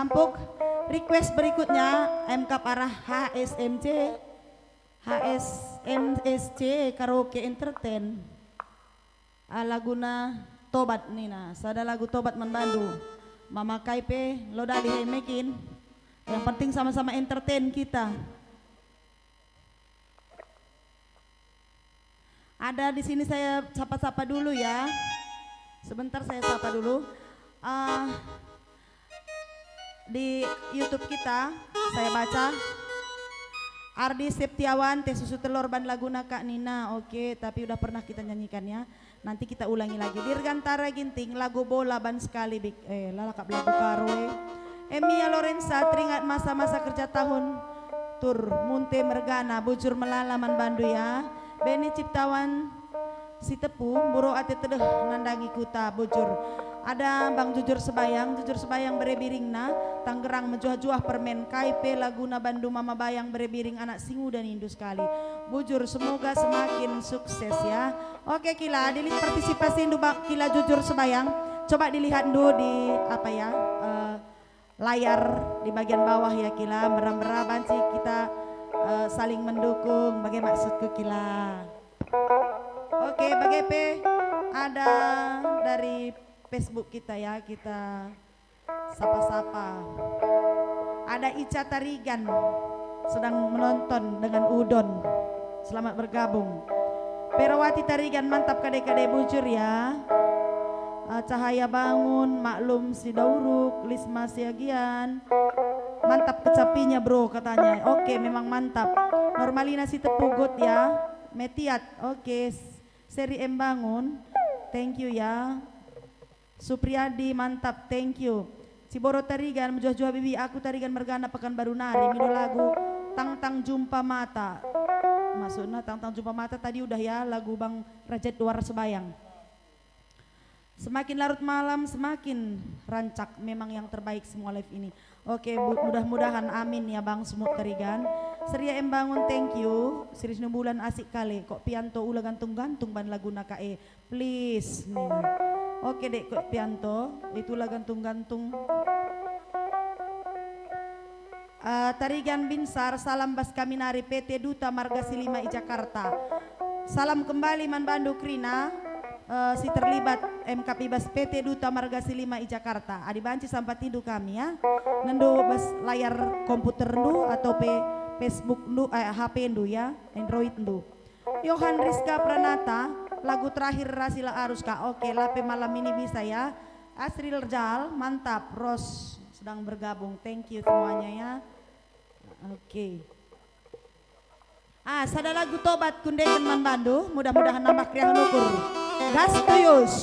Ampuk. Request berikutnya MK Parah HSMSC Karaoke Entertain. Laguna Tobat Nina, sada lagu Tobat Manbandu. Mama Kaipe lo dali mekin. Yang penting sama-sama entertain kita. Ada di sini saya sapa-sapa dulu ya. Sebentar saya sapa dulu. Di YouTube kita saya baca Ardi Septiawan Teh Susu Telur Ban Laguna Kak Nina. Oke, tapi udah pernah kita nyanyikannya. Nanti kita ulangi lagi. Dirgantara Ginting lagu bola ban sekali lalakap lagu karoe. Emia Lorenza teringat masa-masa kerja tahun tur munte mergana bujur melalaman bandu ya. Beni Ciptawan si tepu buro ate tedeh nandangi kuta bujur. Ada Bang Jujur Sebayang berebiringna Tanggerang menjuah-juah permen Kaipe Laguna Bandung Mama Bayang berebiring anak singu dan indu sekali. Bujur semoga semakin sukses ya. Oke Kila, dilihat partisipasi indu Kila Jujur Sebayang. Coba dilihat dulu di apa ya layar di bagian bawah ya Kila. Merah-merah banci kita saling mendukung. Bagaimana maksudku Kila? Oke, bagaimana ada dari Facebook kita ya, kita sapa-sapa. Ada Ica Tarigan sedang menonton dengan Udon. Selamat bergabung. Perawati Tarigan mantap kade-kade bujur ya. Cahaya Bangun, Maklum Sidauruk, Lisma Siagian. Mantap kecapinya bro katanya. Oke, memang mantap. Normalina si tepugot ya. Metiat, oke. Seri M Bangun, thank you ya. Supriyadi mantap, thank you. Ciboro Tarigan menjuah-juah bibi aku Tarigan Mergana Pekanbaru Nari minum lagu Tang Jumpa Mata. Maksudnya Tang Jumpa Mata tadi udah ya lagu Bang Rajat Duar Sebayang. Semakin larut malam semakin rancak, memang yang terbaik semua live ini. Oke, mudah-mudahan amin ya Bang Semut Tarigan. Seria M Bangun thank you. Siris Bulan asik kali kok Pianto ulah gantung-gantung ban Laguna KE please nih. Oke dek kok Pianto itulah gantung-gantung. Tarigan Binsar salam Bas Kaminari PT Duta Marga Silima i Jakarta. Salam kembali Man Bandu Krina. Si terlibat MKP Bas PT Duta Marga Silima i Jakarta. Adi banci sampai tidur kami ya. Nendo bas layar komputer ndu atau Facebook ndu HP ndu ya, Android ndu. Yohan Rizka Pranata, lagu terakhir Rasila Aruska. Oke, lape malam ini bisa ya. Asril Jal, mantap. Ros sedang bergabung. Thank you semuanya ya. Oke. Sada lagu Tobat Kundekan Man Bandu, mudah-mudahan nambah kriang nukur. Gas tuyus.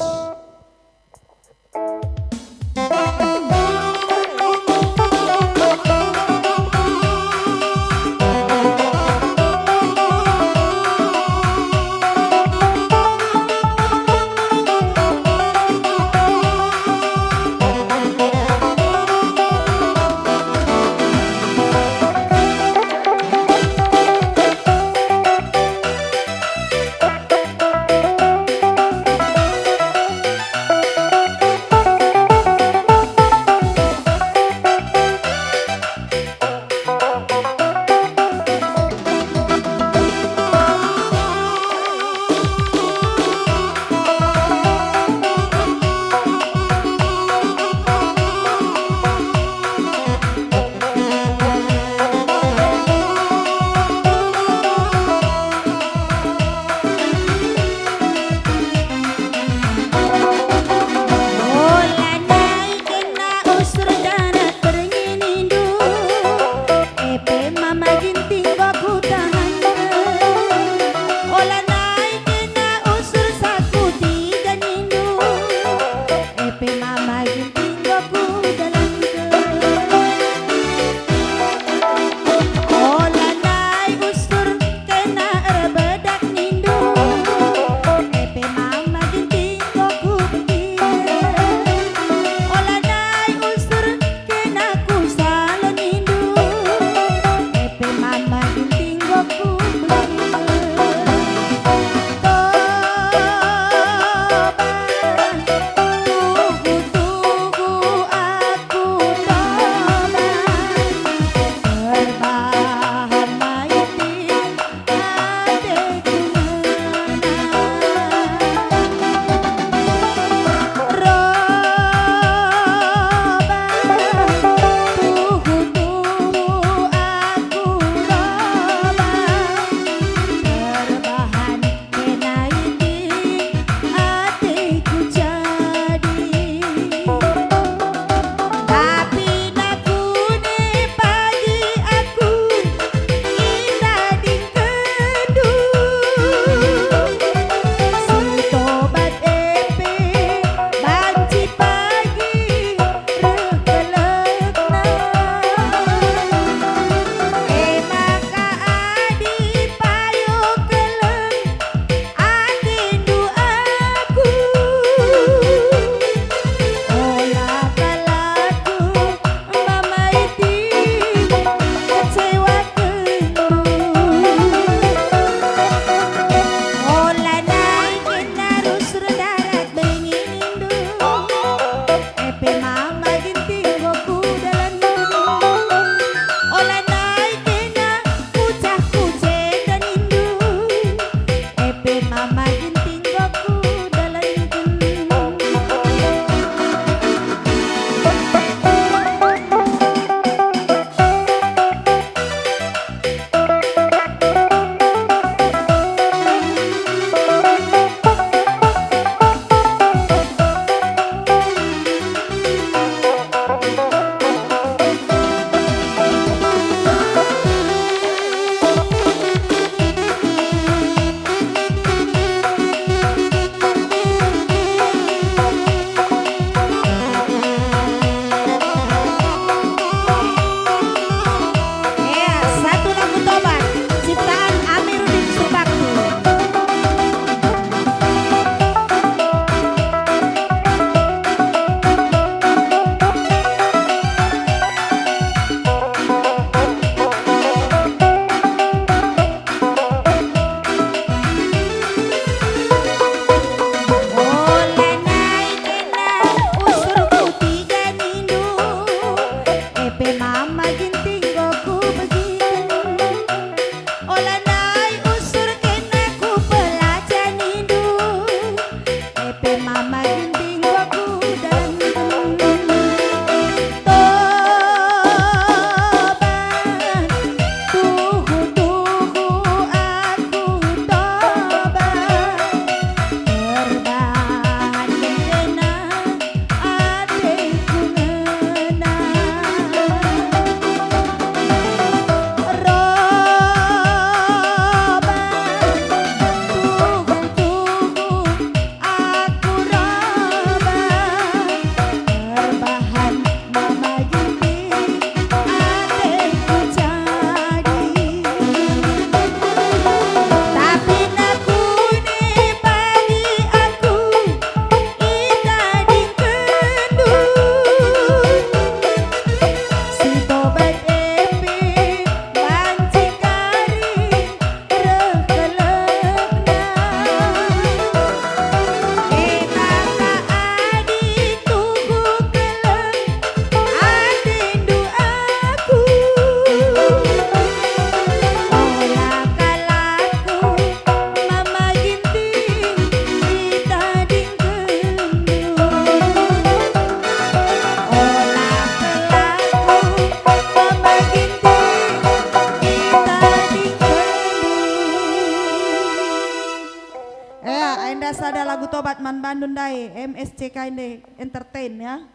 Enda sada lagu tobat man Bandung dai MSCK ini entertain ya.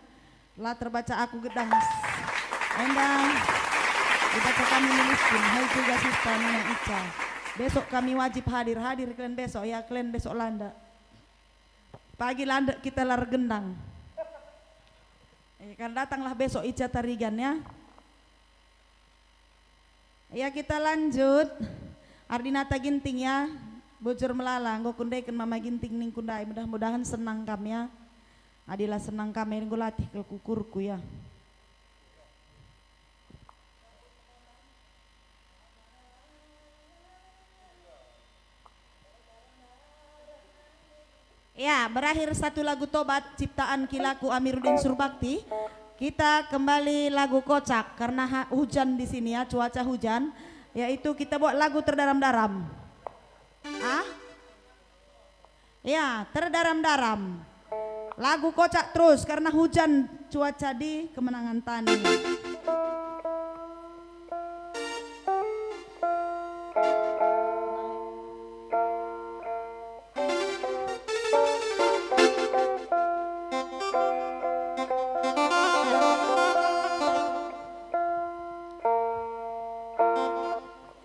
Lah terbaca aku gedang. Enda dibaca kami miskin. Hai juga sista Nina Ica. Besok kami wajib hadir kalian besok ya, kalian besok landa. Pagi landa kita lar gendang. Kan datanglah besok Ica Tarigan ya. Ya kita lanjut. Ardinata Ginting ya. Bocor melala, nggo kundaikan mama Ginting ning kundai. Mudah-mudahan senang kami ya. Adilah senang kami nggo latih ke kukurku ya. Ya, berakhir satu lagu tobat ciptaan Kilaku Amiruddin Surbakti. Kita kembali lagu kocak karena hujan di sini ya, cuaca hujan. Yaitu kita buat lagu terdaram-daram. Ya, terdaram-daram. Lagu kocak terus karena hujan cuaca di Kemenangan Tani.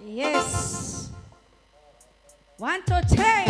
Yes. 1, 2, 3.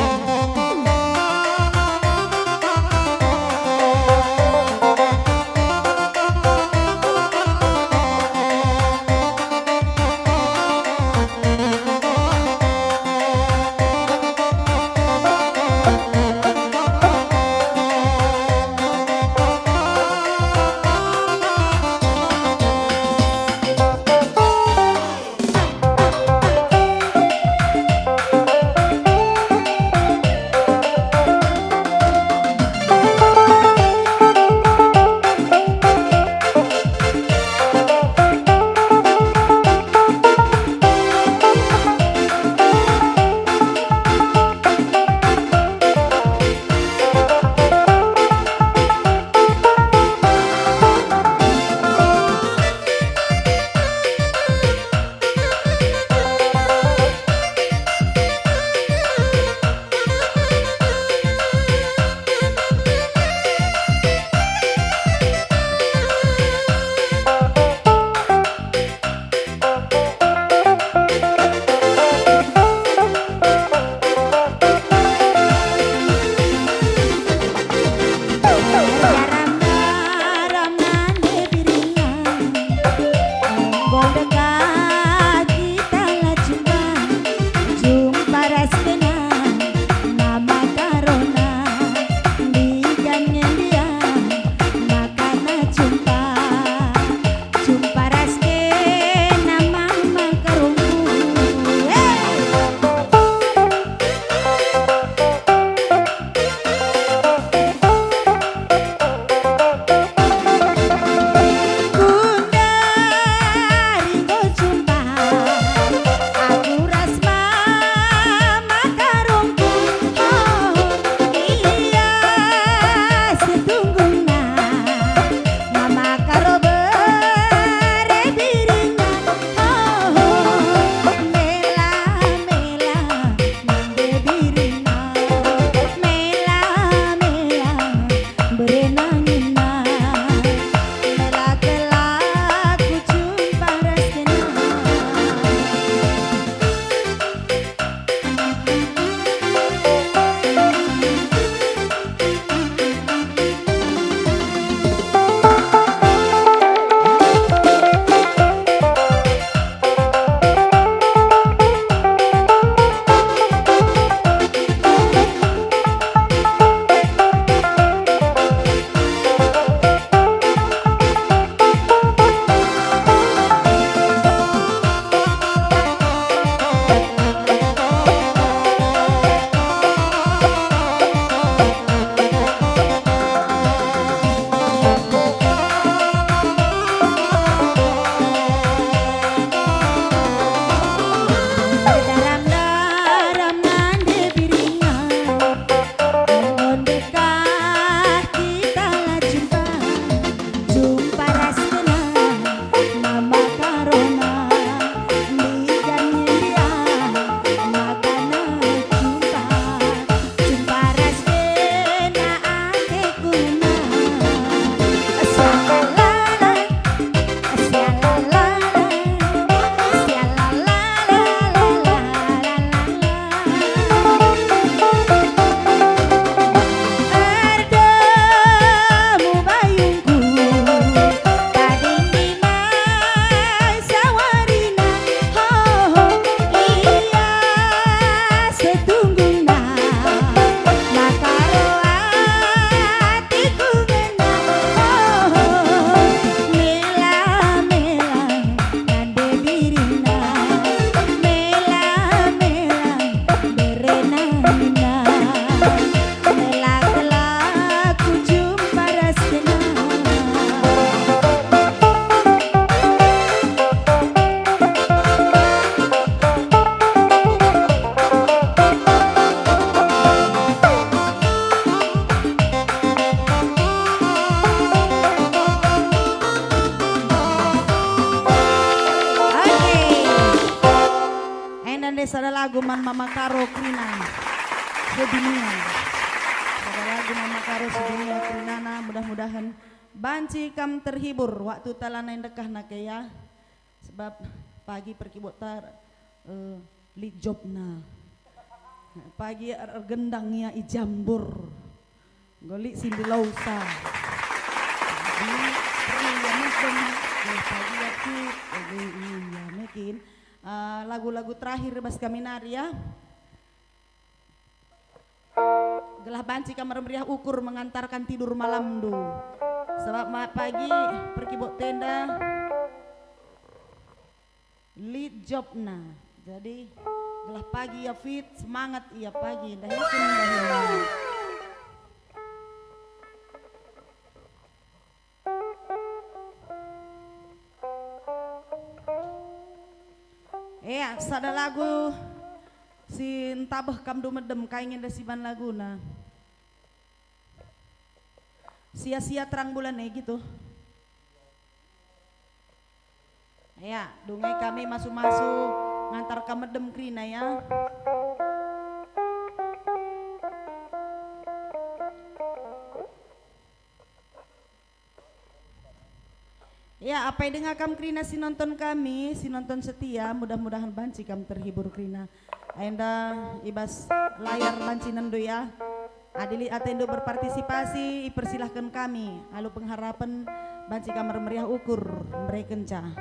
man Mama Karo Krina sedunia. Ada lagu Mama Karo sedunia Krinana, mudah-mudahan banci kam terhibur waktu talana yang dekah nakaya sebab pagi pergi botar li jobna pagi gendangnya ijambur golik sindi lausa di ya mungkin pagi aku iya mungkin lagu-lagu terakhir bas kami nari ya. Gelah banci kamar meriah ukur mengantarkan tidur malam du. Sebab pagi pergi bok tenda lead jobna. Jadi gelah pagi ya fit semangat iya pagi dah yakin dah hilang. Ya, sada lagu si entabah kam dumedem kaingin dasiban laguna. Sia-sia terang bulan gitu. Ya, dungai kami masuk-masuk ngantar kamedem Krina ya. Ya, apa yang dengar kam Krina si nonton kami, si nonton setia, mudah-mudahan banci kam terhibur Krina. Anda ibas layar banci nendo ya. Adili atendo berpartisipasi, persilahkan kami. Lalu pengharapan banci kamar meriah ukur mereka kencah.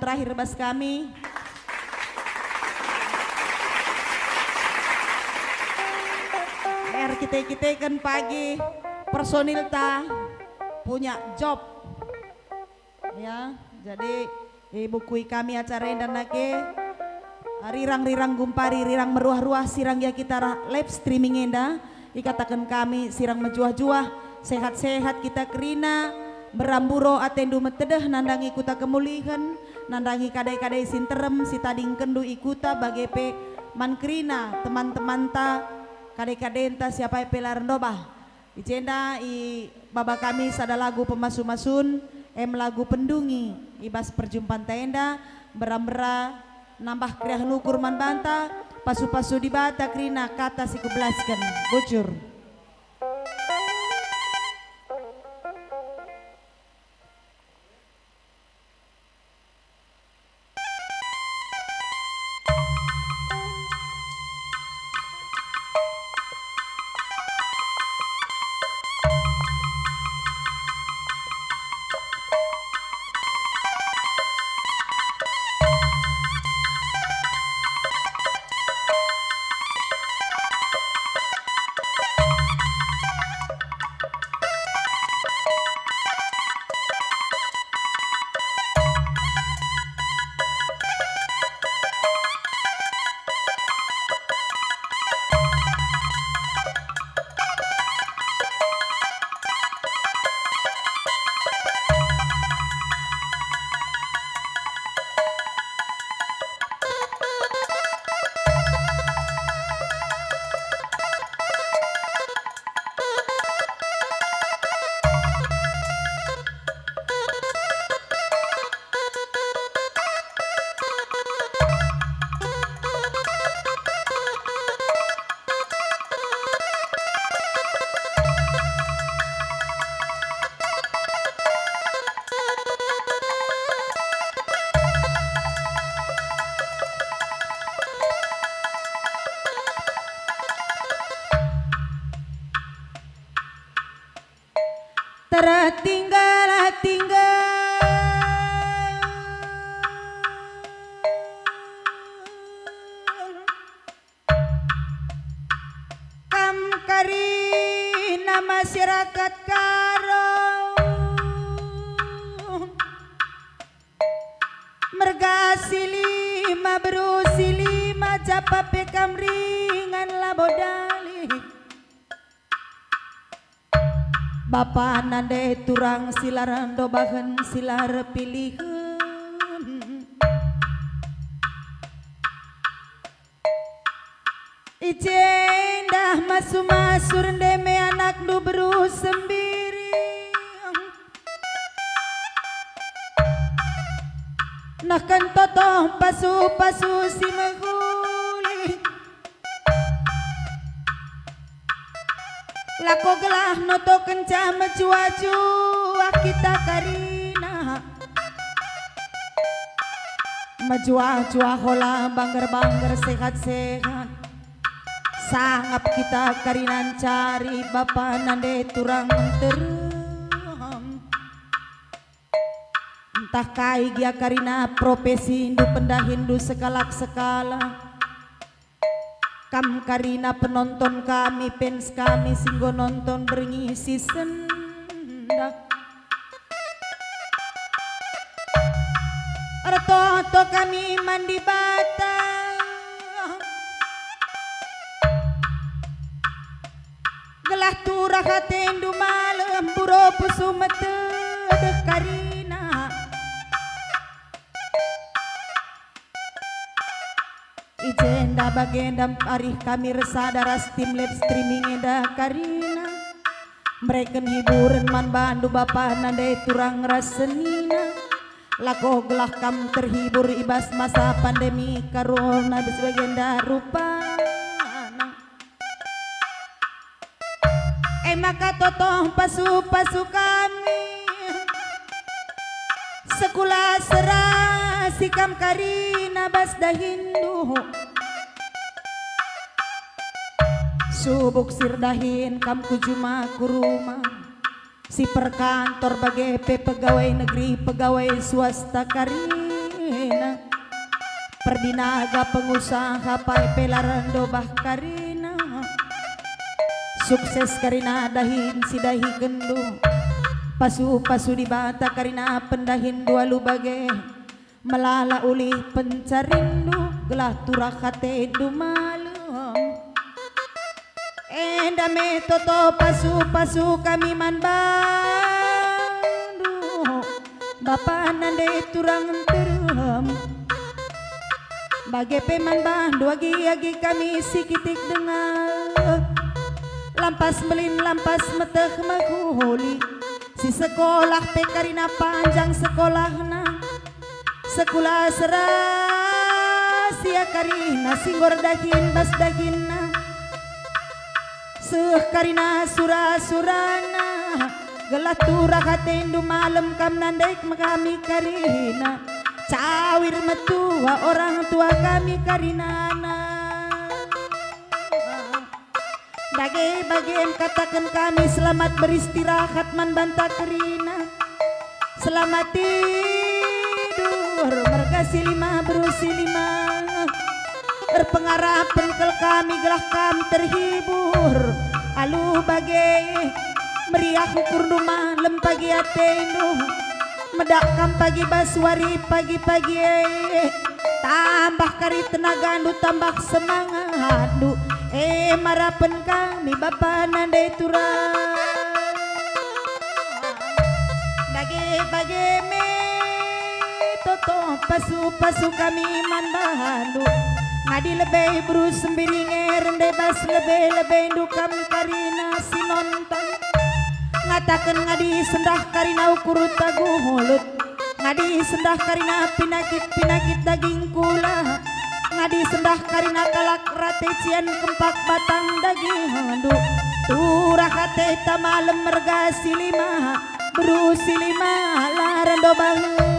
terakhir bas kami. Kita kan pagi personil ta punya job ya, jadi bukui kami acara dan nake rirang-rirang gumpari rirang meruah-ruah sirang ya kita live streaming enda ikatakan kami sirang mejuah-juah sehat-sehat kita kerina beramburo atendu metedeh nandangi kuta kemulihan nandangi kadai-kadai sinterem si tading kendu ikuta bagepe man kerina teman-teman ta kadai-kadai entah siapa pelar dobah icenda i baba kami sada lagu pemasu-masun lagu pendungi ibas perjumpaan tenda berambera nambah kriah nukur man banta pasu-pasu di bata krina kata siku belaskan bocor. Tertinggal kam karina masyarakat karo mergasili ma berusili ma japa pekam ringan labodali Bapa nande turang silar dobahan silar pilihan Icendah masu-masur deme anak nu beru sembiri Nakan totoh pasu-pasu si menghuli Lako gelah noto kencah menjua-jua kita karina Menjua-jua hola bangger-bangger sehat-sehat Sangap kita karinan cari bapa nande turang menteram Entah kai gia karina profesi hindu pendah hindu sekalak-sekala Kam karina penonton kami, fans kami singgo nonton berngisi sendak Artoto kami mandi bata Gelah turah hatendu malam buro pusu metedeh karina Ijenda bagenda arih kami resadaras tim live streaming eda karina Mereka hiburan man bandu bapa nandai turang rasenina Lako gelah kam terhibur ibas masa pandemi corona besbagenda rupana Maka totoh pasu-pasu kami Sekula serasi kam karina bas dahindu Subuk sirdahin kam kujuma kuruma Si perkantor bagai pegawai negeri pegawai swasta karina Merdinaga pengusaha pai pelarando bah karina sukses karina dahin si dahi gendung pasu-pasu di bata karina pendahin dua lubage melala uli pencarindu gelah turakate dumalem endame toto pasu-pasu kami man bandu bapa nande turang terem bagai peman bandu agi kami sikitik dengar lampas melin lampas meteh maghuli si sekolah pekarina panjang sekolahna sekolah serasia karina singgor dahin bas dahinna seuh karina surah-surana gelah turah hatendu malam kam nandek kami karina cawir metua orang tua kami karinana bagian katakan kami selamat beristirahat man banta karina selamat tidur mergasi lima berusi lima berpengarapan kel kami gelah kam terhibur alu bagai meriah ukur rumah lempagi atenu medakkan pagi baswari pagi-pagi tambah kari tenaga andu tambah semangat andu marapen kami bapa nandai turang bagi me toto pasu-pasu kami man bahandu ngadi lebih berus sembiringe rendai bas lebih dukam karina si nonton ngatakan ngadi sendah karina ukur tagu mulut ngadi sendah karina pinakit daging kula ngadi sendah karina kalak rate cian kempak batang daging handu turah hate ta malam mergasi lima berusi lima larando bangun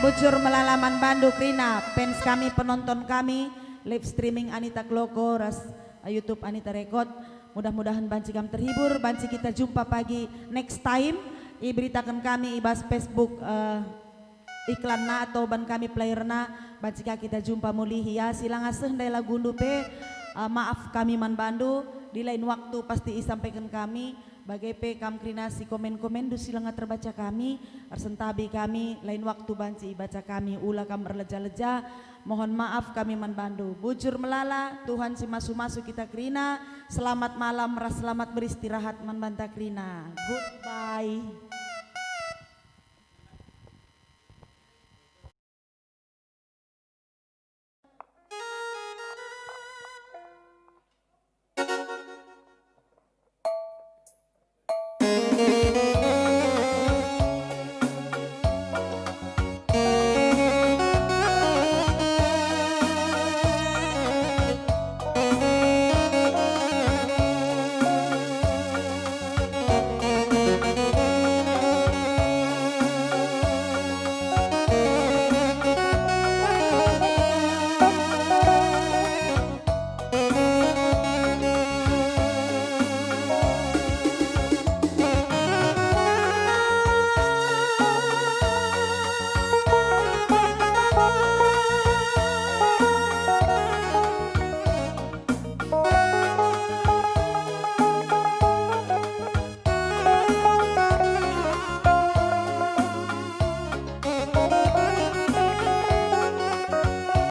bujur melalaman Bandu Krina fans kami penonton kami live streaming Anita Gloko ras YouTube Anita Record mudah-mudahan banci kami terhibur banci kita jumpa pagi next time iberitakan kami ibas Facebook iklanna atau ban kami playerna banci kita jumpa muli ya silang aseh ndai lagu pe maaf kami man Bandu di lain waktu pasti isampaikan kami bagai pe kam Krina si komen-komen du silang terbaca kami arsentabi kami lain waktu banci baca kami ulah kam berleja-leja mohon maaf kami man Bandu bujur melala Tuhan si masu-masu kita Krina selamat malam ras selamat beristirahat man banta Krina goodbye.